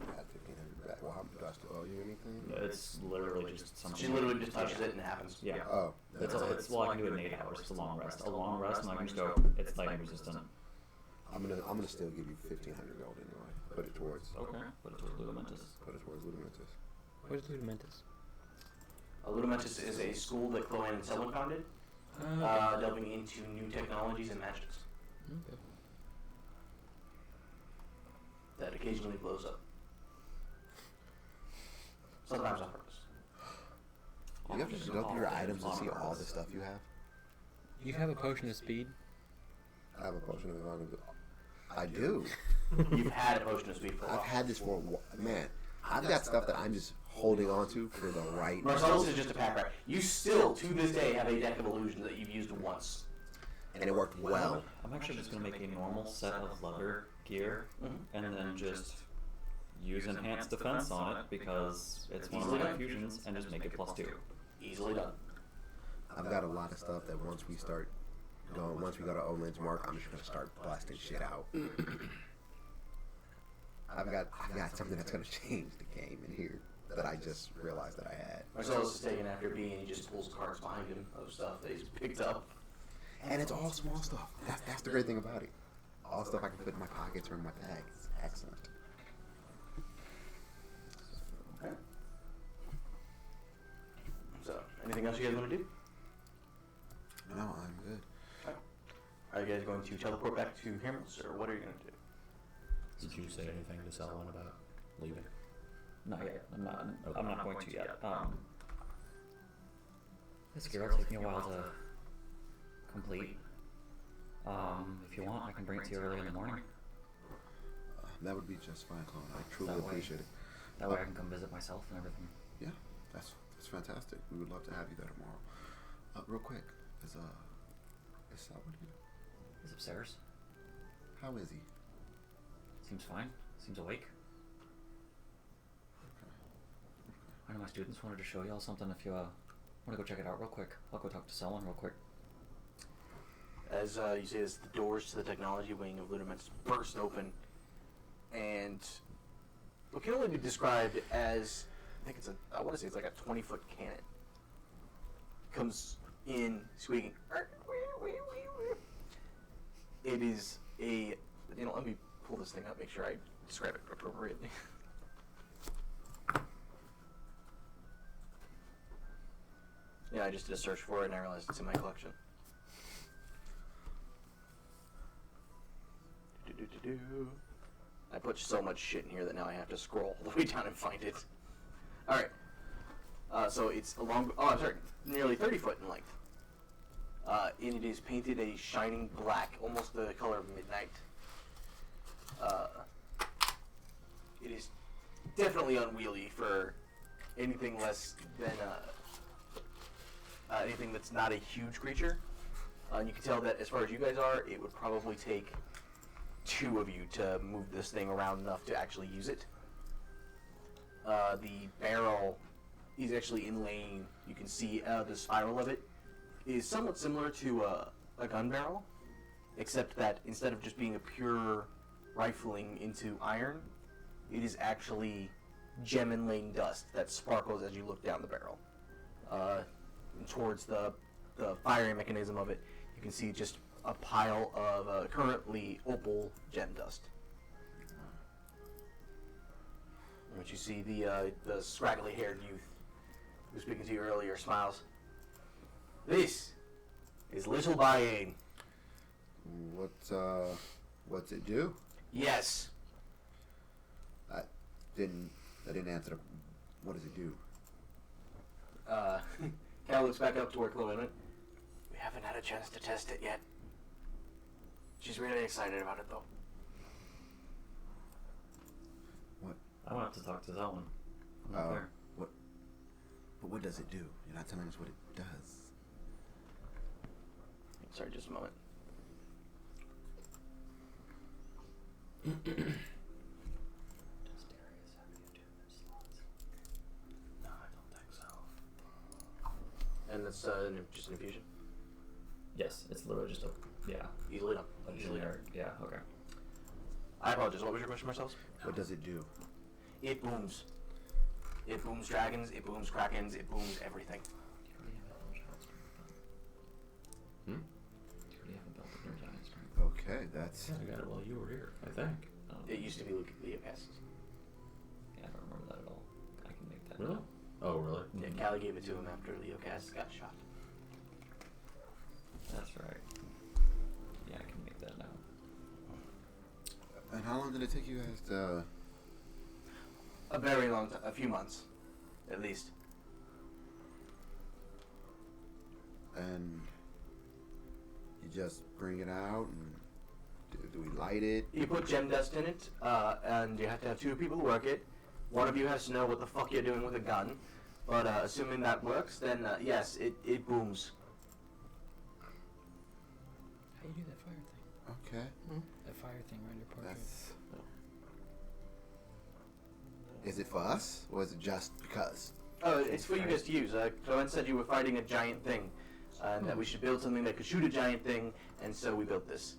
I had 1,500 back. Well, how do I still owe you anything? It's literally just something. She literally just touches it and it happens. Yeah. Oh. It's well, I can do it in 8 hours. It's a long rest. A long rest, and I can just go. It's lightning resistant. I'm gonna still give you 1,500 gold anyway. Put it towards. Okay. But it's with Ludomentus. Put it towards Ludomentus. What is Ludomentus? Ludomentus is a school that Chloe and Selwyn founded, delving into new technologies and magics Okay. that occasionally blows up. Sometimes on purpose. You have to go through your items and see all the stuff you have. You have a potion of speed? I have a potion of invulnerability. I do. You've had a potion of speed for a while. I've had this for a while. Man, I've got stuff that I'm just holding on to for the right. Marcellus is just a pack rat. You still, to this day, have a deck of illusions that you've used once. And it worked well. I'm actually just gonna make a normal set of leather gear, and then just use enhanced defense on it because it's one of my infusions, and just make it +2. Easily done. I've got a lot of stuff that once we go to Olin's Mark, I'm just gonna start blasting shit out. I've got something that's gonna change the game in here that I just realized that I had. Marcellus is taken after B and he just pulls cards behind him of stuff that he's picked up. And it's all small stuff. That's the great thing about it. All stuff I can put in my pockets or in my bag. It's excellent. Okay. So, anything else you guys want to do? No, I'm good. Are you guys going to teleport back to Hermos, or what are you going to do? Did you say anything to Selwyn about leaving? Not yet. I'm not going to yet. This gear will take me a while to complete. If you want, I can bring it to you early in the morning. That would be just fine, Clone. I truly That way- appreciate it. That way I can come visit myself and everything. Yeah, that's fantastic. We would love to have you there tomorrow. Real quick, is Selwyn here? He's upstairs. How is he? Seems fine. Seems awake. I know my students wanted to show y'all something if you want to go check it out real quick. I'll go talk to Selwyn real quick. As you see, as the doors to the technology wing of Ludiments burst open, and what can only be described as, I want to say it's like a 20-foot cannon. Comes in squeaking. It is a, let me pull this thing up, make sure I describe it appropriately. Yeah, I just did a search for it and I realized it's in my collection. I put so much shit in here that now I have to scroll all the way down and find it. Alright. So it's nearly 30 foot in length. And it is painted a shining black, almost the color of midnight. It is definitely unwieldy for anything less than anything that's not a huge creature. And you can tell that as far as you guys are, it would probably take 2 of you to move this thing around enough to actually use it. The barrel is actually inlaying. You can see the spiral of it is somewhat similar to a gun barrel, except that instead of just being a pure rifling into iron, it is actually gem inlaid dust that sparkles as you look down the barrel. Towards the firing mechanism of it, you can see just a pile of currently opal gem dust. What you see, the scraggly-haired youth who was speaking to you earlier smiles. This is Little Bayane. What's it do? Yes. I didn't answer. What does it do? Cal looks back up toward Chloe. We haven't had a chance to test it yet. She's really excited about it, though. What? I want to talk to Selwyn. What? But what does it do? You're not telling us what it does. Sorry, just a moment. No, I don't think so. And that's just an infusion? Yes, it's literally just Easily done. a Easily done. generic. Yeah, okay. I apologize. What was your question, Marcellus? What does it do? It booms. It booms dragons, it booms krakens, it booms everything. Do you already have a belt of giant strength? Okay, that's. I got it while you were here, I think. It used to be Leo Cass's. Yeah, I don't remember that at all. I can make that Really? now. Oh, really? Yeah, Callie gave it to him after Leo Cass got shot. That's right. Yeah, I can make that now. And how long did it take you guys to? A very long time, a few months, at least. And you just bring it out, and do we light it? You put gem dust in it, and you have to have 2 people work it. One of you has to know what the fuck you're doing with a gun. But assuming that works, then yes, it booms. How you do that fire thing? Okay. That fire thing around your portrait. That's. Is it for us, or is it just because? Oh, it's for you guys to use. Clement said you were fighting a giant thing, and that we should build something that could shoot a giant thing, and so we built this.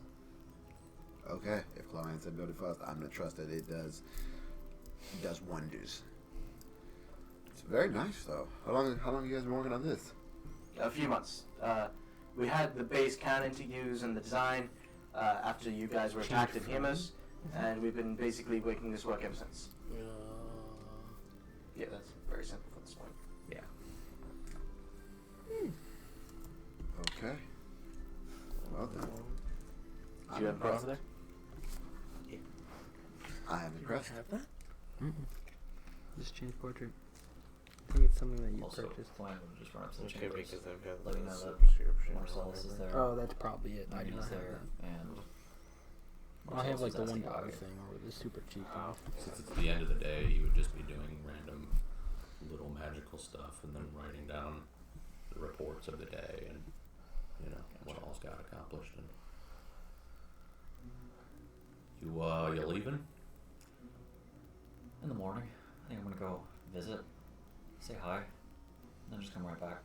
Okay, if Chloe said build it for us, I'm gonna trust that it does wonders. It's very nice, though. How long you guys been working on this? A few months. We had the base cannon to use and the design after you guys were attacked in Hemos, and we've been basically making this work ever since. Yeah, that's very simple for this point. Yeah. Okay. Well then. Do you have a problem there? I am impressed. Have that? Just change portrait. I think it's something that you Also, purchased? Flan would just run up to the Okay, chambers. because I've got Let me the know that subscription. or Marcellus is whatever. there. Oh, that's probably it. I do Mimi's not have there, that. and I have like the Marcellus was $1 asking about it. thing or the super cheap one. Since it's the end of the day, you would just be doing random little magical stuff and then writing down the reports of the day and, you know, what all's got accomplished. And you leaving? In the morning, I think I'm gonna go visit, say hi, and then just come right back.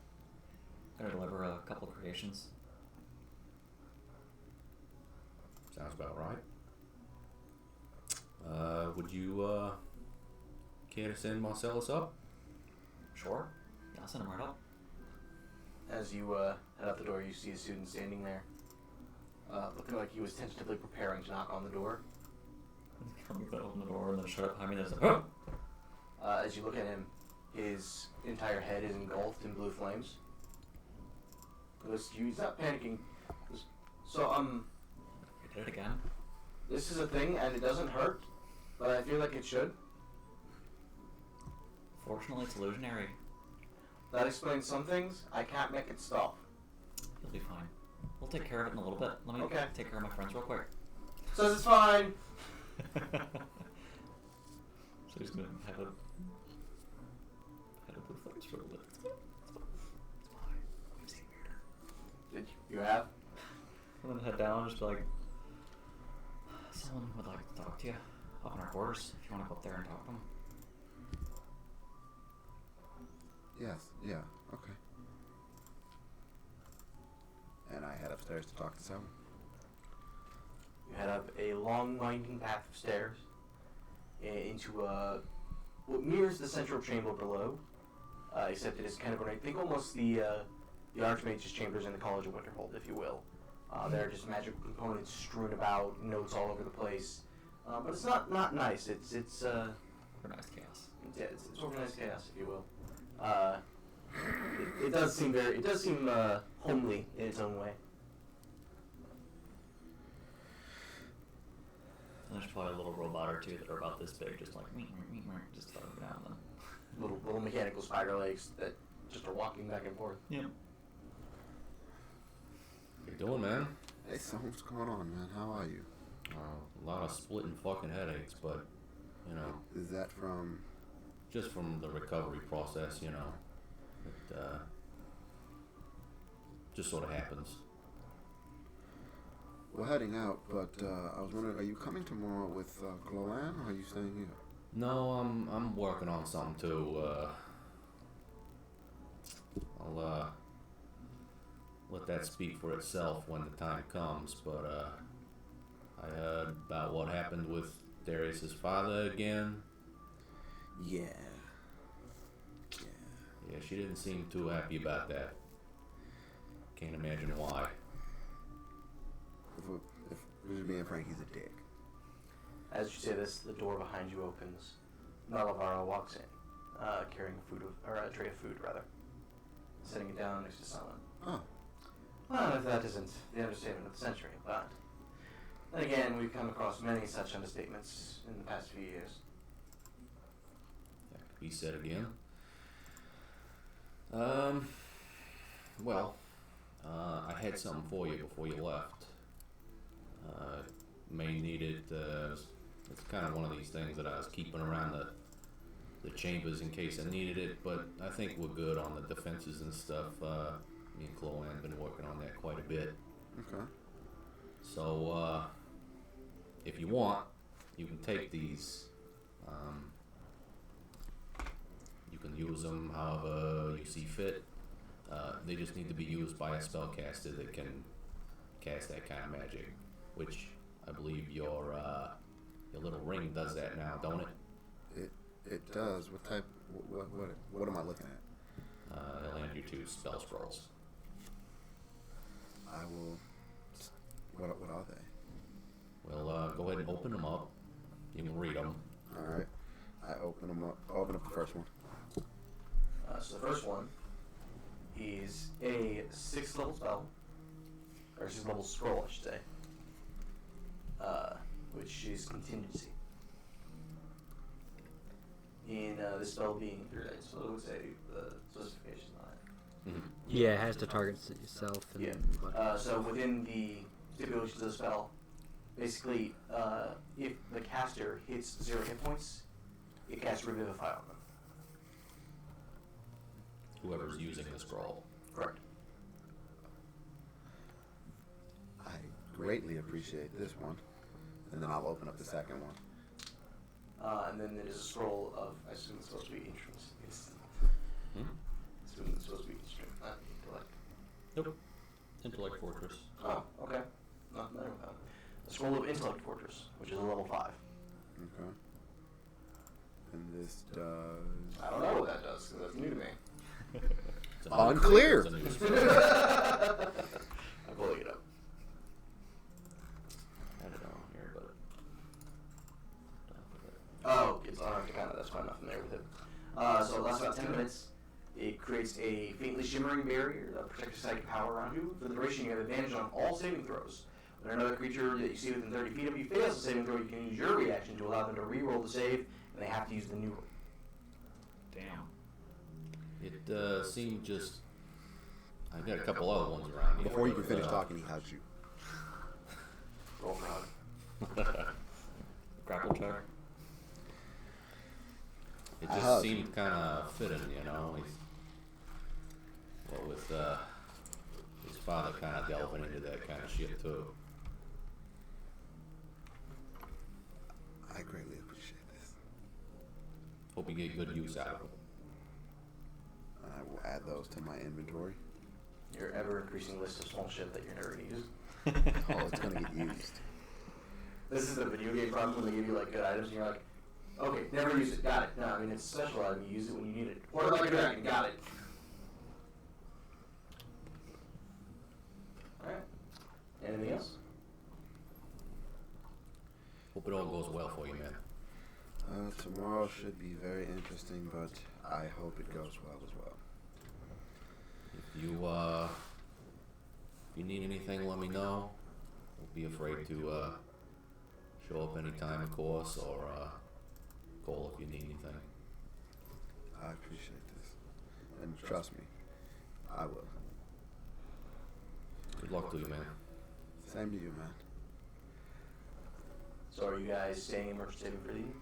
Gotta deliver a couple of creations. Sounds about right. Would you care to send Marcellus up? Sure. Yeah, I'll send him right up. As you head out the door, you see a student standing there, looking like he was tentatively preparing to knock on the door. I'm gonna open the door and then shut up behind me. There's like, As you look at him, his entire head is engulfed in blue flames. He goes to you, he's not panicking. He goes, so, you did it again. this is a thing and it doesn't hurt, but I feel like it should. Fortunately, it's illusionary. That explains some things. I can't make it stop. You'll be fine. We'll take care of it in a little bit. Let me Okay. take care of my friends real quick. Says it's fine. So he's gonna have a blue flames for a little bit. It's fine. I'm seeing weirder. Did you have? And then head down and just be like, someone would like to talk to you up in our quarters if you want to go up there and talk to them. Yes, yeah, okay. And I head upstairs to talk to someone. You head up a long, winding path of stairs into what mirrors the central chamber below, except it is kind of, I think, almost the Archmage's chambers in the College of Winterhold, if you will. There are just magical components strewn about, notes all over the place, but it's not nice. It's Organized chaos. yeah, it's organized chaos, if you will. It does seem homely in its own way. And there's probably a little robot or two that are about this big, just like just throwing it down them. Little mechanical spider legs that just are walking back and forth. Yep. What you doing, man? Hey, so what's going on, man? How are you? A lot of splitting fucking headaches, but, you know, Is that from... just from the recovery process, you know. It just sort of happens. We're heading out, but I was wondering, are you coming tomorrow with Chloanne, or are you staying here? No, I'm working on something too. I'll let that speak for itself when the time comes. But I heard about what happened with Darius's father again. Yeah. Yeah, she didn't seem too happy about that. Can't imagine why. If we're just being frank, he's a dick. As you say this, the door behind you opens. Malavaro walks in, carrying a tray of food, rather. Setting it down next to someone. Oh. Well, if that isn't the understatement of the century, but then again, we've come across many such understatements in the past few years. That could be said again. Well, I had something for you before you left. May need it. It's kind of one of these things that I was keeping around the chambers in case I needed it, but I think we're good on the defenses and stuff. Me and Chloe have been working on that quite a bit. Okay. So, if you want, you can take these. You can use them however you see fit. They just need to be used by a spellcaster that can cast that kind of magic, which I believe your little ring does that now, don't it? It does. What type? What am I looking at? It'll hand you 2 spell scrolls. I will. What are they? Well, go ahead and open them up. You can read them. All right. I open them up. I'll open up the first one. So the first one is a 6th level spell, or 6th level scroll, I should say, which is contingency. In this spell being 3 days, so it would say the specifications on it. Yeah, it has to target yourself. And Yeah. So within the stipulations of the spell, basically, if the caster hits 0 hit points, it casts Revivify on them. Whoever's using the scroll. Correct. I greatly appreciate this one. And then I'll open up the second one. And then there's a scroll of, I assume it's supposed to be instruments. It's, Hmm? I assume it's supposed to be instrument, not intellect. Nope. Intellect Fortress. Oh, okay. Not familiar with that. A scroll of Intellect Fortress, which is a level 5. Okay. And this does... I don't know what that does, because that's new to me. It's Unclear. It's a new I'm pulling it up. I don't know here, but Oh, it's on Arcticana, that's why I'm not familiar with it. So it lasts about 10 minutes. It creates a faintly shimmering barrier that protects your psychic power around you. For the duration, you have advantage on all saving throws. When another creature that you see within 30 feet of you fails a saving throw, you can use your reaction to allow them to re-roll the save, and they have to use the new roll. Damn. it seemed just. I got a couple other ones around here. Before you can finish talking, he hugs you. Roll for hug. Grapple check. It I just hug. seemed kind of fitting, you know. Well, with his father kind of delving into that kind of shit too. I greatly appreciate this. Hope you get good use out of it. I will add those to my inventory. Your ever-increasing list of small shit that you're never going to use. Oh, it's gonna get used. This is the video game problem when they give you like good items and you're like, okay, never use it, got it. No, I mean it's a special item, you use it when you need it. Or like a dragon, got it. Alright. Anything else? Hope it all goes well for you, man. Tomorrow should be very interesting, but I hope it goes well as well. If you need anything, let me know. Don't be afraid to show up anytime, of course, or call if you need anything. I appreciate this. And trust me, I will. Good luck to you, man. Same to you, man. So are you guys staying in Merchant Saving for the evening?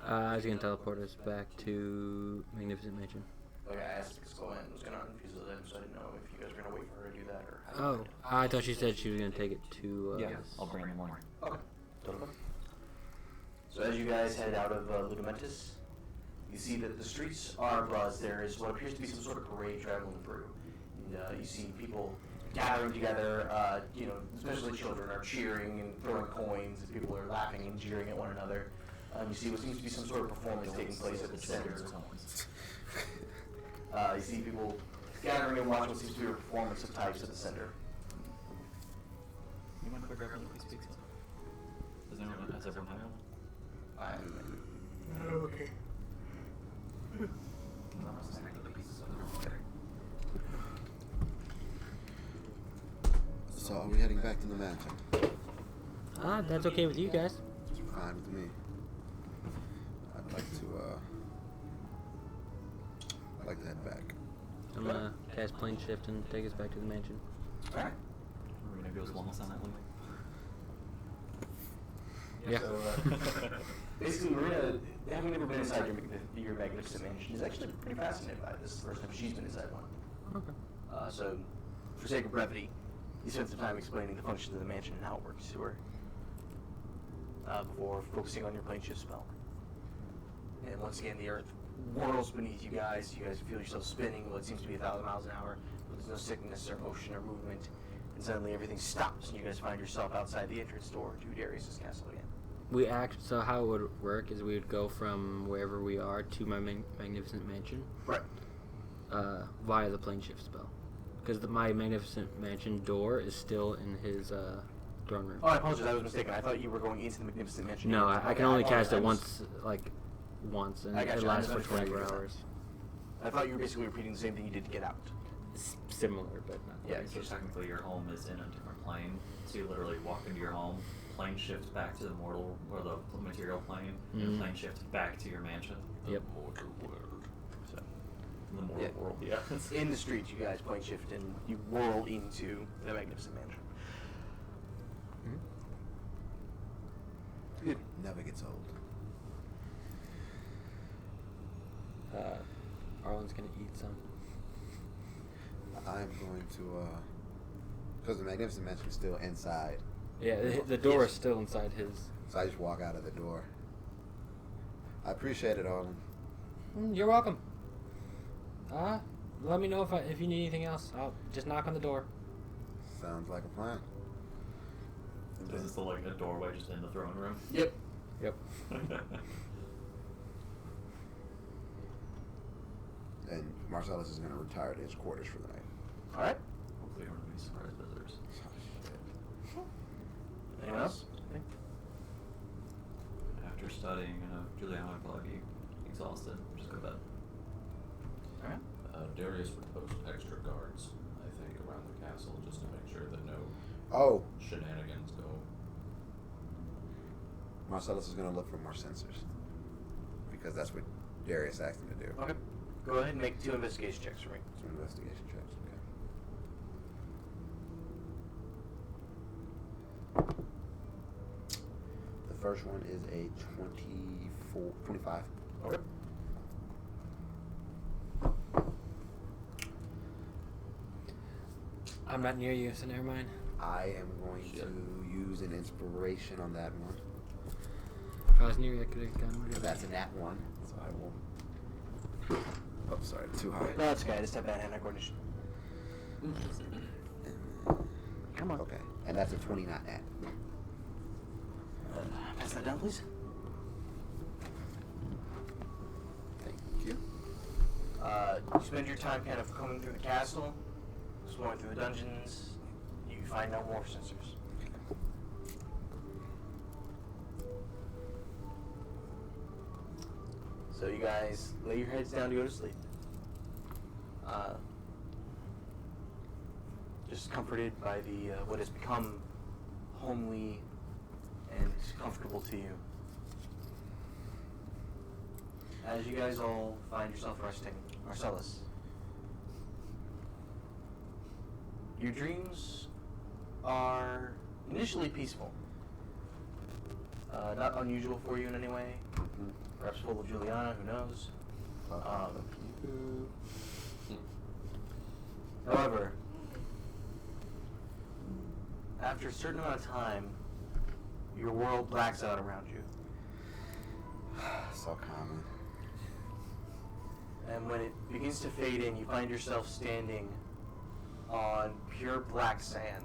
I was gonna teleport us back to Magnificent Mansion. Like I asked because Glenn was going to unfuse those items, so I didn't know if you guys were going to wait for her to do that or how. Oh, I thought she said she was gonna take it to. Yeah, I'll bring it in the morning. Okay. Totally. So as you guys head out of Ludamentus, you see that the streets are abuzz. There is what appears to be some sort of parade traveling through. And you see people gathering together, especially children are cheering and throwing coins, and people are laughing and jeering at one another. You see what seems to be some sort of performance taking place at the center. You see people gathering and watching what seems to be a performance of types at the center. You mind if I grab another piece of pizza? Has everyone had one? Okay. So are we heading back to the mansion? That's okay with you guys. It's fine with me. I'd like to head back. I'm gonna cast plane shift and take us back to the mansion. Alright. Marina goes along silently. Yeah. So, basically, Marina, having never been inside your magnificent mansion, is actually pretty fascinated by it. This is the first time she's been inside one. Okay. So, for sake of brevity, you spent some time explaining the functions of the mansion and how it works to her before focusing on your plane shift spell. And once again, the earth whirls beneath you guys. You guys feel yourself spinning what seems to be 1,000 miles an hour, but there's no sickness or motion or movement. And suddenly everything stops, and you guys find yourself outside the entrance door to Darius' castle again. So how it would work is we would go from wherever we are to my magnificent mansion. Right. Via the plane shift spell, because my magnificent mansion door is still in his throne room. Oh, I apologize. I was mistaken. I thought you were going into the magnificent mansion. No, I can only cast it apologize. once, and I got it you. lasts I for understand 24 what you're hours. I thought you were basically repeating the same thing you did to get out. Similar, but not Yeah, quite. So technically your home is in a different plane. So you literally walk into your home, plane shift back to the mortal or the material plane, Mhm. and plane shift back to your mansion. Yep. Mortal world. So, The mortal Yeah. world. Yeah. in the streets, you guys plane shift and you whirl into the magnificent mansion. Good. Never gets old. Arlen's gonna eat some. I'm going to, because the Magnificent Mansion is still inside, Yeah, the door is still inside his. so I just walk out of the door. I appreciate it, Arlen. You're welcome. Let me know if you need anything else. I'll just knock on the door. Sounds like a plan. Is this like a doorway just in the throne room? Yep. Yep. And Marcellus is going to retire to his quarters for the night. All right. Hopefully, we don't have any surprise visitors. Anyone else? After studying, Juliana would probably be exhausted. Just go to bed. All right. Darius would post extra guards, I think, around the castle just to make sure that no Oh, shenanigans go. Marcellus is going to look for more sensors. Because that's what Darius asked him to do. Okay. Go ahead and make 2 investigation checks for me. Some investigation checks, okay. The first one is a 25. Okay. I'm not near you, so never mind. I am going to use an inspiration on that one. If I was near you, I could have gotten rid of That's a nat 1, so I will. Oh, sorry, too high. No, that's okay. I just have bad hand eye coordination. Come on. Okay, and that's a 20, not nat. Pass that down, please. Thank you. You spend your time kind of combing through the castle, exploring through the dungeons. You find no more sensors. So you guys lay your heads down to go to sleep. Just comforted by the what has become homely and comfortable to you. As you guys all find yourself resting, Marcellus, your dreams are initially peaceful. Not unusual for you in any way. Perhaps full of Juliana, who knows. However, after a certain amount of time, your world blacks out around you. So common. And when it begins to fade in, you find yourself standing on pure black sand.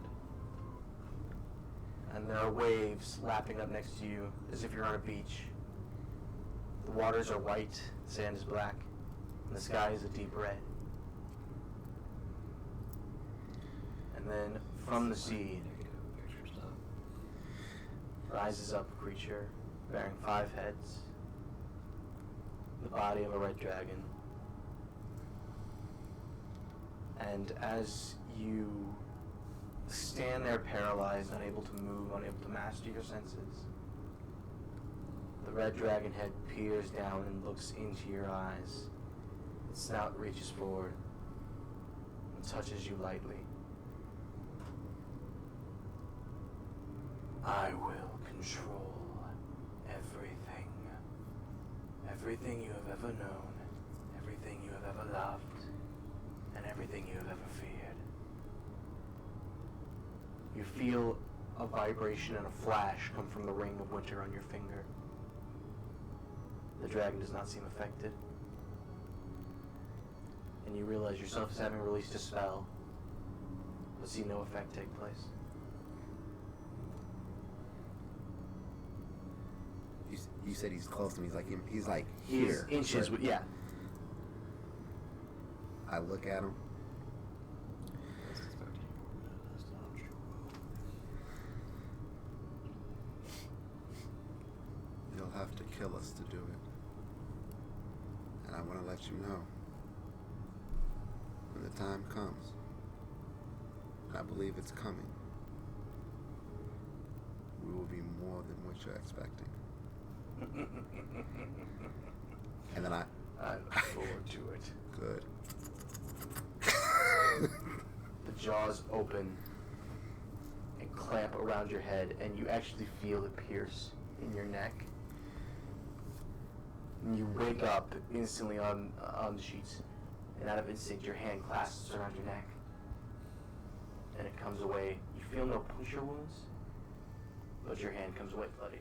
And there are waves lapping up next to you as if you're on a beach. The waters are white, the sand is black, and the sky is a deep red. And then from the sea rises up a creature bearing 5 heads, the body of a red dragon. And as you stand there paralyzed, unable to move, unable to master your senses, the red dragon head peers down and looks into your eyes. Its snout reaches forward and touches you lightly. I will control everything. Everything you have ever known, everything you have ever loved, and everything you have ever feared. You feel a vibration and a flash come from the ring of winter on your finger. The dragon does not seem affected. And you realize yourself as having released a spell, but see no effect take place. You said he's close to me. He's like He's here. inches, But yeah. I look at him. You'll have to kill us to do it. And I want to let you know, when the time comes, and I believe it's coming, we we will be more than what you're expecting. And then I look forward to it. good. The jaws open and clamp around your head, and you actually feel it pierce in your neck. And you wake up instantly on the sheets, and out of instinct, your hand clasps around your neck, and it comes away. You feel no puncture wounds, but your hand comes away bloody.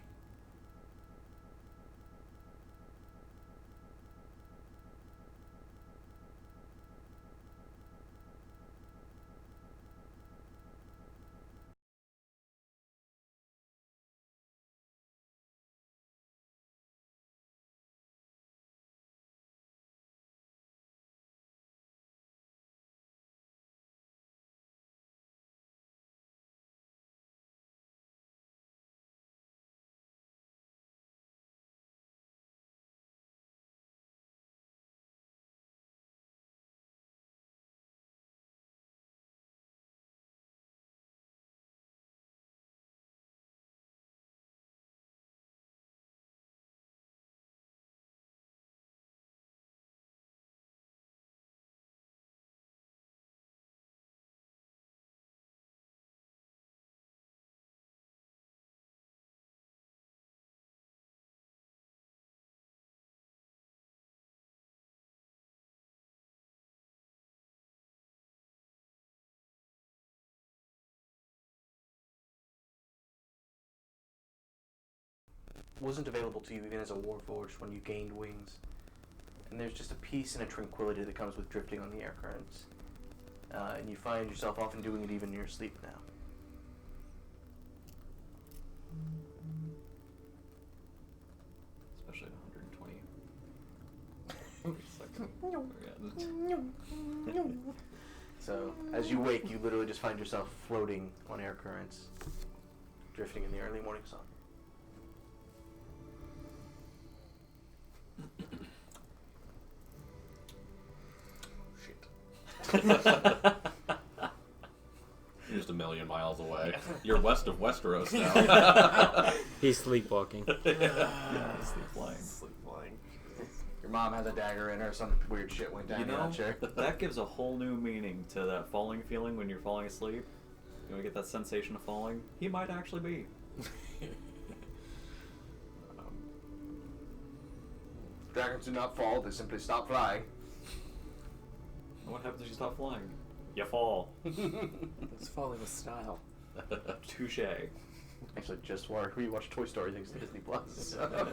Wasn't available to you even as a warforged when you gained wings. And there's just a peace and a tranquility that comes with drifting on the air currents. And you find yourself often doing it even in your sleep now. Especially at 120. So, as you wake, you literally just find yourself floating on air currents, drifting in the early morning sun. You're just a million miles away. You're west of Westeros now. He's sleepwalking. Sleep flying. Your mom has a dagger in her, some weird shit went down. You You're know, not sure. that gives a whole new meaning to that falling feeling when you're falling asleep. You know, get that sensation of falling. He might actually be. Dragons do not fall, they simply stop flying. What happens if you stop flying? You fall. It's falling with style. Touche. Actually, just rewatched Toy Story thanks to Disney Plus. So.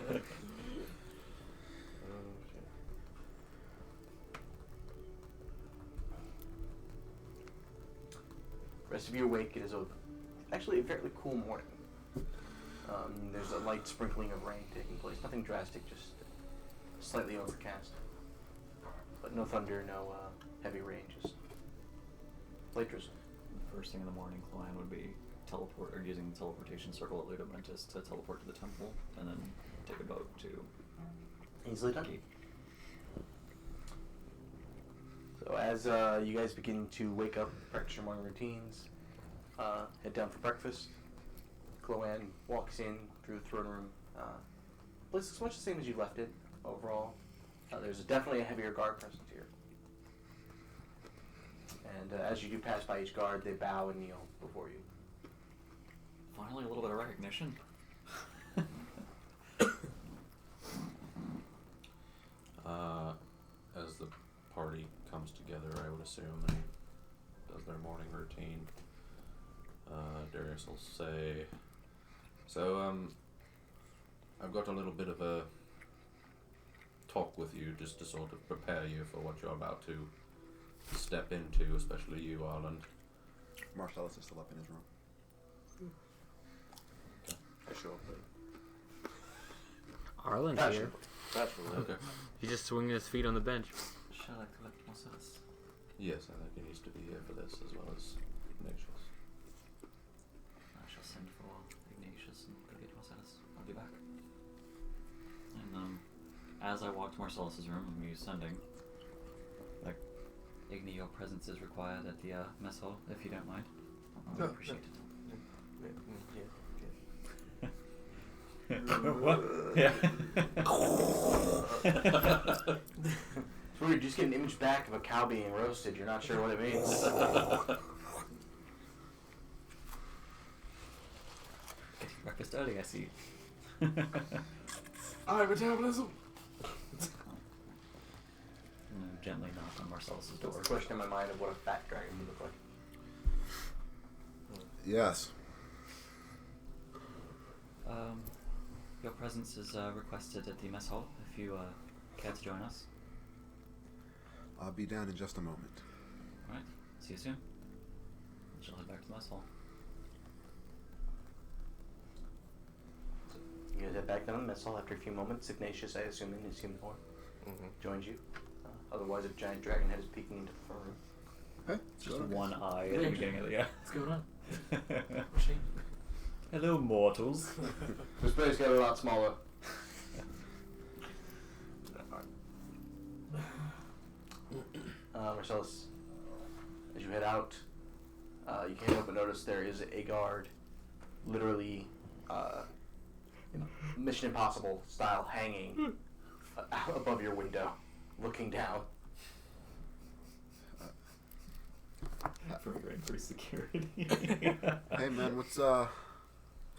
Rest of you awake. It is actually a fairly cool morning. There's a light sprinkling of rain taking place. Nothing drastic, just slightly overcast. But no thunder, no heavy rain, just light drizzle. First thing in the morning, Clan would be using the teleportation circle at Ludamentis to teleport to the temple, and then take a boat to Easily done. Keep. So as you guys begin to wake up, practice your morning routines, head down for breakfast, Chloanne walks in through the throne room. Place looks much the same as you left it overall. There's definitely a heavier guard presence here. And as you do pass by each guard, they bow and kneel before you. Finally, a little bit of recognition. As the party comes together, I would assume, and does their morning routine, Darius will say, so, I've got a little bit of a talk with you just to sort of prepare you for what you're about to step into, especially you, Arlen. Marcellus is still up in his room. I show up late. Arlen's Gotcha. here. Okay. He's just swinging his feet on the bench. Shall I collect Marcellus? Yes, I think he needs to be here for this as well as Ignatius. I shall send for Ignatius and go get Marcellus. I'll be back. And as I walk to Marcellus's room, I'm sending. Like, Igni, your presence is required at the mess hall, if you don't mind. I would appreciate it. What? Yeah. It's weird. You just get an image back of a cow being roasted. You're not sure what it means. Getting breakfast early, I see. I metabolism. Gently knock on Marcellus's door. That's the question in my mind of what a fat dragon would look like. Yes. Your presence is requested at the mess hall if you care to join us. I'll be down in just a moment. Alright, see you soon. I shall head back to the mess hall. You guys head back down to the mess hall after a few moments. Ignatius, I assume in his human form, joins you. Otherwise, a giant dragon head is peeking into the front room. Hey, Just one eye at the beginning of the What's going on? Hello, mortals. This place got a lot smaller. Marcellus, as you head out, you can't help but notice there is a guard, literally, Mission Impossible style, hanging above your window, looking down. For increased security. Hey man, what's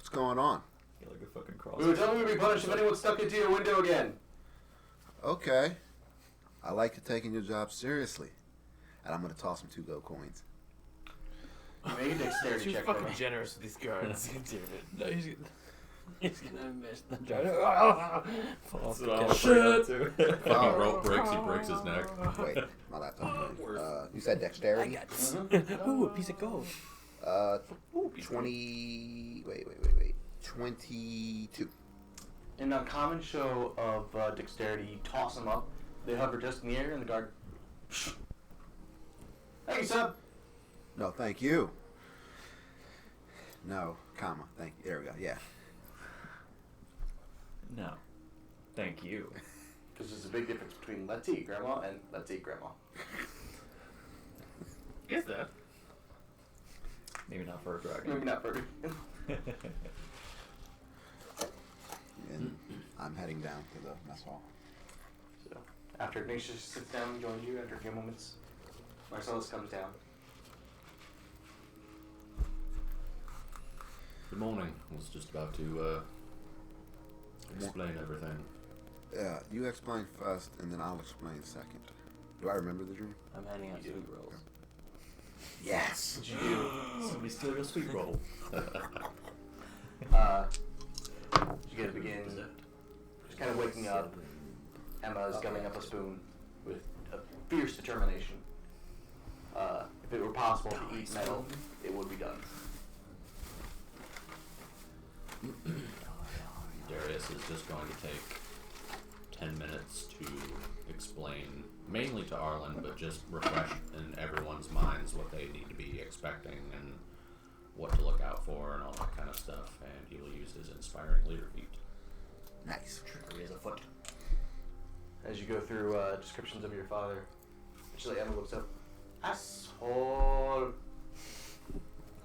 going on? You're like a fucking cross. We were telling you to be punished if anyone stuck into your window again. Okay. I like you taking your job seriously. And I'm gonna toss him 2 gold coins. Make a dexterity Too check for me. fucking generous with these guards. Damn it. No, He's gonna miss the False Shit. If a rope breaks, he breaks his neck. Wait, my laptop. You said dexterity? Ooh, a piece of gold. 20. Wait. 22. In a common show of dexterity, you toss them up. They hover just in the air, and the guard. Thank you, sub. No, thank you. No, comma. Thank you. There we go. Yeah. No. Thank you. Because there's a big difference between let's eat grandma and let's eat grandma. Is that? Maybe not for a dragon. Maybe not for And I'm heading down to the mess hall. So, after Ignatius sits down and joins you, after a few moments, Marcellus comes down. Good morning. I was just about to explain everything. Yeah, you explain first, and then I'll explain second. Do I remember the dream? I'm handing out sweet rolls. Yes. What you do? Somebody steal your sweet roll. You guys begin just kind of waking up. Emma's gumming up a spoon with a fierce determination. If it were possible to eat metal, it would be done. Darius is just going to take 10 minutes to explain, mainly to Arlen, but just refresh in everyone's minds what they need to be expecting and what to look out for and all that kind of stuff. And he will use his inspiring leader feat. Nice. Trickery is afoot. As you go through descriptions of your father, actually Emma looks up. Asshole.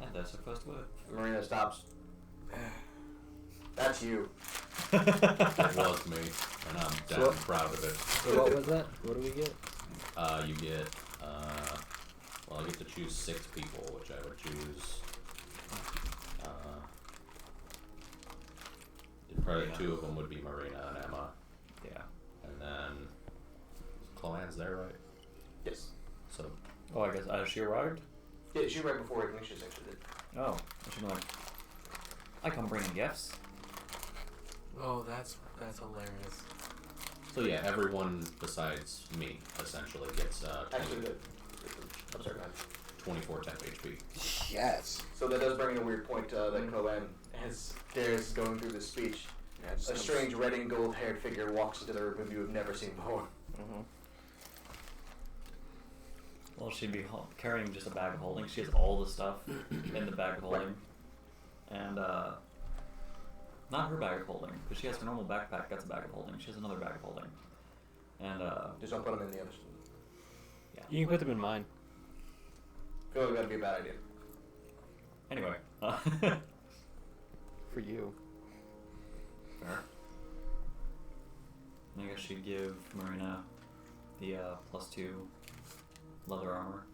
And that's her first word. Marina stops. That's you. It was me, and I'm damn proud of it. So what was that? What do we get? You get, well, I get to choose 6 people, which I would choose. Probably 2 of them would be Marina and Emma, Yeah. and then Chloanne's there, right? Yes. So Oh, I guess she arrived? Yeah, she right before Ignatius actually did. Oh. I should be like, I come bringing gifts. Oh, that's hilarious. So yeah, everyone besides me essentially gets Actually, good. I'm sorry, man. 24 temp HP. Yes. So that does bring in a weird point that Cohen, as Darius is going through this speech, a strange red and gold haired figure walks into the room you have never seen before. Well, she'd be carrying just a bag of holding. She has all the stuff in the bag of holding. And, not her bag of holding, because she has her normal backpack, that's a bag of holding. She has another bag of holding. And, Just don't put them in the others. You can put them in mine. I feel like that'd be a bad idea. anyway. For you. fair. I guess she'd give Marina the +2 leather armor.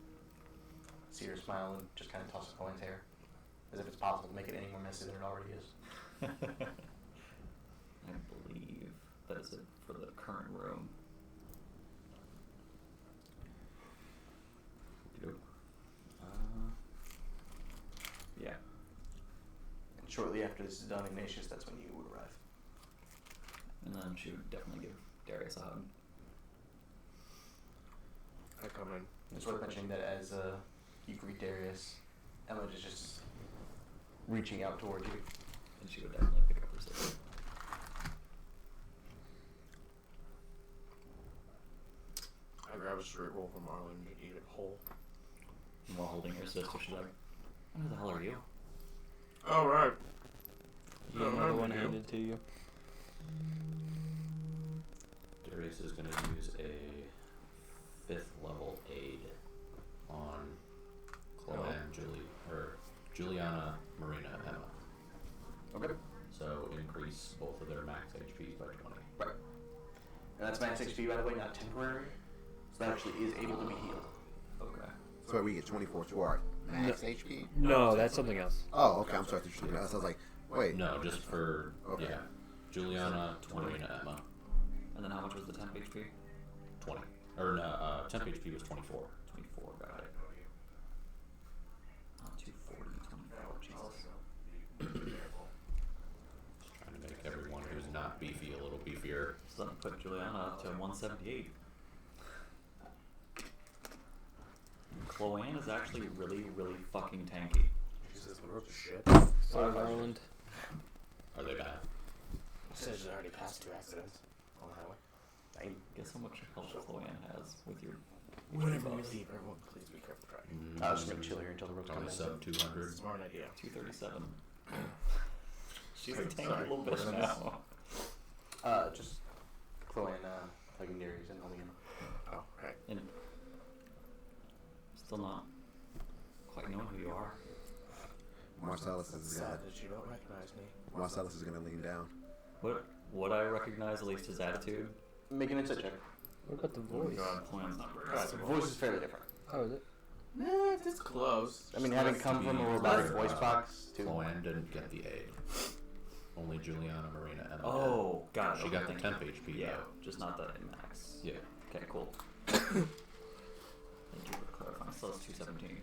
See her smile and just kind of toss a coin's hair, as if it's possible to make it any more messy than it already is. I believe that is it for the current room. Yeah. And shortly after this is done, Ignatius, that's when you would arrive. And then she would definitely give Darius a hug. I come in. It's worth mentioning that as you greet Darius, Emma is just reaching out towards you. And she would definitely pick up her sister. I grab a straight roll from Marlon and eat it whole. And while holding her sister, she's like, "Who the hell are you?" All right. You another one handed to you. Darius is going to use a 5th level aid on Chloe and Juliana, Marina, Emma. Okay. So increase both of their max HP by 20. Right. And that's max HP, by the way, not temporary. So that actually is able to be healed. Okay. So we get 24 to our max HP? No, that's something else. Oh, okay. I'm sorry. I was like, wait. No, just for, Okay. yeah. Juliana, Marina, Emma. And then how much was the temp HP? 20. Or no, temp HP was 24. 24, got it. Not 240, 24, Jesus. Just trying to make everyone who's not beefy a little beefier. So then put Juliana up to 178. Chloanne is actually really, really fucking tanky. Jesus, what wrote the shit? So is Arland. Are they bad? Says she's already passed 2 accidents on the highway. Guess how much help Chloanne has with your... Whenever we leave, everyone please be careful driving. I was just going to chill here until the road's Probably coming in. sub 200. Smart idea. 237. She's a Wait, tanky sorry. little bitch now. Just Chloe and hugging Darius and holding him. Oh, right. And still not quite knowing who you are. Marcellus is Sad that you don't recognize me. Marcellus is gonna lean down. What I recognize, at least his attitude. Make an insight check. What about the voice? Chloanne's not very God, The voice is fairly different. Oh, is it? Nah, it's close. I mean, having come from a robotic voice box to... Chloanne didn't get the aid. Only Juliana, Marina, Emma. Oh, got it. She got the Thank temp you. HP Yeah, though. just not the max. Yeah. Okay, cool. Thank you for clarifying. So it's 217.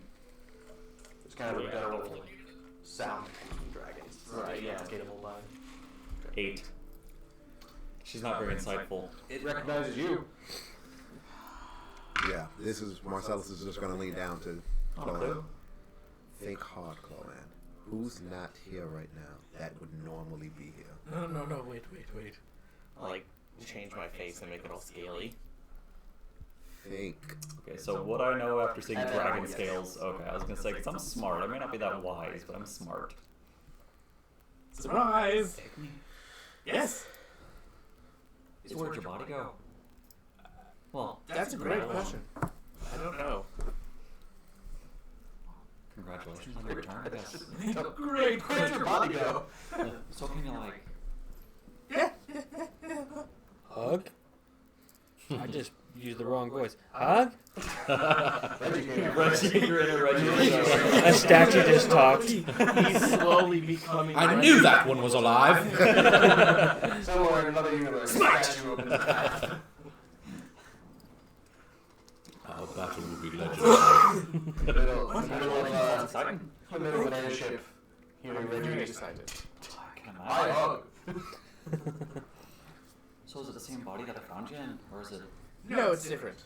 It's kind of a guttural sound between dragons. Right, yeah. Scalable by. 8. She's not very insightful. It recognizes you. Yeah, this is Marcellus is just gonna lean down to Not a Chloanne. clue. Think hard, Chloanne. Who's not here right now that would normally be here? No, wait. I like change my face and make it all scaly. Think. Okay, so what I know after seeing And dragon yes. scales. Okay, I was gonna say, 'cause I'm smart. I may not be that wise, but I'm smart. Surprise! Pick me. Yes! So where'd your body go? Well, That's a great question. I don't know. congratulations on your return, I guess. Great Where'd your body go? So can you like... Hug? I just used the wrong voice. Hug? A statue just talked. He's slowly becoming... I knew that one was alive! Somewhere in another universe, a statue opens its mouth. Our battle will be legendary. Middle That's exciting. the middle of an airship. Hearing I'm very Reggie. excited. I can I imagine. hug. So is it the same body that I found you in? Or is it... No, it's different.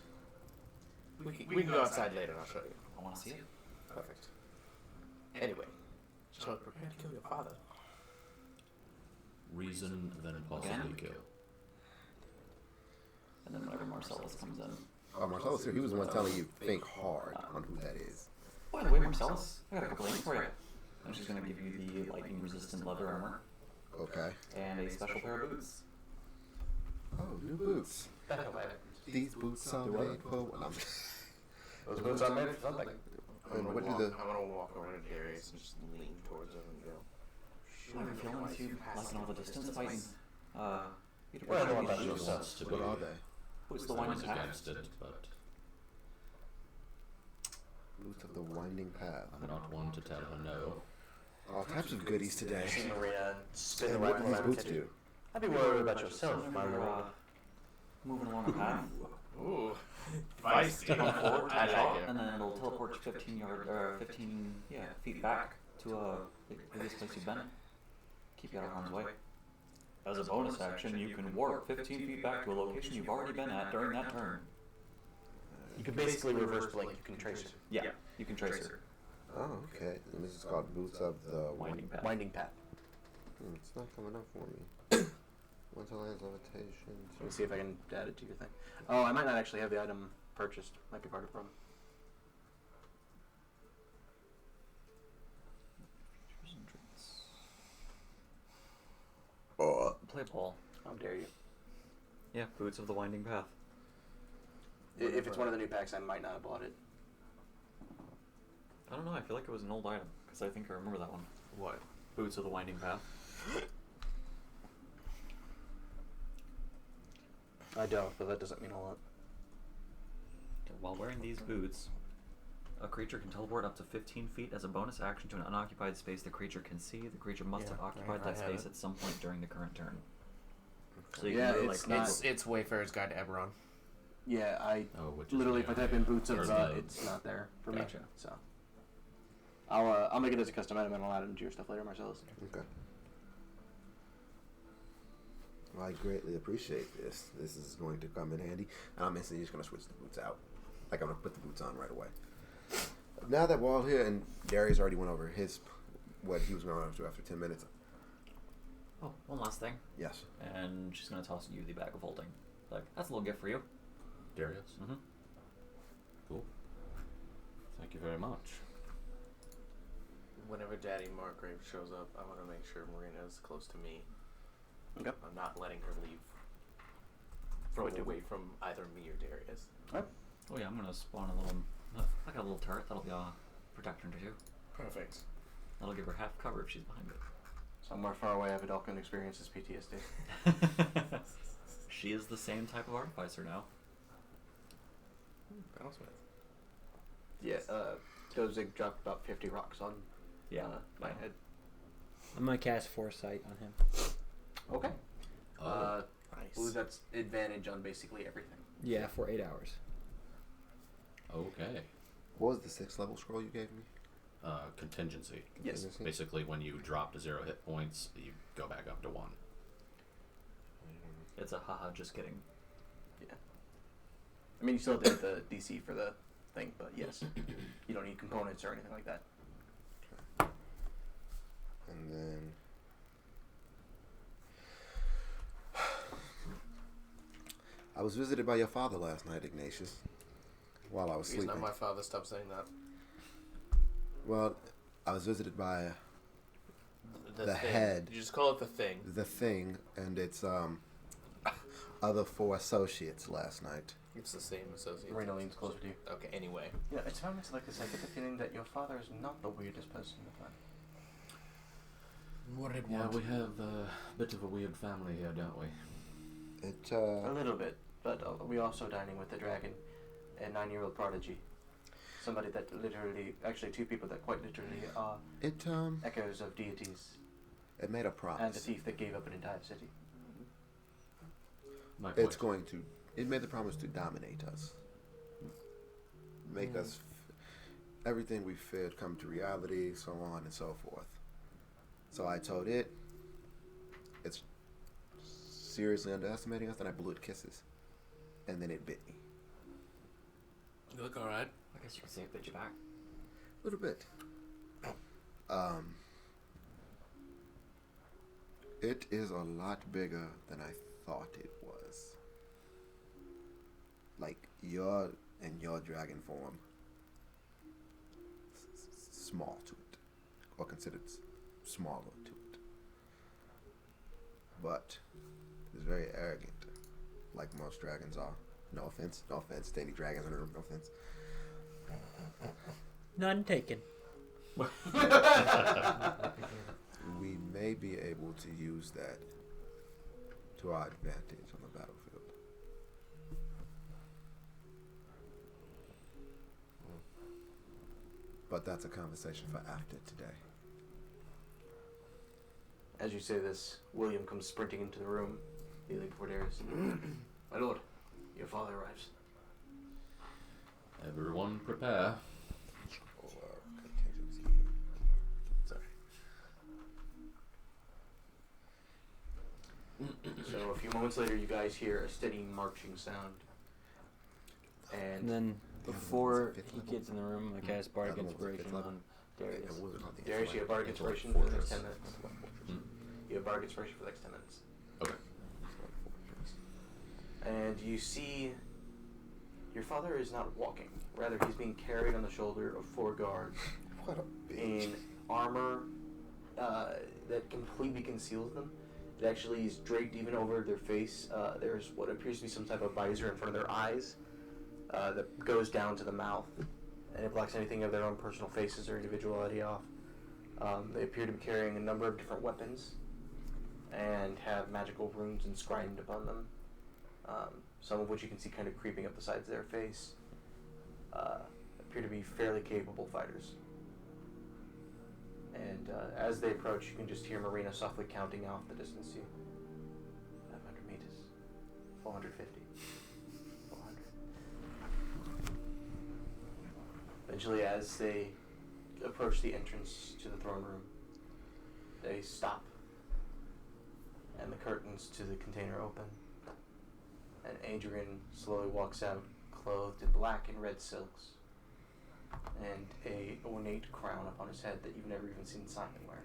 We can go outside later and I'll show you. I want to see it. Perfect. Anyway, so prepare to kill your father. Reason, then possibly Again? kill. And then whenever Marcellus comes in... Oh, Marcellus here. He was the one telling you think hard on who that is. By the way, Marcellus, I got a couple things for you. And she's gonna give you the lightning-resistant leather armor Okay. and a special pair of boots. Oh, new boots. These boots are made for. Those boots are made for something. And what do I'm the? gonna walk over to Darius and just lean towards him and go. How are you feeling? You liking all the distance fighting? Peter, Well, I don't what want are that these to shoes? wants to What be are they? Who's the was winding path? against it, but Boots of the winding path. I'm not one to tell her no. All types of goodies today. See Marina spin the And what weapon do these around boots and do? I'd be worried about yourself, my We're, lord. moving along the path. Ooh. Feisty. Going forward to I the like top, it. and then it'll teleport you 15 feet back to the previous place you've been. Keep you out of harm's way. As a bonus action, you can warp 15 feet back to a location you've already been at during that turn. You can basically reverse blink. You can trace her. Yeah, you can trace her. Oh, okay. And this is called Boots of the Winding path. Winding path. It's not coming up for me. Once I land levitation. Let me see if I can add it to your thing. Oh, I might not actually have the item purchased. Might be part of the problem. Play ball. How dare you? Yeah, Boots of the Winding Path. If it's one of the new packs, I might not have bought it. I don't know, I feel like it was an old item, because I think I remember that one. What? Boots of the Winding Path. I don't, but that doesn't mean a lot. While wearing these boots, a creature can teleport up to 15 feet as a bonus action to an unoccupied space the creature can see. The creature must have occupied that space at some point during the current turn. So you Yeah, can really it's like not- It's Wayfarer's Guide to Eberron. Yeah, I Oh, which is literally if I type in boots of Or it's not there for Gotcha. me. So I'll make it as a custom item and I'll add it into your stuff later, Marcellus. Okay. Well, I greatly appreciate this. This is going to come in handy. And I'm instantly just going to switch the boots out. Like, I'm going to put the boots on right away. Now that we're all here, and Darius already went over what he was going to do after 10 minutes. Oh, one last thing. Yes. And she's gonna toss you the bag of holding. Like, that's a little gift for you. Darius? Mm-hmm. Cool. Thank you very much. Whenever Daddy Margrave shows up, I want to make sure Marina's close to me. Okay. I'm not letting her leave away from either me or Darius. Oh yeah, I'm gonna spawn a little. I got a little turret that'll be protect her too. Perfect. That'll give her half cover if she's behind it. Somewhere far away, Avidalkin experiences PTSD. She is the same type of artificer now. Battlesmith. Yeah, Dozig dropped about 50 rocks on my head. I'm gonna cast Foresight on him. Okay. Nice. Blue, that's advantage on basically everything. Yeah, for 8 hours. Okay. What was the 6th level scroll you gave me? Contingency. Yes. Contingency? Basically, when you drop to 0 hit points, you go back up to 1. It's a haha, just kidding. Yeah. I mean, you still did the DC for the thing, but yes. You don't need components or anything like that. And then... I was visited by your father last night, Ignatius, while I was He's sleeping. not my father. Stop saying that. Well, I was visited by The The thing. head. You just call it the thing. the Thing and its other 4 associates last night. It's the same associate. Marina leans closer to you. Okay, anyway. Yeah, it's very much like this. I get the feeling that your father is not the weirdest person to find. What did Yeah, we have a bit of a weird family here, don't we? It, A little bit, but we also dining with the dragon, a 9-year-old prodigy. Somebody that literally, actually 2 people that quite literally are it echoes of deities, made a and the promise. thief that gave up an entire city. My point. It made the promise to dominate us. Make us, everything we feared come to reality, so on and so forth. So I told it, it's seriously underestimating us, and I blew it kisses. And then it bit me. You look alright. I guess you could say it bit you back. A little bit. It is a lot bigger than I thought it was. Like your dragon form, small to it, or considered smaller to it. But it's very arrogant, like most dragons are. No offense to any dragons in the room. No offense. None taken. We may be able to use that to our advantage on the battlefield. But that's a conversation for after today. As you say this, William comes sprinting into the room, kneeling before Darius. My lord, your father arrives. Everyone prepare. Or contingency. Sorry. So a few moments later, you guys hear a steady marching sound. And And then before Fifth he level? gets in the room, I cast Bardic Other one's a fifth Inspiration level? on Darius. It wasn't on the Darius, you have Bardic It's like Inspiration for the next fortress. 10 minutes. Hmm? You have Bardic Inspiration for the next 10 minutes. Okay. And you see your father is not walking. Rather, he's being carried on the shoulder of 4 guards What a in armor that completely conceals them. It actually is draped even over their face. There's what appears to be some type of visor in front of their eyes that goes down to the mouth, and it blocks anything of their own personal faces or individuality off. They appear to be carrying a number of different weapons and have magical runes inscribed upon them, some of which you can see kind of creeping up the sides of their face. Appear to be fairly capable fighters. And as they approach, you can just hear Marina softly counting off the distance to you. 500 meters. 450. 400. Eventually, as they approach the entrance to the throne room, they stop. And the curtains to the container open. And Adrian slowly walks out, clothed in black and red silks, and a ornate crown upon his head that you've never even seen Simon wear.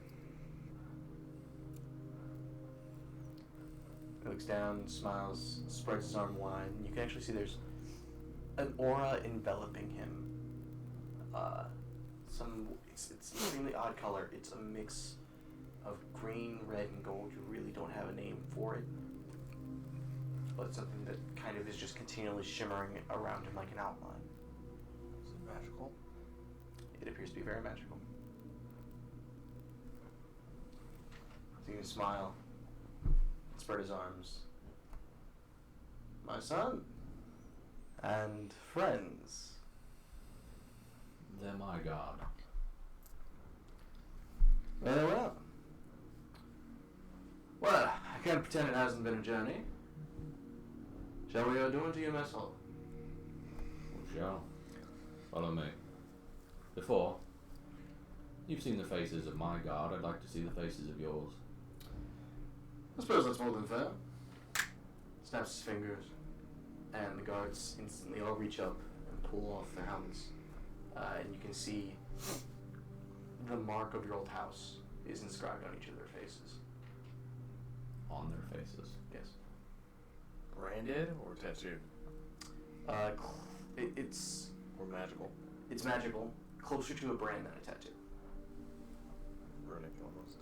He looks down, smiles, spreads his arm wide, and you can actually see there's an aura enveloping him. It's an extremely odd color. It's a mix of green, red, and gold. You really don't have a name for it, but it's something that kind of is just continually shimmering around him like an outline. Is it magical? It appears to be very magical. So you can smile, spread his arms. My son and friends. They're my god. Very well. Well, I can't pretend it hasn't been a journey. Shall we adjourn to your mess hall? We shall. Follow me. Before, you've seen the faces of my guard. I'd like to see the faces of yours. I suppose that's more than fair. Snaps his fingers, and the guards instantly all reach up and pull off their helmets. And you can see the mark of your old house is inscribed on each of their faces. On their faces. Yes. Branded or tattooed? It's Or magical? it's magical, closer to a brand than a tattoo. Runic almost.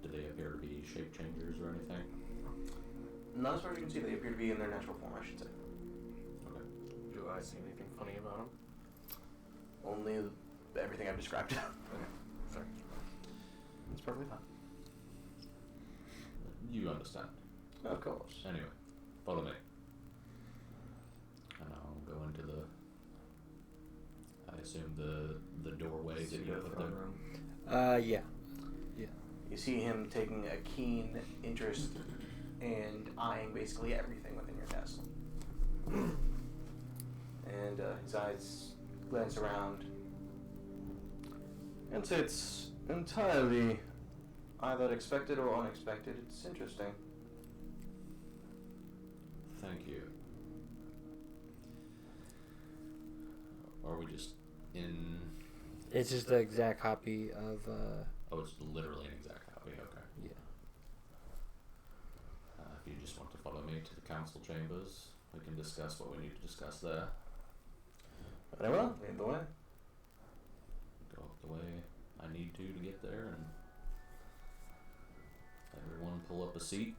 Do they appear to be shape changers or anything? Not as far as you can see, they appear to be in their natural form, I should say. Okay. Do I see anything funny about him? Only everything I've described. Okay. Sorry. It's perfectly fine. You understand. Of course. Anyway, follow me. And I'll go into the... I assume the doorway that you put throne there. room. Yeah. You see him taking a keen interest and eyeing basically everything within your castle. And his eyes glance around. And say it's entirely either expected or unexpected. It's interesting. Thank you. Are we just in... It's just the exact copy of, Oh, it's literally an exact copy, okay. yeah. If you just want to follow me to the council chambers, we can discuss what we need to discuss there. Very well, lead the way. Go up the way I need to get there, and everyone pull up a seat.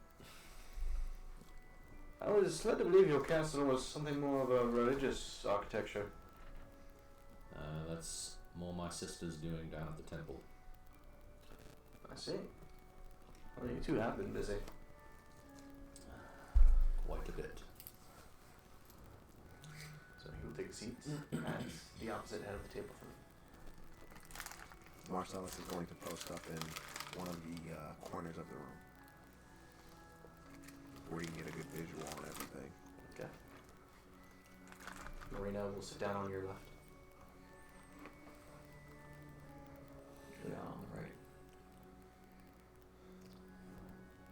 I was led to believe your castle was something more of a religious architecture. That's more my sister's doing down at the temple. I see. Well, you two have been busy. Quite a bit. So he will take seats at the opposite head of the table from you. Marcellus is going to post up in one of the corners of the room, where you can get a good visual on everything. Okay. Marina will sit down on your left. Yeah, on the right.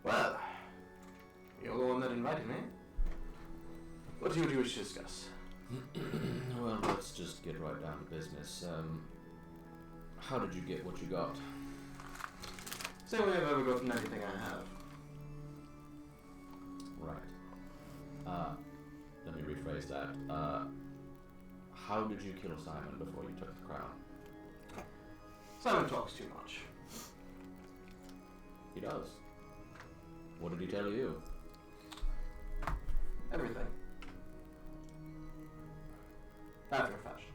Well, you're the one that invited me. What do you wish to discuss? Well, let's just get right down to business. How did you get what you got? Same way I've ever gotten everything I have. Right. Let me rephrase that. How did you kill Simon before you took the crown? Simon talks too much. He does. What did he tell you? Everything. After a fashion.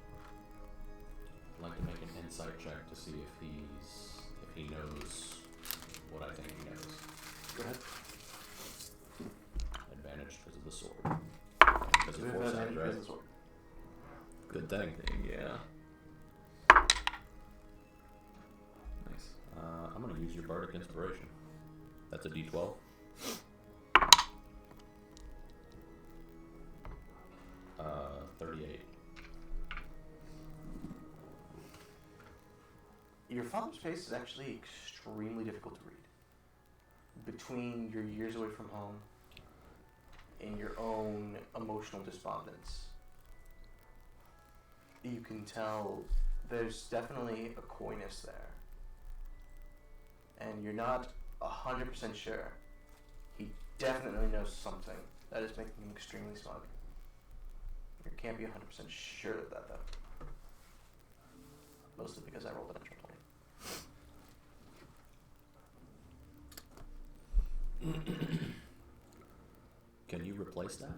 I'd like to make an insight check to see if he knows what I think he knows. Go ahead. Advantage because of the sword. Because of foresight, right? Good thing. Yeah. Nice. I'm gonna use your bardic inspiration. That's a D12. Uh, 38. Your father's face is actually extremely difficult to read. Between your years away from home and your own emotional despondence, you can tell there's definitely a coyness there. And you're not 100% sure. He definitely knows something that is making him extremely smug. You can't be 100% sure of that, though. Mostly because I rolled a natural 20. Can you replace that?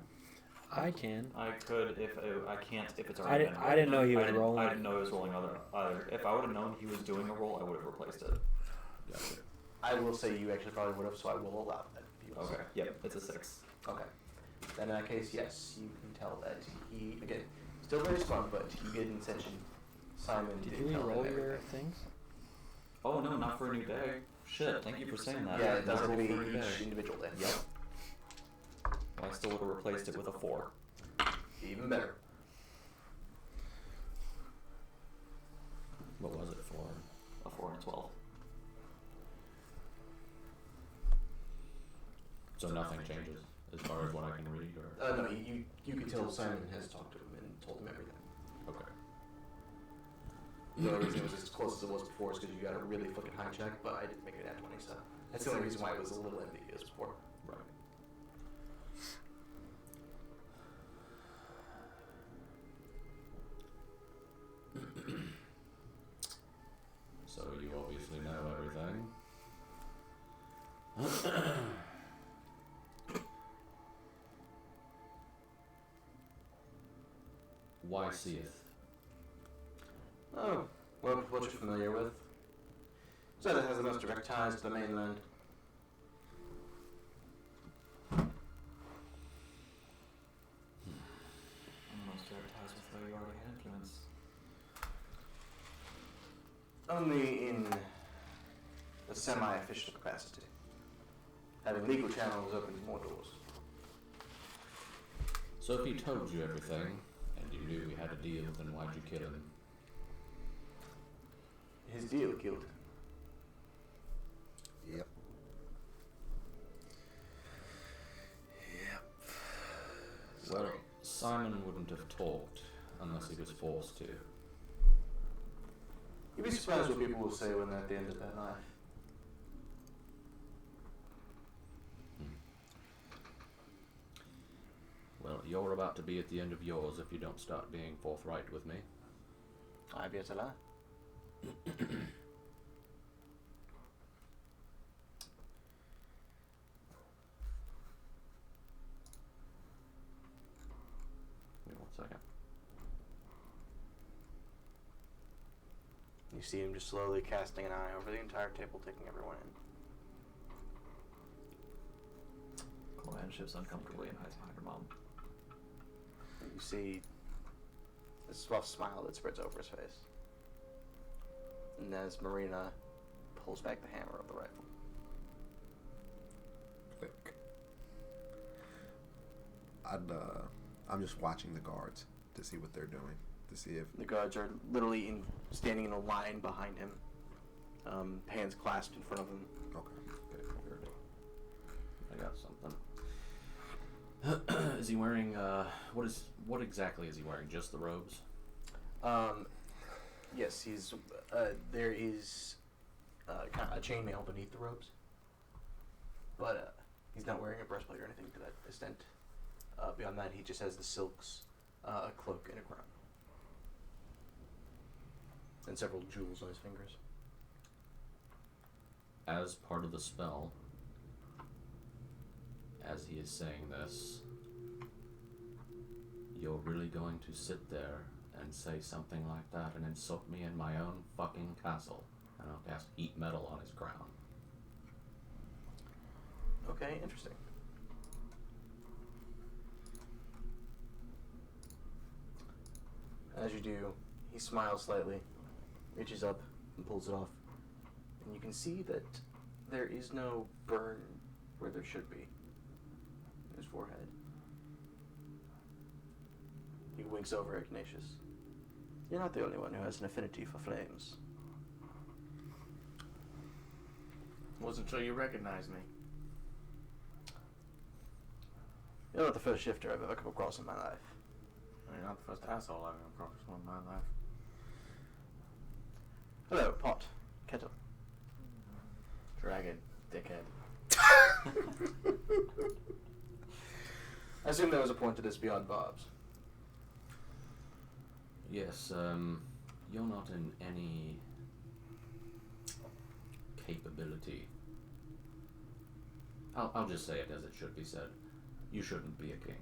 I can. I could if I can't if it's already been I didn't know he was I rolling. didn't know he was rolling either. If I would have known he was doing a roll, I would have replaced it. Gotcha. I will say you actually probably would have, so I will allow that. If you Okay. Yep. It's a 6. Okay. Then in that case, yes, you can tell that he, again, still very smug, but you get an intention. Simon Did did you tell him re-roll your everything. things? Oh no, not for a new day. Shit. Thank you for saying that. Yeah, it does Not have to be for a new day. each individual day. Yep. Well, I still would have replaced it with a 4. Even better. What was it for? A 4 and a 12. So nothing changes as far as what I can read, or No, you can tell Simon has talked to him and told him everything. okay. The only reason it was as close as it was before is because you got a really fucking high check, but I didn't make it at 20, so that's the only reason why it was a little ambiguous before. Right. So you obviously know everything. Why seeth? Oh, well, what you're familiar with. So that has the most direct ties to the mainland. Most direct ties with where you already had influence. Only in a semi-official capacity. Having legal channels opens more doors. So if he told you everything, and you knew we had a deal, then why'd you kill him? His deal killed him. Yep. Well, Simon wouldn't have talked unless he was forced to. You'd be surprised what people will say when they're at the end of their life. Well, you're about to be at the end of yours if you don't start being forthright with me. I've yet to lie. Wait 1 second. You see him just slowly casting an eye over the entire table, taking everyone in. beforehand, shifts uncomfortably and hides behind her mom. You see a soft smile that spreads over his face. And as Marina pulls back the hammer of the rifle. Click. I'm just watching the guards to see what they're doing, to see if The guards are literally standing in a line behind him, hands clasped in front of him. okay. I got something. Is he wearing, what exactly is he wearing? Just the robes? Yes, there is kind of a chainmail beneath the robes, but he's not wearing a breastplate or anything to that extent. Beyond that, he just has the silks, a cloak, and a crown, and several jewels on his fingers. As part of the spell, as he is saying this, you're really going to sit there and say something like that and insult me in my own fucking castle and I'll cast heat metal on his crown. Okay, interesting. As you do, he smiles slightly, reaches up and pulls it off, and you can see that there is no burn where there should be in his forehead. He winks over at Ignatius. You're not the only one who has an affinity for flames. Wasn't sure you recognized me. You're not the first shifter I've ever come across in my life. You're not the first asshole I've ever crossed in my life. Hello, pot, kettle. Dragon, dickhead. I assume there was a point to this beyond Bob's. Yes, you're not in any capability. I'll just say it as it should be said. You shouldn't be a king.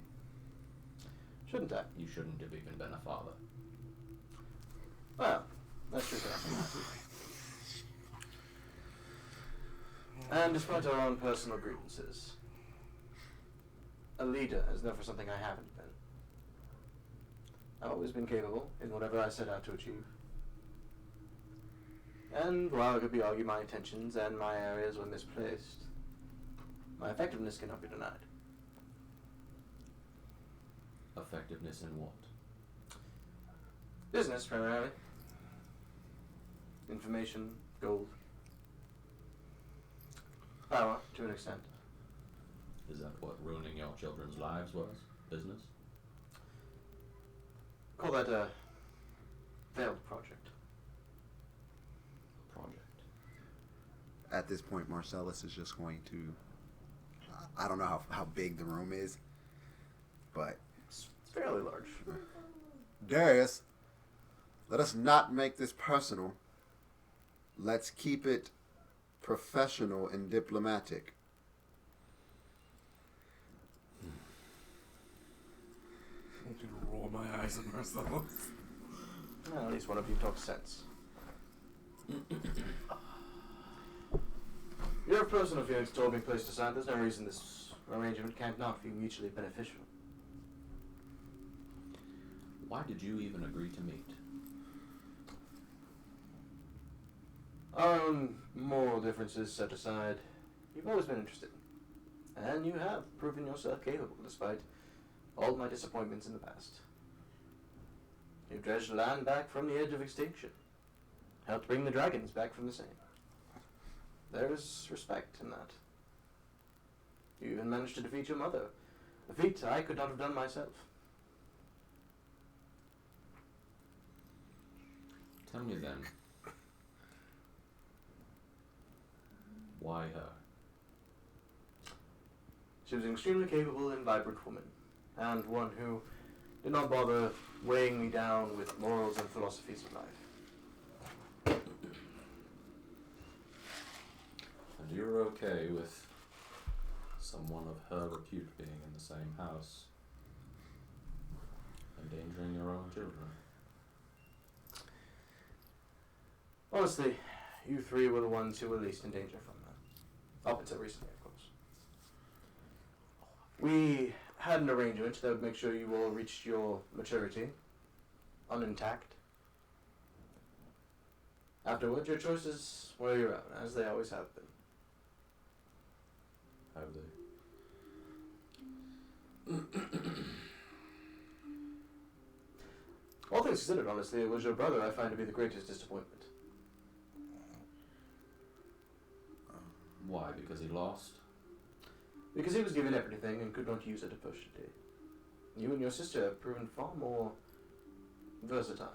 Shouldn't I? You shouldn't have even been a father. Well, that's true. And despite our own personal grievances, a leader is never something I haven't been. I've always been capable in whatever I set out to achieve. And while it could be argued my intentions and my areas were misplaced, my effectiveness cannot be denied. Effectiveness in what? Business, primarily. Information, gold. Power, to an extent. Is that what ruining your children's lives was? Business? Call that a failed project. Project. At this point, Marcellus is just going to. I don't know how big the room is, but. It's fairly large. Darius, let us not make this personal. Let's keep it professional and diplomatic. I want you to roll my eyes at Marcellus. Well, at least one of you talks sense. Your personal feelings told me placed aside. There's no reason this arrangement can't not be mutually beneficial. Why did you even agree to meet? Our own moral differences set aside, you've always been interested. And you have proven yourself capable despite all my disappointments in the past. You dredged land back from the edge of extinction. Helped bring the dragons back from the same. There is respect in that. You even managed to defeat your mother, a feat I could not have done myself. Tell me then, why her? She was an extremely capable and vibrant woman, and one who did not bother weighing me down with morals and philosophies of life. And you're okay with someone of her repute being in the same house, endangering your own children? Honestly, you three were the ones who were least in danger from that. Up until recently, of course. We had an arrangement that would make sure you all reached your maturity unintact. Afterward, your choices were your own, as they always have been. Have they? All things considered, honestly, it was your brother I find to be the greatest disappointment. Why? Because he lost? Because he was given everything and could not use it efficiently. You and your sister have proven far more versatile.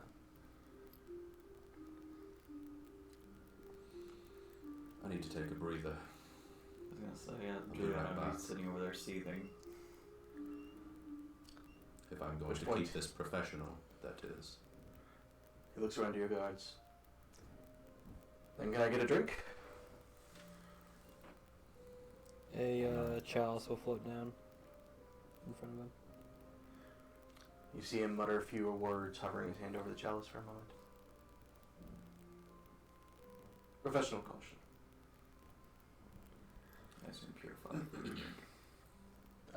I need to take a breather. I was gonna say, yeah, I'll be Julian right and I back. be sitting over there seething. If I'm going Which to point? keep this professional, that is. He looks around to your guards. Then can I get a drink? A chalice will float down in front of him. You see him mutter a few words, hovering his hand over the chalice for a moment. Professional caution. I assume purified.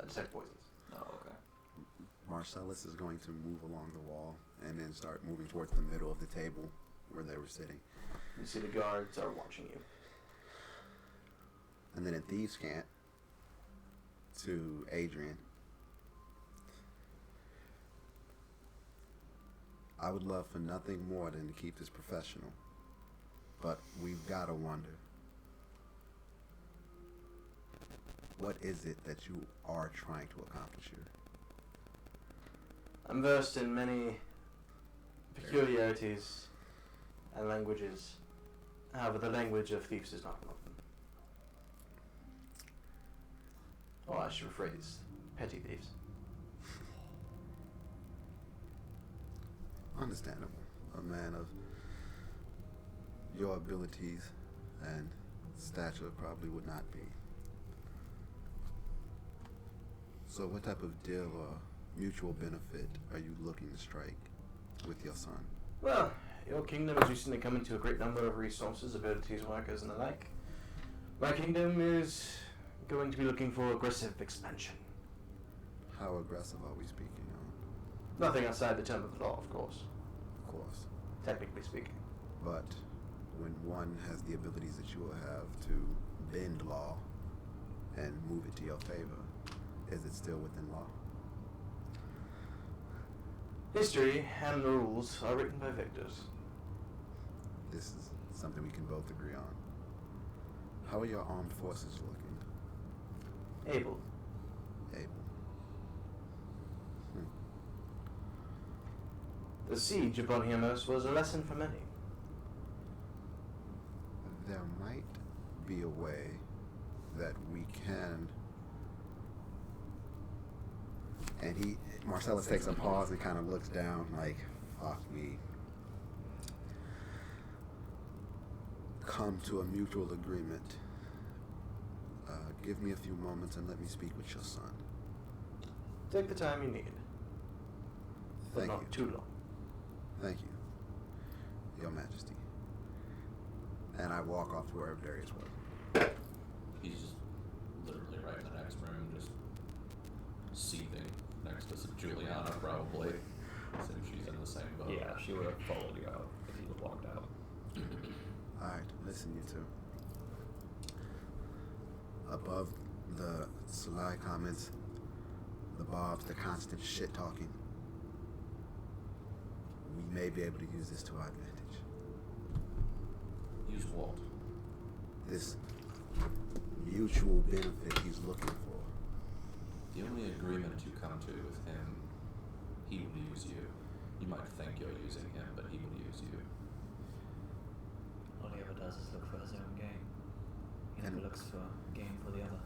Detect poisons. Oh, okay. Marcellus is going to move along the wall and then start moving towards the middle of the table where they were sitting. You see the guards are watching you. And then a thieves' cant to Adrian. I would love for nothing more than to keep this professional. But we've got to wonder. What is it that you are trying to accomplish here? I'm versed in many peculiarities and languages. However, the language of thieves is not one of them. Or I should rephrase, petty thieves. Understandable. A man of your abilities and stature probably would not be. So what type of deal or mutual benefit are you looking to strike with your son? Well, your kingdom has recently come into a great number of resources, abilities, workers, and the like. My kingdom is going to be looking for aggressive expansion. How aggressive are we speaking on? Nothing outside the term of the law, of course, Of course. technically speaking. But when one has the abilities that you will have to bend law and move it to your favor, is it still within law? History and the rules are written by victors. This is something we can both agree on. How are your armed forces looking? Able. Able. The siege upon Hiamos was a lesson for many. There might be a way that we can. And Marcellus takes a pause and kind of looks down like, fuck me. Come to a mutual agreement. Give me a few moments and let me speak with your son. Take the time you need, but Thank not you. too long. Thank you, Your Majesty. And I walk off to where Darius was. He's just literally right in the next room, just seething next to Juliana, probably. Since she's in the same boat. Yeah, she would have followed you out if you would have walked out. Alright, listen, you two. Above the sly comments, the bobs, the constant shit talking, we may be able to use this to our advantage. Use what? This mutual benefit he's looking for. The only agreement you come to with him, he will use you. You might think you're using him, but he will use you. All he ever does is look for his own gain. He never And- looks for gain for the other.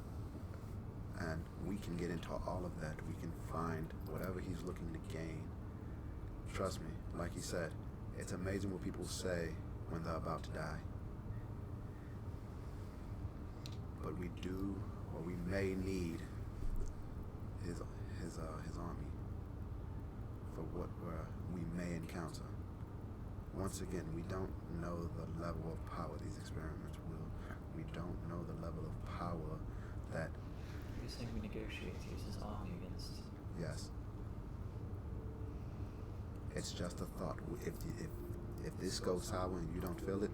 And we can get into all of that. We can find whatever he's looking to gain. Trust me, like he said, it's amazing what people say when they're about to die. But we do, or we may need his army for what we may encounter. Once again, we don't know the level of power these experiments will. We don't know the level of power that You saying we negotiate to use his army against... Yes. It's just a thought. If this goes sour and you don't feel it,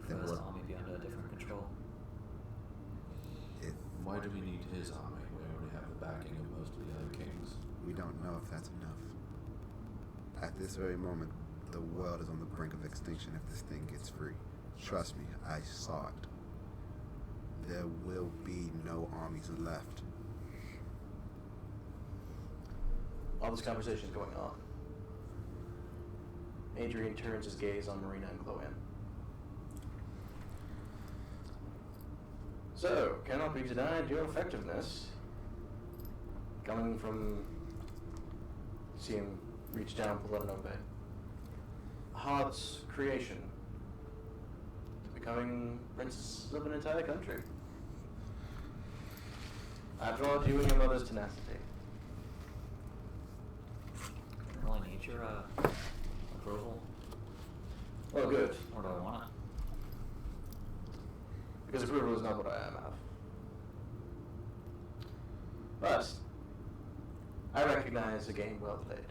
The then first what? army be under a different control. Why do we need his army? We already have the backing of most of the other kings. We don't know if that's enough. At this very moment, the world is on the brink of extinction if this thing gets free. Trust me, I saw it. There will be no armies left. All this conversation is going on. Adrian turns his gaze on Marina and Chloe. So, cannot be denied your effectiveness. Coming from... See him reach down, pull out an obey. Heart's creation. To becoming princess of an entire country. I applaud you and your mother's tenacity. I don't really need your approval. Oh, good. Or do I want it? Because approval is not what I am of. But I recognize a game well played.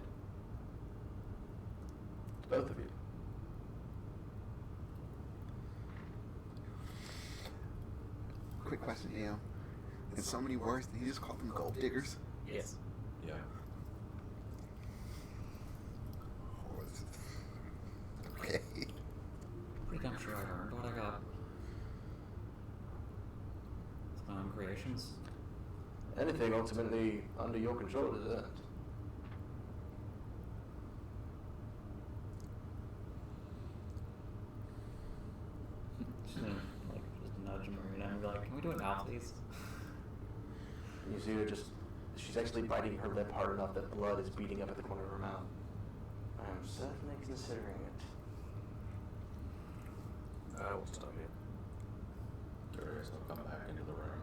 To both of you. Quick question, Neil. In so many words, did he just call them gold diggers? Yes. Yeah. Okay. Pretty damn sure I earned what I got. It's my own creations. Anything ultimately under your control is earned. Just gonna, just nudge Marina and be like, can we do it now, please? You see her just, she's actually biting her lip hard enough that blood is beating up at the corner of her mouth. I am certainly considering it. I will stop you. Darius will come back into the room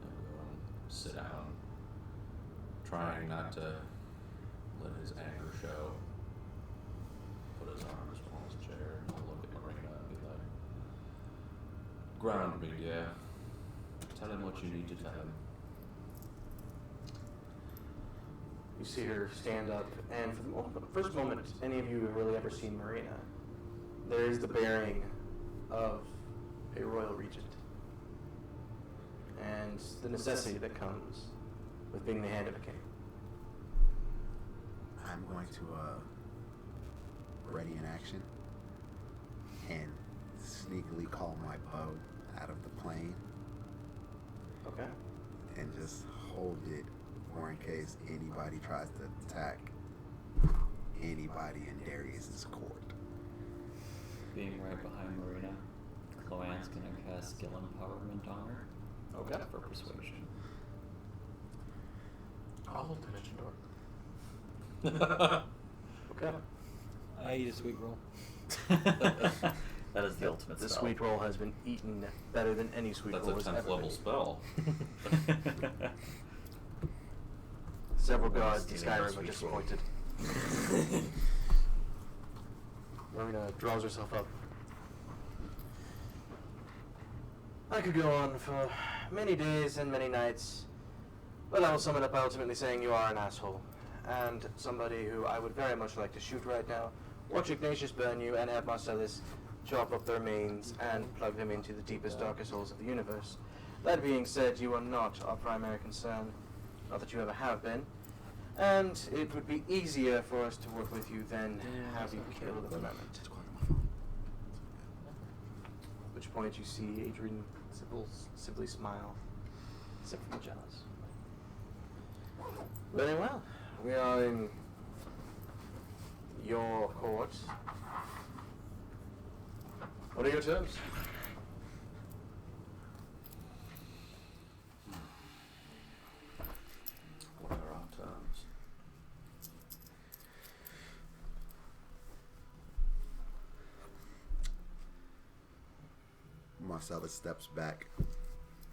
and go and sit down, trying not to let his anger show. Put his arms on his chair and look at Marina and be like, ground me, yeah. Tell him what you need to tell him. You see her stand up, and for the first moment any of you have really ever seen Marina, there is the bearing of a royal regent, and the necessity that comes with being the hand of a king. I'm going to ready in action and sneakily call my bow out of the plane Okay? and just hold it for in case anybody tries to attack anybody in Darius's court. Being right behind Marina, Chloe's gonna cast skill empowerment on her. Okay. For persuasion. I'll hold dimension door. Okay. I eat a sweet roll. That is the ultimate The spell. sweet roll has been eaten better than any sweet That's roll a has 10th ever level been. spell. Several guards in Stealing my Skyrim are sweet roll. disappointed. Marina draws herself up. I could go on for many days and many nights, but I will sum it up by ultimately saying you are an asshole, and somebody who I would very much like to shoot right now, watch Ignatius burn you, and have Marcellus chop up their remains and plug them into the deepest, darkest holes of the universe. That being said, you are not our primary concern, not that you ever have been, and it would be easier for us to work with you than have you killed at the moment. At which point you see Adrian simply smile, simply jealous. Very well. We are in your court. What are your terms? What are our terms? Marcellus steps back,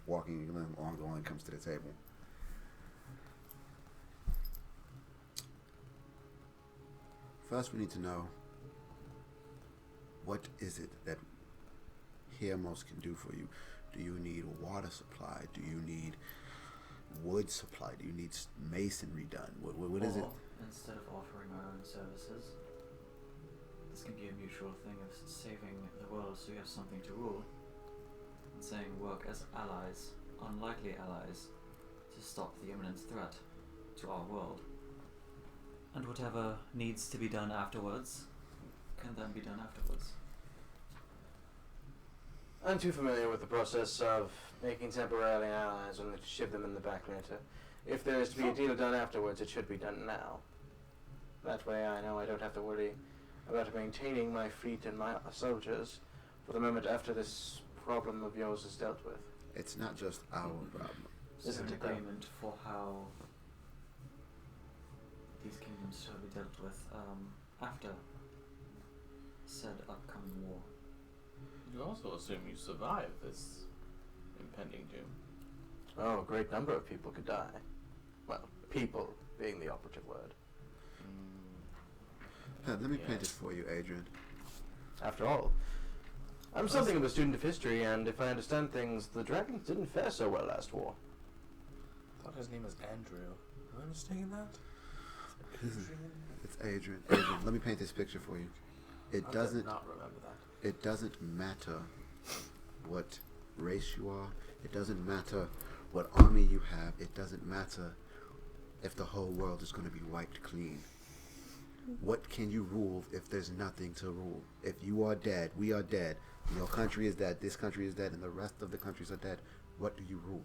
walking along the line, comes to the table. First, we need to know, what is it that Hermos can do for you? Do you need a water supply? Do you need wood supply? Do you need masonry done? What is it? Or, instead of offering our own services, this can be a mutual thing of saving the world so you have something to rule. And saying work as allies, unlikely allies, to stop the imminent threat to our world. And whatever needs to be done afterwards can then be done afterwards. I'm too familiar with the process of making temporary allies only to shiv them in the back later. If there is to be a deal done afterwards, it should be done now. That way I know I don't have to worry about maintaining my fleet and my soldiers for the moment after this problem of yours is dealt with. It's not just our problem. Is there Isn't an it though? agreement for how these kingdoms shall be dealt with after said upcoming war? You also assume you survive this impending doom. Oh, a great number of people could die. Well, people being the operative word. Let me paint it for you, Adrian. After all, I'm something of a student of history, and if I understand things, the dragons didn't fare so well last war. I thought his name was Andrew. Am I mistaken that? It's Adrian. Adrian, let me paint this picture for you. I did not remember that. It doesn't matter what race you are. It doesn't matter what army you have. It doesn't matter if the whole world is going to be wiped clean. What can you rule if there's nothing to rule? If you are dead, we are dead. Your country is dead, this country is dead, and the rest of the countries are dead. What do you rule?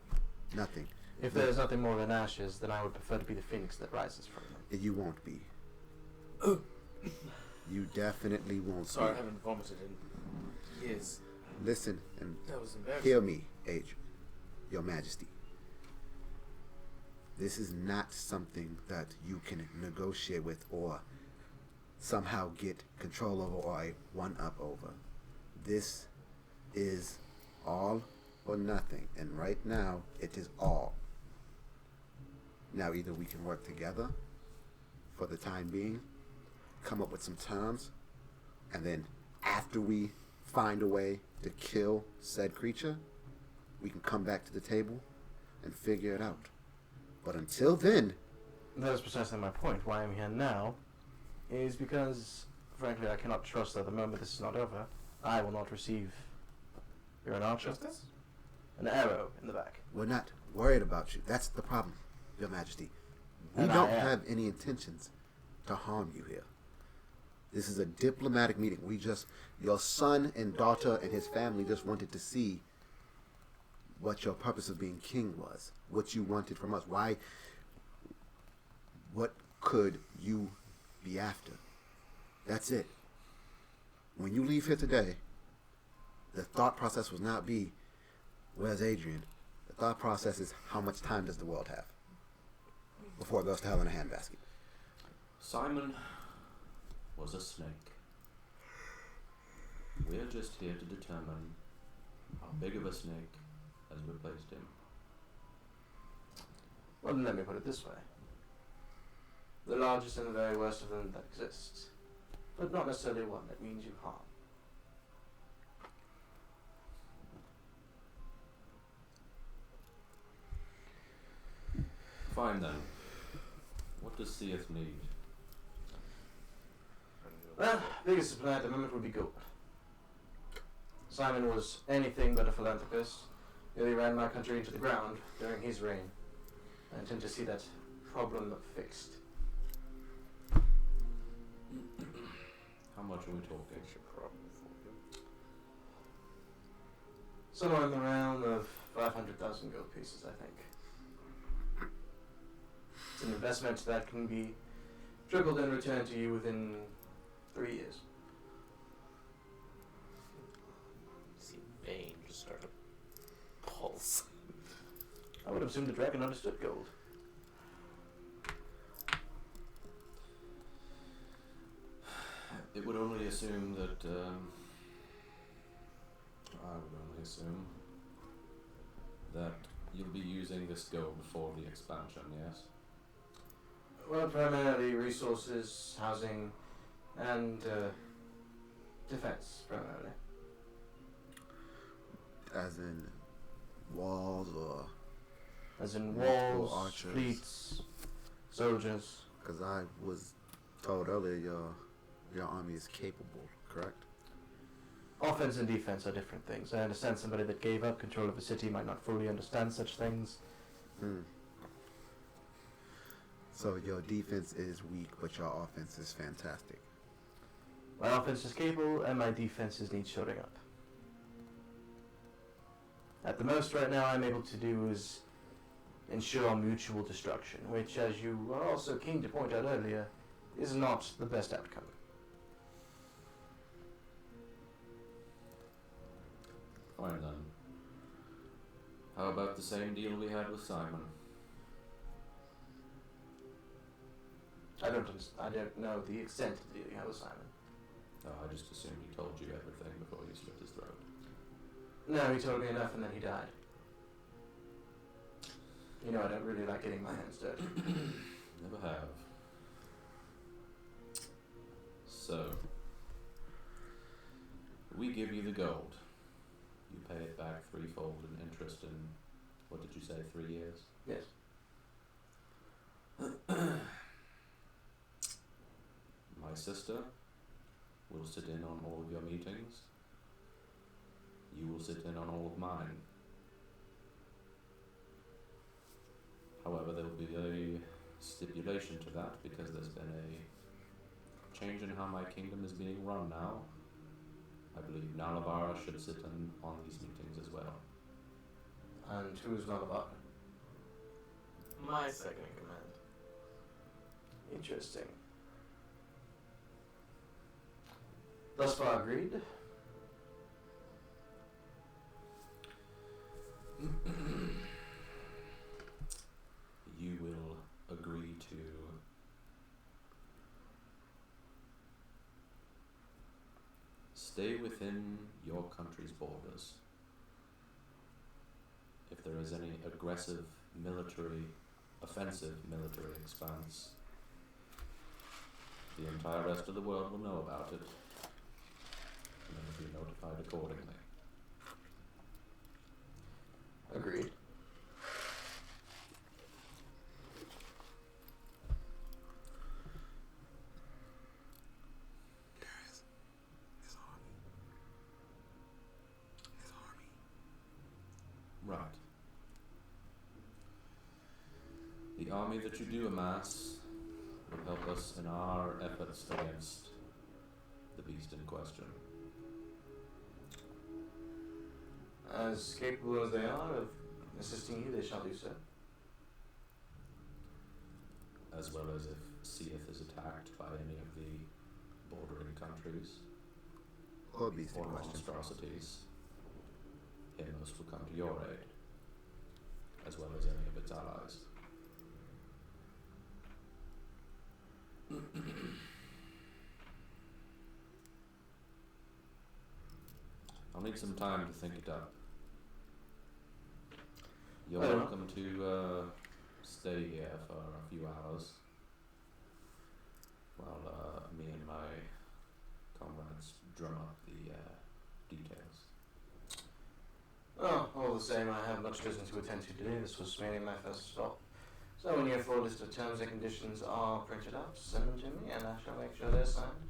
Nothing. If there's nothing more than ashes, then I would prefer to be the phoenix that rises from them. You won't be. You definitely won't Sorry, I be. haven't vomited in years. Listen and That was embarrassing. hear me, Adrian, Your Majesty. This is not something that you can negotiate with or somehow get control over or a one-up over. This is all or nothing, and right now it is all. Now either we can work together for the time being, come up with some terms, and then after we find a way to kill said creature, we can come back to the table and figure it out. But until then, That is precisely my point. Why I'm here now is because, frankly, I cannot trust that the moment this is not over, I will not receive. You're an archer? Justice? An arrow in the back. we're not worried about you. That's the problem, Your Majesty. We And I don't am. have any intentions to harm you here. This is a diplomatic meeting. Your son and daughter and his family just wanted to see what your purpose of being king was, what you wanted from us. What could you be after? That's it. When you leave here today, the thought process will not be, where's Adrian? The thought process is, how much time does the world have before it goes to hell in a handbasket? Simon was a snake. We're just here to determine how big of a snake has replaced him. Well, then let me put it this way. The largest and the very worst of them that exists. But not necessarily one that means you harm. Fine then. What does Seath need? Well, biggest supply at the moment would be gold. Simon was anything but a philanthropist. Nearly ran my country into the ground during his reign. I intend to see that problem fixed. How much are we talking? Somewhere in the realm of 500,000 gold pieces, I think. It's an investment that can be trickled and returned to you within 3 years. See, vein just started to pulse. I would have assumed the dragon understood gold. It would only assume that, I would only assume that you'll be using this gold before the expansion, yes? Well, primarily resources, housing, and defense, primarily. As in walls or As in Multiple walls, archers. fleets, soldiers. Because I was told earlier your army is capable, correct? Offense and defense are different things. I understand somebody that gave up control of a city might not fully understand such things. So your defense is weak, but your offense is fantastic. My offense is capable, and my defenses need shoring up. At the most right now I'm able to do is ensure mutual destruction, which, as you were also keen to point out earlier, is not the best outcome. Fine then. How about the same deal we had with Simon? I don't know the extent of the deal you have with Simon. Oh, I just assumed he told you everything before you slit his throat. No, he told me enough and then he died. You know I don't really like getting my hands dirty. Never have. So, we give you the gold. You pay it back threefold in interest in, what did you say, 3 years? Yes. My sister will sit in on all of your meetings. You will sit in on all of mine. However, there will be a stipulation to that because there's been a change in how my kingdom is being run now. I believe Nalavar should sit in on these meetings as well. And who's Nalavar? My second in command. Interesting. Thus far agreed. You will agree to stay within your country's borders. If there is any aggressive offensive military expanse, the entire rest of the world will know about it, and then will be notified accordingly. Agreed. His army. His army. Right. The army that you do amass will help us in our efforts against the beast in question. As capable as they are of assisting you, they shall do so. As well as if Seath is attacked by any of the bordering countries Or beast in or question. monstrosities, Himnos will come to your aid, as well as any of its allies. I'll need some time to think it up. You're Fair welcome to stay here for a few hours while me and my comrades drum up the details. Oh, all the same, I have much business to attend to today. This was mainly my first stop. So when your full list of terms and conditions are printed out, send them to me and I shall make sure they're signed.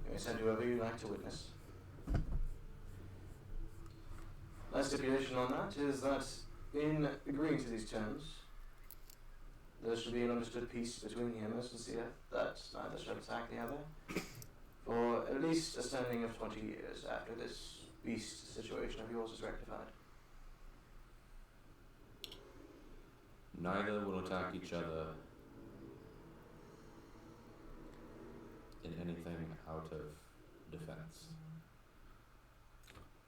You may send whoever you like to witness. My stipulation on that is that in agreeing to these terms, there should be an understood peace between Himnos and Seath that neither shall attack the other for at least a standing of 20 years after this beast situation of yours is rectified. Neither will attack each other in anything out of defense.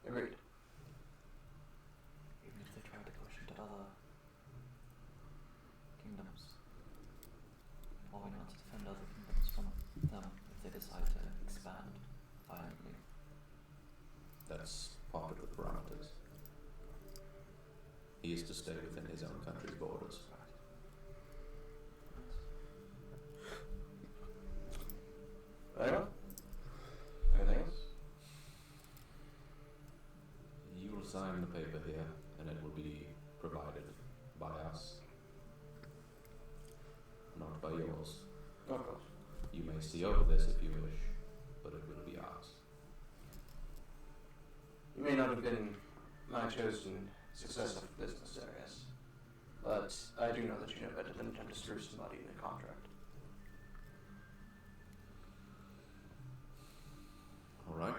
Agreed. Even if they try to push into other kingdoms, all we know is to defend other kingdoms from them if they decide to expand violently. That's part of the parameters. He is to stay within his own country's borders. Very well. Anything else? You will sign the paper here, and it will be provided by us. by yours. Of course. You may see over this if you wish, but it will be ours. You may not have been my chosen successor for business, Darius, but I do know that you know better than to attempt to screw somebody in a contract. All right.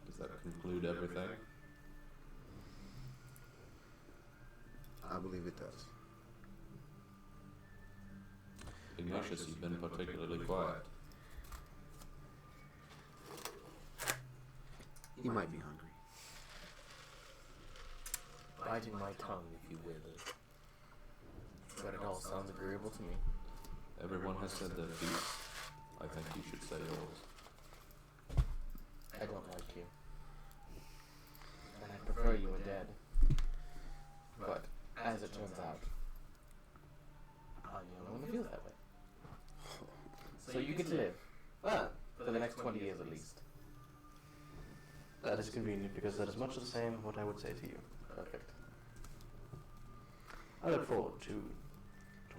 Does that conclude everything? I believe it does. Ignatius, you've been particularly quiet. He might be hungry. Biting my tongue, if you will. But it all sounds agreeable to me. Everyone has said their piece. I think you should say yours. I don't like you. And I prefer you were dead. But, as it turns out, I'm the only one who feels that way. So you get to live. Well, for the next 20 years at least. That is convenient because that is much the same what I would say to you. Perfect. I look forward to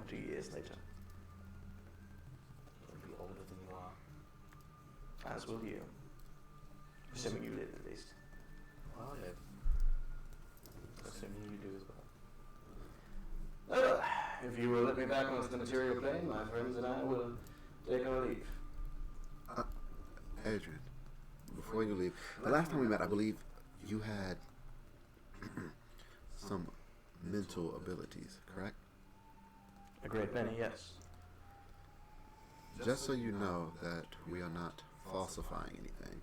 20 years later, You'll be older than you are. as will you. Assuming you live at least. I'll live. Assuming you do as well. Well, if you will let me back onto the material plane, my friends and I will take our leave. Adrian, before you leave, the last time we met, I believe you had some mental abilities, correct? A great many, yes. Just so you know that we are not falsifying anything,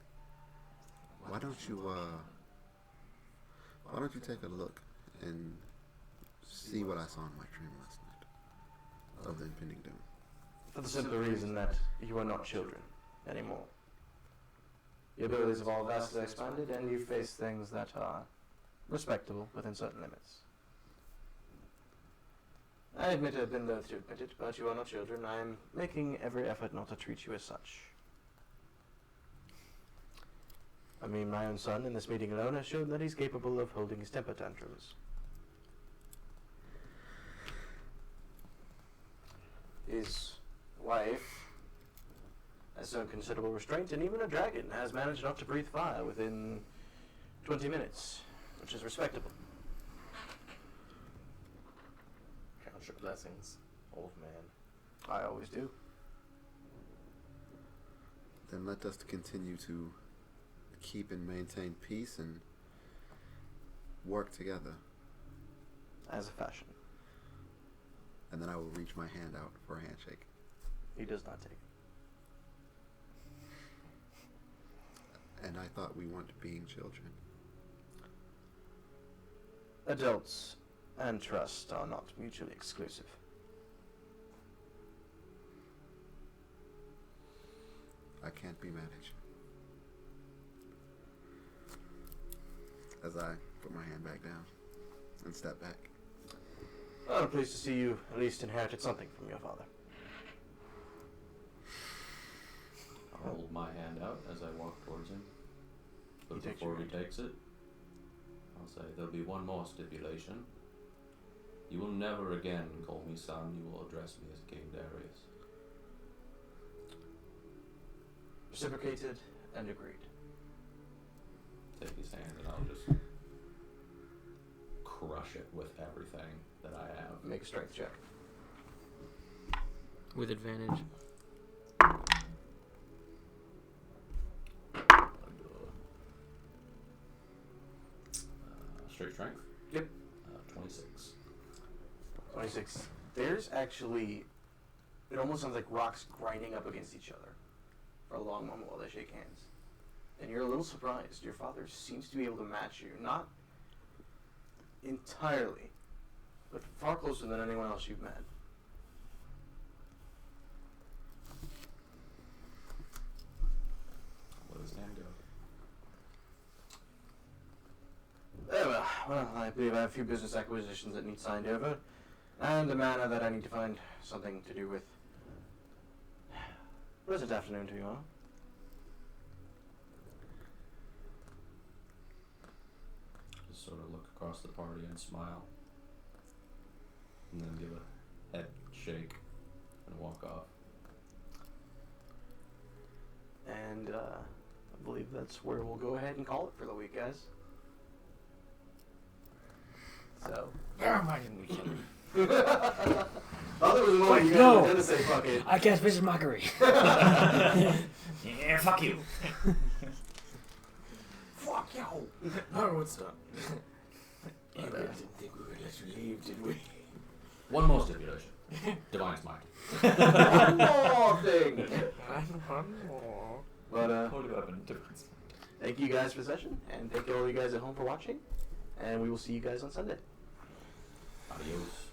why don't you take a look and see what I saw in my dream last night of the impending doom? For the simple reason that you are not children anymore. Your abilities have all vastly expanded, and you face things that are respectable within certain limits. I admit I've been loath to admit it, but you are not children. I am making every effort not to treat you as such. I mean, my own son in this meeting alone has shown that he's capable of holding his temper tantrums. His wife has shown considerable restraint, and even a dragon has managed not to breathe fire within 20 minutes, which is respectable. Count your blessings, old man. I always do. Then let us continue to keep and maintain peace and work together. As a fashion. And then I will reach my hand out for a handshake. He does not take it. And I thought we weren't being children. Adults and trust are not mutually exclusive. I can't be mad at you. As I put my hand back down and step back. Well, I'm pleased to see you at least inherited something from your father. I'll hold my hand out as I walk towards him. But He takes before your he hand. takes it, I'll say there'll be one more stipulation. You will never again call me son, you will address me as King Darius. Reciprocated and agreed. Take his hand and I'll just crush it with everything that I have. Make a strength check. With advantage. Straight strength? Yep. 26. 26. There's actually, it almost sounds like rocks grinding up against each other for a long moment while they shake hands. And you're a little surprised. Your father seems to be able to match you. Not entirely, but far closer than anyone else you've met. Let his hand go. Well, I believe I have a few business acquisitions that need signed over, and a manor that I need to find something to do with. Pleasant afternoon to you all. Just sort of look across the party and smile. And then give a walk off. And I believe that's where we'll go ahead and call it for the week, guys. So. Why didn't we kill him? Other than one, you guys No. were gonna say fuck it. I cast Vicious Mockery. Yeah, fuck you. Fuck you! No, it's not. You guys didn't think we would let you leave, did we? One more stipulation. Divine Smite. One more thing. One more. But Holy weapon, difference. thank you guys for the session, and thank you all you guys at home for watching. And we will see you guys on Sunday. Adios.